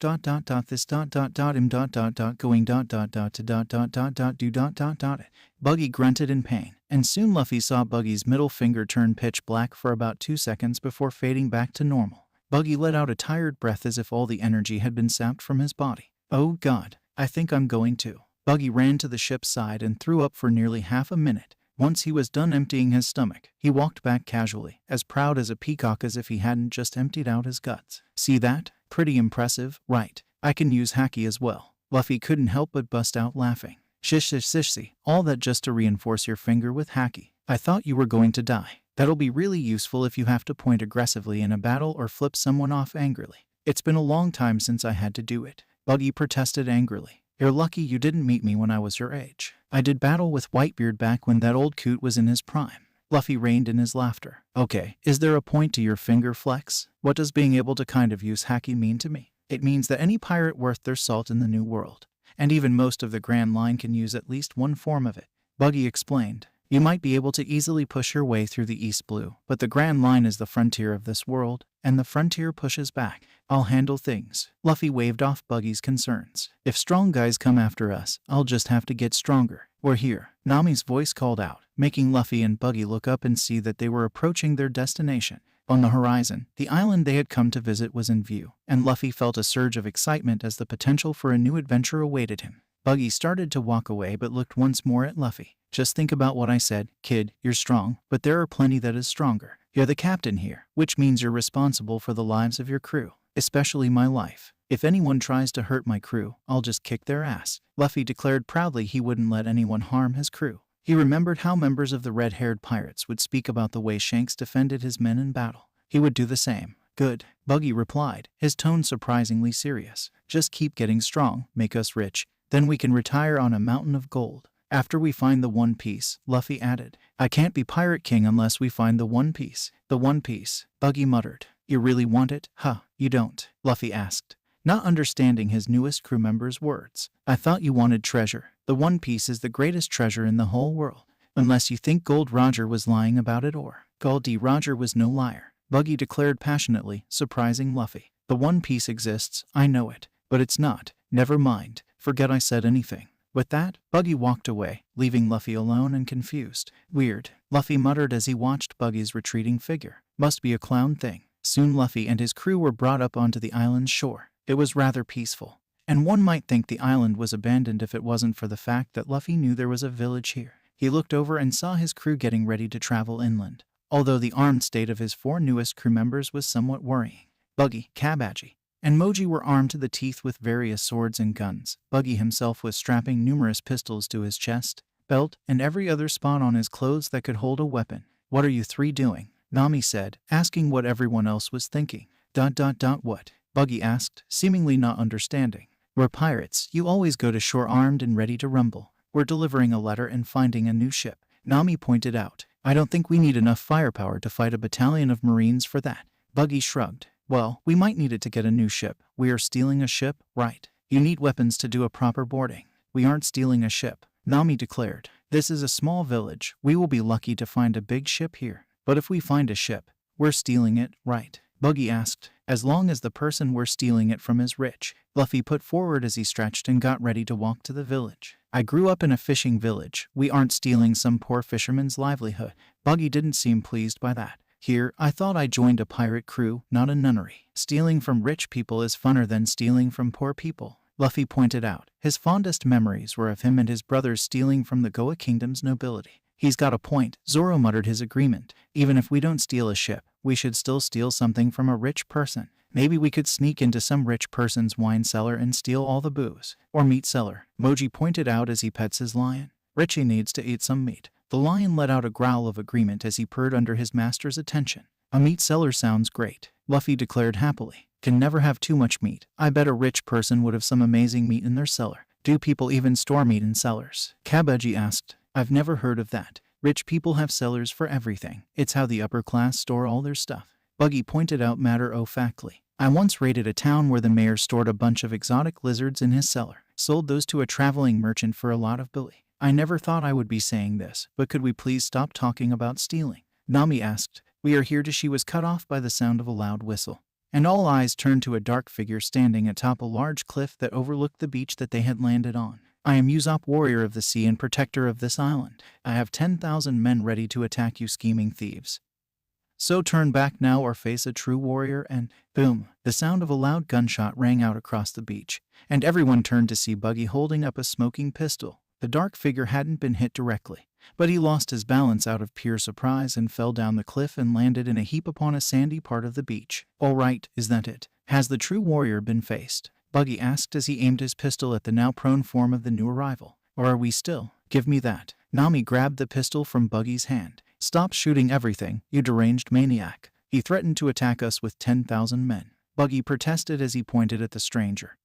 this him going to it. Buggy grunted in pain, and soon Luffy saw Buggy's middle finger turn pitch black for about 2 seconds before fading back to normal. Buggy let out a tired breath as if all the energy had been sapped from his body. Oh God, I think I'm going to. Buggy ran to the ship's side and threw up for nearly half a minute. Once he was done emptying his stomach, he walked back casually, as proud as a peacock as if he hadn't just emptied out his guts. See that? Pretty impressive, right? I can use haki as well. Luffy couldn't help but bust out laughing. Shish, all that just to reinforce your finger with haki. I thought you were going to die. That'll be really useful if you have to point aggressively in a battle or flip someone off angrily. It's been a long time since I had to do it. Buggy protested angrily. You're lucky you didn't meet me when I was your age. I did battle with Whitebeard back when that old coot was in his prime. Luffy reined in his laughter. Okay, is there a point to your finger flex? What does being able to kind of use haki mean to me? It means that any pirate worth their salt in the New World, and even most of the Grand Line, can use at least one form of it. Buggy explained. You might be able to easily push your way through the East Blue, but the Grand Line is the frontier of this world, and the frontier pushes back. I'll handle things. Luffy waved off Buggy's concerns. If strong guys come after us, I'll just have to get stronger. We're here. Nami's voice called out, making Luffy and Buggy look up and see that they were approaching their destination. On the horizon, the island they had come to visit was in view, and Luffy felt a surge of excitement as the potential for a new adventure awaited him. Buggy started to walk away but looked once more at Luffy. Just think about what I said, kid, you're strong, but there are plenty that is stronger. You're the captain here, which means you're responsible for the lives of your crew, especially my life. If anyone tries to hurt my crew, I'll just kick their ass. Luffy declared proudly he wouldn't let anyone harm his crew. He remembered how members of the red-haired pirates would speak about the way Shanks defended his men in battle. He would do the same. Good, Buggy replied, his tone surprisingly serious. Just keep getting strong, make us rich, then we can retire on a mountain of gold. After we find the One Piece, Luffy added. I can't be Pirate King unless we find the One Piece. The One Piece, Buggy muttered. You really want it? Huh, you don't, Luffy asked, not understanding his newest crew member's words. I thought you wanted treasure. The One Piece is the greatest treasure in the whole world. Unless you think Gold Roger was lying about it or Goldie Roger was no liar, Buggy declared passionately, surprising Luffy. The One Piece exists, I know it, but it's not. Never mind, forget I said anything. With that, Buggy walked away, leaving Luffy alone and confused. Weird, Luffy muttered as he watched Buggy's retreating figure. Must be a clown thing. Soon Luffy and his crew were brought up onto the island's shore. It was rather peaceful, and one might think the island was abandoned if it wasn't for the fact that Luffy knew there was a village here. He looked over and saw his crew getting ready to travel inland, although the armed state of his 4 newest crew members was somewhat worrying. Buggy, Kabaji, and Moji were armed to the teeth with various swords and guns. Buggy himself was strapping numerous pistols to his chest, belt, and every other spot on his clothes that could hold a weapon. What are you 3 doing? Nami said, asking what everyone else was thinking. What? Buggy asked, seemingly not understanding. We're pirates. You always go to shore armed and ready to rumble. We're delivering a letter and finding a new ship, Nami pointed out. I don't think we need enough firepower to fight a battalion of Marines for that. Buggy shrugged. Well, we might need it to get a new ship. We are stealing a ship, right? You need weapons to do a proper boarding. We aren't stealing a ship, Nami declared. This is a small village. We will be lucky to find a big ship here. But if we find a ship, we're stealing it, right? Buggy asked. As long as the person we're stealing it from is rich, Luffy put forward as he stretched and got ready to walk to the village. I grew up in a fishing village. We aren't stealing some poor fisherman's livelihood. Buggy didn't seem pleased by that. Here, I thought I joined a pirate crew, not a nunnery. Stealing from rich people is funner than stealing from poor people, Luffy pointed out. His fondest memories were of him and his brothers stealing from the Goa Kingdom's nobility. He's got a point, Zoro muttered his agreement. Even if we don't steal a ship, we should still steal something from a rich person. Maybe we could sneak into some rich person's wine cellar and steal all the booze. Or meat cellar, Moji pointed out as he pets his lion. Richie needs to eat some meat. The lion let out a growl of agreement as he purred under his master's attention. A meat cellar sounds great, Luffy declared happily. Can never have too much meat. I bet a rich person would have some amazing meat in their cellar. Do people even store meat in cellars? Kabaji asked. I've never heard of that. Rich people have cellars for everything. It's how the upper class store all their stuff, Buggy pointed out matter-of-factly. I once raided a town where the mayor stored a bunch of exotic lizards in his cellar, sold those to a traveling merchant for a lot of billy. I never thought I would be saying this, but could we please stop talking about stealing? Nami asked. We are here to. She was cut off by the sound of a loud whistle, and all eyes turned to a dark figure standing atop a large cliff that overlooked the beach that they had landed on. I am Usopp, warrior of the sea and protector of this island. I have 10,000 men ready to attack you scheming thieves. So turn back now or face a true warrior. And boom, the sound of a loud gunshot rang out across the beach, and everyone turned to see Buggy holding up a smoking pistol. The dark figure hadn't been hit directly, but he lost his balance out of pure surprise and fell down the cliff and landed in a heap upon a sandy part of the beach. All right, is that it? Has the true warrior been faced? Buggy asked as he aimed his pistol at the now prone form of the new arrival. Or are we still? Give me that. Nami grabbed the pistol from Buggy's hand. Stop shooting everything, you deranged maniac. He threatened to attack us with 10,000 men. Buggy protested as he pointed at the stranger,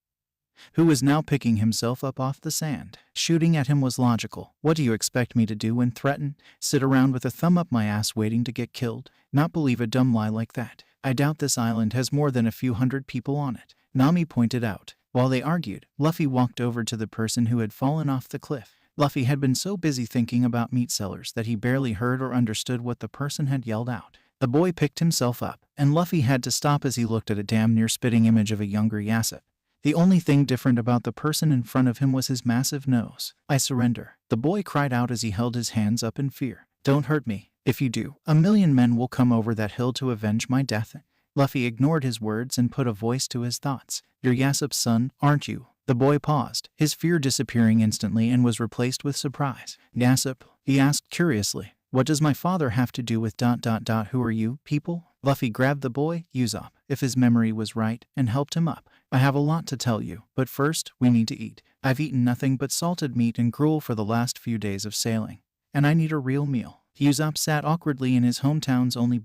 who was now picking himself up off the sand. Shooting at him was logical. What do you expect me to do when threatened? Sit around with a thumb up my ass waiting to get killed? Not believe a dumb lie like that. I doubt this island has more than a few hundred people on it, Nami pointed out. While they argued, Luffy walked over to the person who had fallen off the cliff. Luffy had been so busy thinking about meat sellers that he barely heard or understood what the person had yelled out. The boy picked himself up, and Luffy had to stop as he looked at a damn near spitting image of a younger Yassip. The only thing different about the person in front of him was his massive nose. I surrender, the boy cried out as he held his hands up in fear. Don't hurt me, If you do, 1,000,000 men will come over that hill to avenge my death. Luffy ignored his words and put a voice to his thoughts. You're Yasop's son, aren't you? The boy paused, his fear disappearing instantly and was replaced with surprise. Yasop? He asked curiously. What does my father have to do with ... Who are you, people? Luffy grabbed the boy, Usopp, if his memory was right, and helped him up. I have a lot to tell you, but first, we need to eat. I've eaten nothing but salted meat and gruel for the last few days of sailing, and I need a real meal. Usopp sat awkwardly in his hometown's only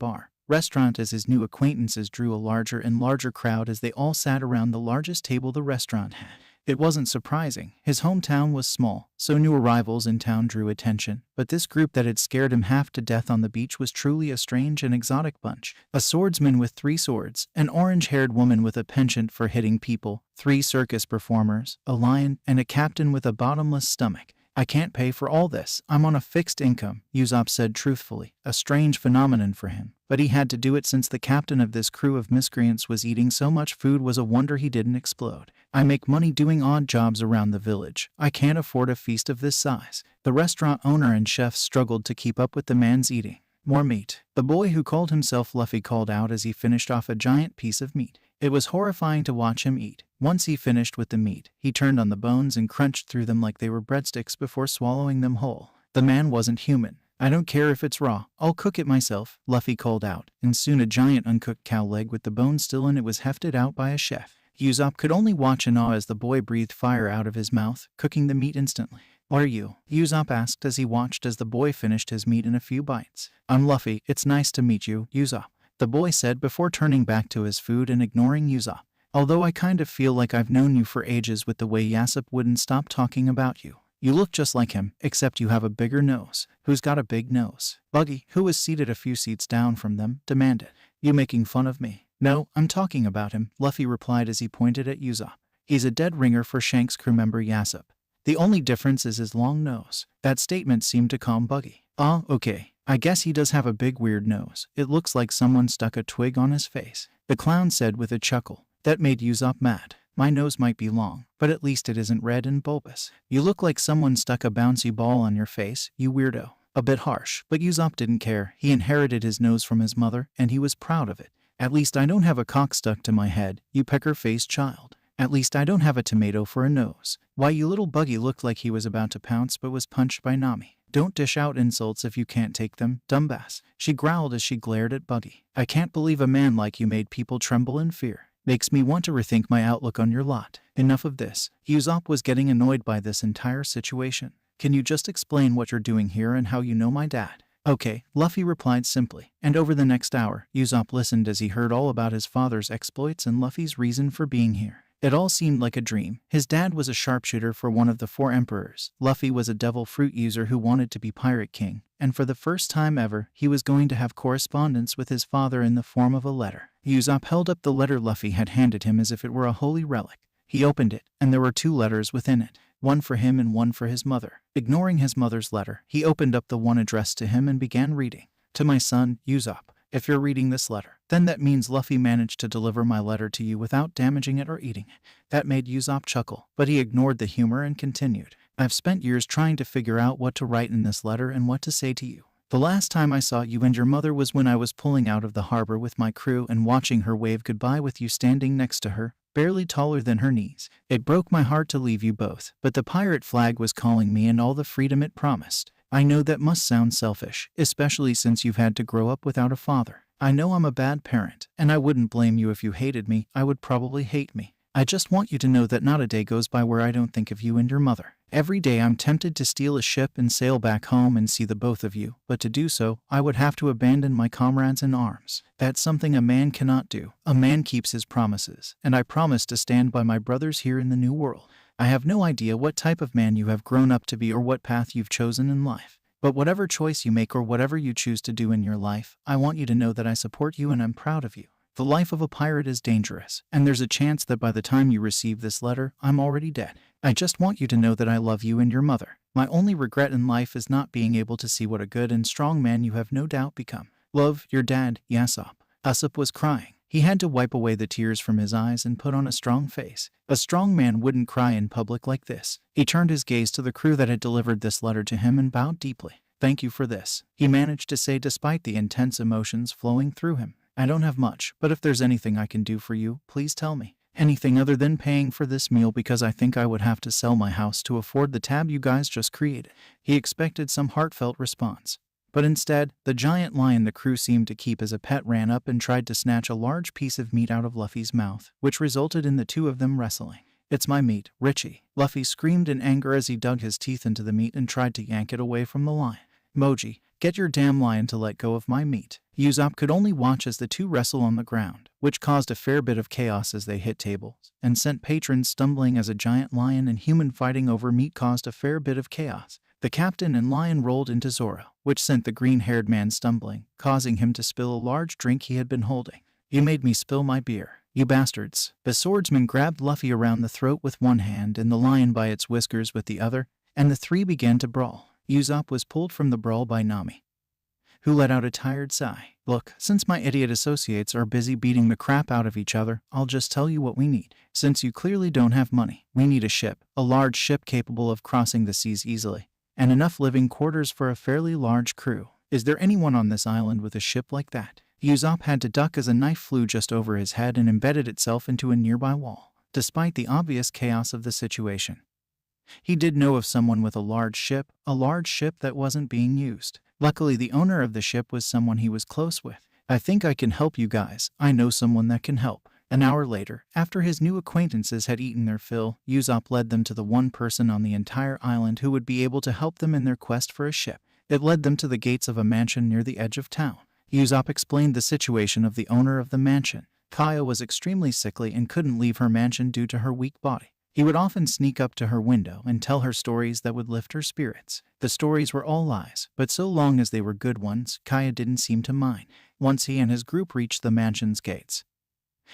restaurant as his new acquaintances drew a larger and larger crowd as they all sat around the largest table the restaurant had. It wasn't surprising. His hometown was small, so new arrivals in town drew attention, but this group that had scared him half to death on the beach was truly a strange and exotic bunch. A swordsman with 3 swords, an orange-haired woman with a penchant for hitting people, 3 circus performers, a lion, and a captain with a bottomless stomach. I can't pay for all this. I'm on a fixed income, Usopp said truthfully, a strange phenomenon for him. But he had to do it since the captain of this crew of miscreants was eating so much food was a wonder he didn't explode. I make money doing odd jobs around the village. I can't afford a feast of this size. The restaurant owner and chefs struggled to keep up with the man's eating. More meat. The boy who called himself Luffy called out as he finished off a giant piece of meat. It was horrifying to watch him eat. Once he finished with the meat, he turned on the bones and crunched through them like they were breadsticks before swallowing them whole. The man wasn't human. I don't care if it's raw. I'll cook it myself, Luffy called out, and soon a giant uncooked cow leg with the bone still in it was hefted out by a chef. Usopp could only watch in awe as the boy breathed fire out of his mouth, cooking the meat instantly. What are you? Usopp asked as he watched as the boy finished his meat in a few bites. I'm Luffy. It's nice to meet you, Usopp, the boy said before turning back to his food and ignoring Usopp. Although I kind of feel like I've known you for ages with the way Yasop wouldn't stop talking about you. You look just like him, except you have a bigger nose. Who's got a big nose? Buggy, who was seated a few seats down from them, demanded. You making fun of me? No, I'm talking about him, Luffy replied as he pointed at Usopp. He's a dead ringer for Shanks' crew member Yasop. The only difference is his long nose. That statement seemed to calm Buggy. Ah, okay. I guess he does have a big weird nose. It looks like someone stuck a twig on his face, the clown said with a chuckle. That made Usopp mad. My nose might be long, but at least it isn't red and bulbous. You look like someone stuck a bouncy ball on your face, you weirdo. A bit harsh, but Usopp didn't care. He inherited his nose from his mother, and he was proud of it. At least I don't have a cock stuck to my head, you pecker-faced child. At least I don't have a tomato for a nose. Why, you little Buggy looked like he was about to pounce but was punched by Nami. Don't dish out insults if you can't take them, dumbass. She growled as she glared at Buggy. I can't believe a man like you made people tremble in fear. Makes me want to rethink my outlook on your lot. Enough of this. Usopp was getting annoyed by this entire situation. Can you just explain what you're doing here and how you know my dad? Okay, Luffy replied simply. And over the next hour, Usopp listened as he heard all about his father's exploits and Luffy's reason for being here. It all seemed like a dream. His dad was a sharpshooter for one of the 4 emperors. Luffy was a devil fruit user who wanted to be pirate king. And for the first time ever, he was going to have correspondence with his father in the form of a letter. Usopp held up the letter Luffy had handed him as if it were a holy relic. He opened it, and there were 2 letters within it, one for him and one for his mother. Ignoring his mother's letter, he opened up the one addressed to him and began reading. To my son, Usopp. If you're reading this letter, then that means Luffy managed to deliver my letter to you without damaging it or eating it. That made Usopp chuckle, but he ignored the humor and continued. I've spent years trying to figure out what to write in this letter and what to say to you. The last time I saw you and your mother was when I was pulling out of the harbor with my crew and watching her wave goodbye with you standing next to her, barely taller than her knees. It broke my heart to leave you both, but the pirate flag was calling me and all the freedom it promised. I know that must sound selfish, especially since you've had to grow up without a father. I know I'm a bad parent, and I wouldn't blame you if you hated me. I would probably hate me. I just want you to know that not a day goes by where I don't think of you and your mother. Every day I'm tempted to steal a ship and sail back home and see the both of you, but to do so, I would have to abandon my comrades in arms. That's something a man cannot do. A man keeps his promises, and I promise to stand by my brothers here in the New World. I have no idea what type of man you have grown up to be or what path you've chosen in life. But whatever choice you make or whatever you choose to do in your life, I want you to know that I support you and I'm proud of you. The life of a pirate is dangerous, and there's a chance that by the time you receive this letter, I'm already dead. I just want you to know that I love you and your mother. My only regret in life is not being able to see what a good and strong man you have no doubt become. Love, your dad, Usopp. Usopp was crying. He had to wipe away the tears from his eyes and put on a strong face. A strong man wouldn't cry in public like this. He turned his gaze to the crew that had delivered this letter to him and bowed deeply. Thank you for this," he managed to say despite the intense emotions flowing through him. "I don't have much, but if there's anything I can do for you, please tell me. Anything other than paying for this meal because I think I would have to sell my house to afford the tab you guys just created." He expected some heartfelt response. But instead, the giant lion the crew seemed to keep as a pet ran up and tried to snatch a large piece of meat out of Luffy's mouth, which resulted in the two of them wrestling. "It's my meat, Richie," Luffy screamed in anger as he dug his teeth into the meat and tried to yank it away from the lion. "Moji, get your damn lion to let go of my meat." Usopp could only watch as the two wrestle on the ground, which caused a fair bit of chaos as they hit tables, and sent patrons stumbling as a giant lion and human fighting over meat caused a fair bit of chaos. The captain and lion rolled into Zoro, which sent the green-haired man stumbling, causing him to spill a large drink he had been holding. "You made me spill my beer, you bastards." The swordsman grabbed Luffy around the throat with one hand and the lion by its whiskers with the other, and the three began to brawl. Usopp was pulled from the brawl by Nami, who let out a tired sigh. "Look, since my idiot associates are busy beating the crap out of each other, I'll just tell you what we need. Since you clearly don't have money, we need a ship, a large ship capable of crossing the seas easily, and enough living quarters for a fairly large crew. Is there anyone on this island with a ship like that?" Usopp had to duck as a knife flew just over his head and embedded itself into a nearby wall. Despite the obvious chaos of the situation, he did know of someone with a large ship that wasn't being used. Luckily, the owner of the ship was someone he was close with. "I think I can help you guys. I know someone that can help." An hour later, after his new acquaintances had eaten their fill, Usopp led them to the one person on the entire island who would be able to help them in their quest for a ship. It led them to the gates of a mansion near the edge of town. Usopp explained the situation of the owner of the mansion. Kaya was extremely sickly and couldn't leave her mansion due to her weak body. He would often sneak up to her window and tell her stories that would lift her spirits. The stories were all lies, but so long as they were good ones, Kaya didn't seem to mind. Once he and his group reached the mansion's gates,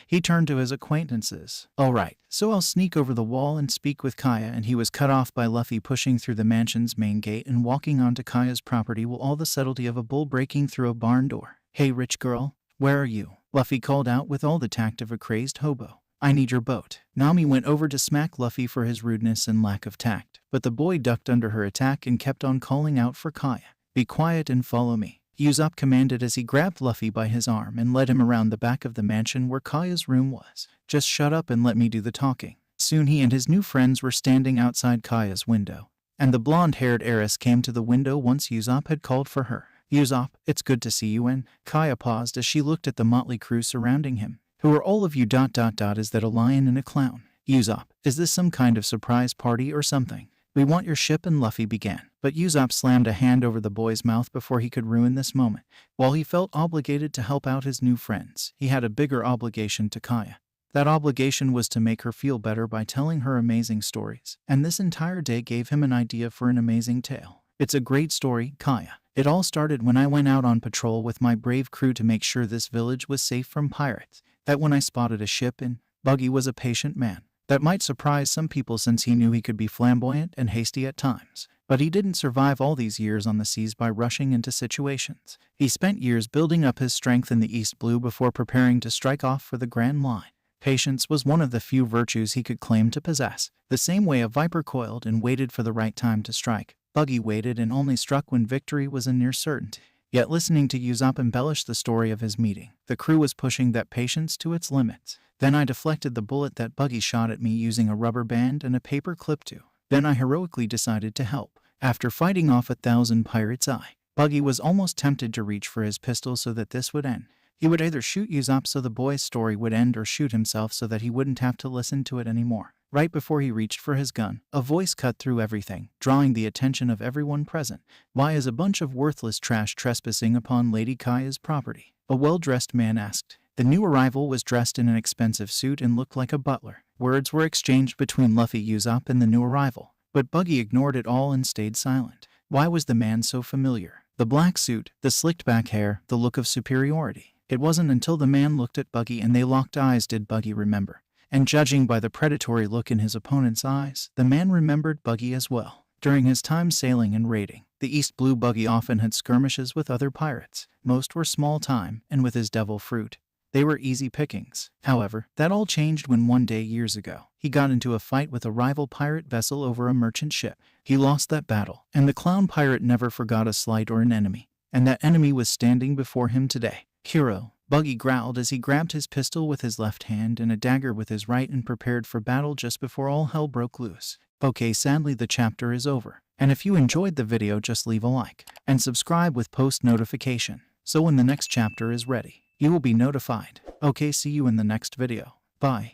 he turned to his acquaintances. "All right, so I'll sneak over the wall and speak with Kaya," and he was cut off by Luffy pushing through the mansion's main gate and walking onto Kaya's property with all the subtlety of a bull breaking through a barn door. "Hey rich girl, where are you?" Luffy called out with all the tact of a crazed hobo. "I need your boat." Nami went over to smack Luffy for his rudeness and lack of tact, but the boy ducked under her attack and kept on calling out for Kaya. "Be quiet and follow me," Usopp commanded as he grabbed Luffy by his arm and led him around the back of the mansion where Kaya's room was. "Just shut up and let me do the talking." Soon he and his new friends were standing outside Kaya's window, and the blonde-haired heiress came to the window once Usopp had called for her. "Usopp, it's good to see you in." Kaya paused as she looked at the motley crew surrounding him. "Who are all of you? Is that a lion and a clown?" "Usopp, is this some kind of surprise party or something?" "We want your ship," and Luffy began. But Usopp slammed a hand over the boy's mouth before he could ruin this moment. While he felt obligated to help out his new friends, he had a bigger obligation to Kaya. That obligation was to make her feel better by telling her amazing stories, and this entire day gave him an idea for an amazing tale. "It's a great story, Kaya. It all started when I went out on patrol with my brave crew to make sure this village was safe from pirates. That when I spotted a ship in, Buggy was a patient man. That might surprise some people since he knew he could be flamboyant and hasty at times. But he didn't survive all these years on the seas by rushing into situations. He spent years building up his strength in the East Blue before preparing to strike off for the Grand Line. Patience was one of the few virtues he could claim to possess. The same way a viper coiled and waited for the right time to strike, Buggy waited and only struck when victory was a near certainty. Yet listening to Usopp embellish the story of his meeting, the crew was pushing that patience to its limits. Then I deflected the bullet that Buggy shot at me using a rubber band and a paper clip too. Then I heroically decided to help. After fighting off 1,000 pirates, Buggy was almost tempted to reach for his pistol so that this would end. He would either shoot Usopp so the boy's story would end or shoot himself so that he wouldn't have to listen to it anymore. Right before he reached for his gun, a voice cut through everything, drawing the attention of everyone present. "Why is a bunch of worthless trash trespassing upon Lady Kaya's property?" a well-dressed man asked. The new arrival was dressed in an expensive suit and looked like a butler. Words were exchanged between Luffy, Usopp, and the new arrival, but Buggy ignored it all and stayed silent. Why was the man so familiar? The black suit, the slicked back hair, the look of superiority. It wasn't until the man looked at Buggy and they locked eyes did Buggy remember. And judging by the predatory look in his opponent's eyes, the man remembered Buggy as well. During his time sailing and raiding, the East Blue, Buggy often had skirmishes with other pirates. Most were small time, and with his devil fruit, They were easy pickings. However, that all changed when one day years ago, he got into a fight with a rival pirate vessel over a merchant ship. He lost that battle, and the clown pirate never forgot a slight or an enemy. And that enemy was standing before him today. Hero, Buggy growled as he grabbed his pistol with his left hand and a dagger with his right and prepared for battle just before all hell broke loose. Okay, sadly the chapter is over. And if you enjoyed the video, just leave a like and subscribe with post notification, so when the next chapter is ready, you will be notified. Okay, see you in the next video. Bye.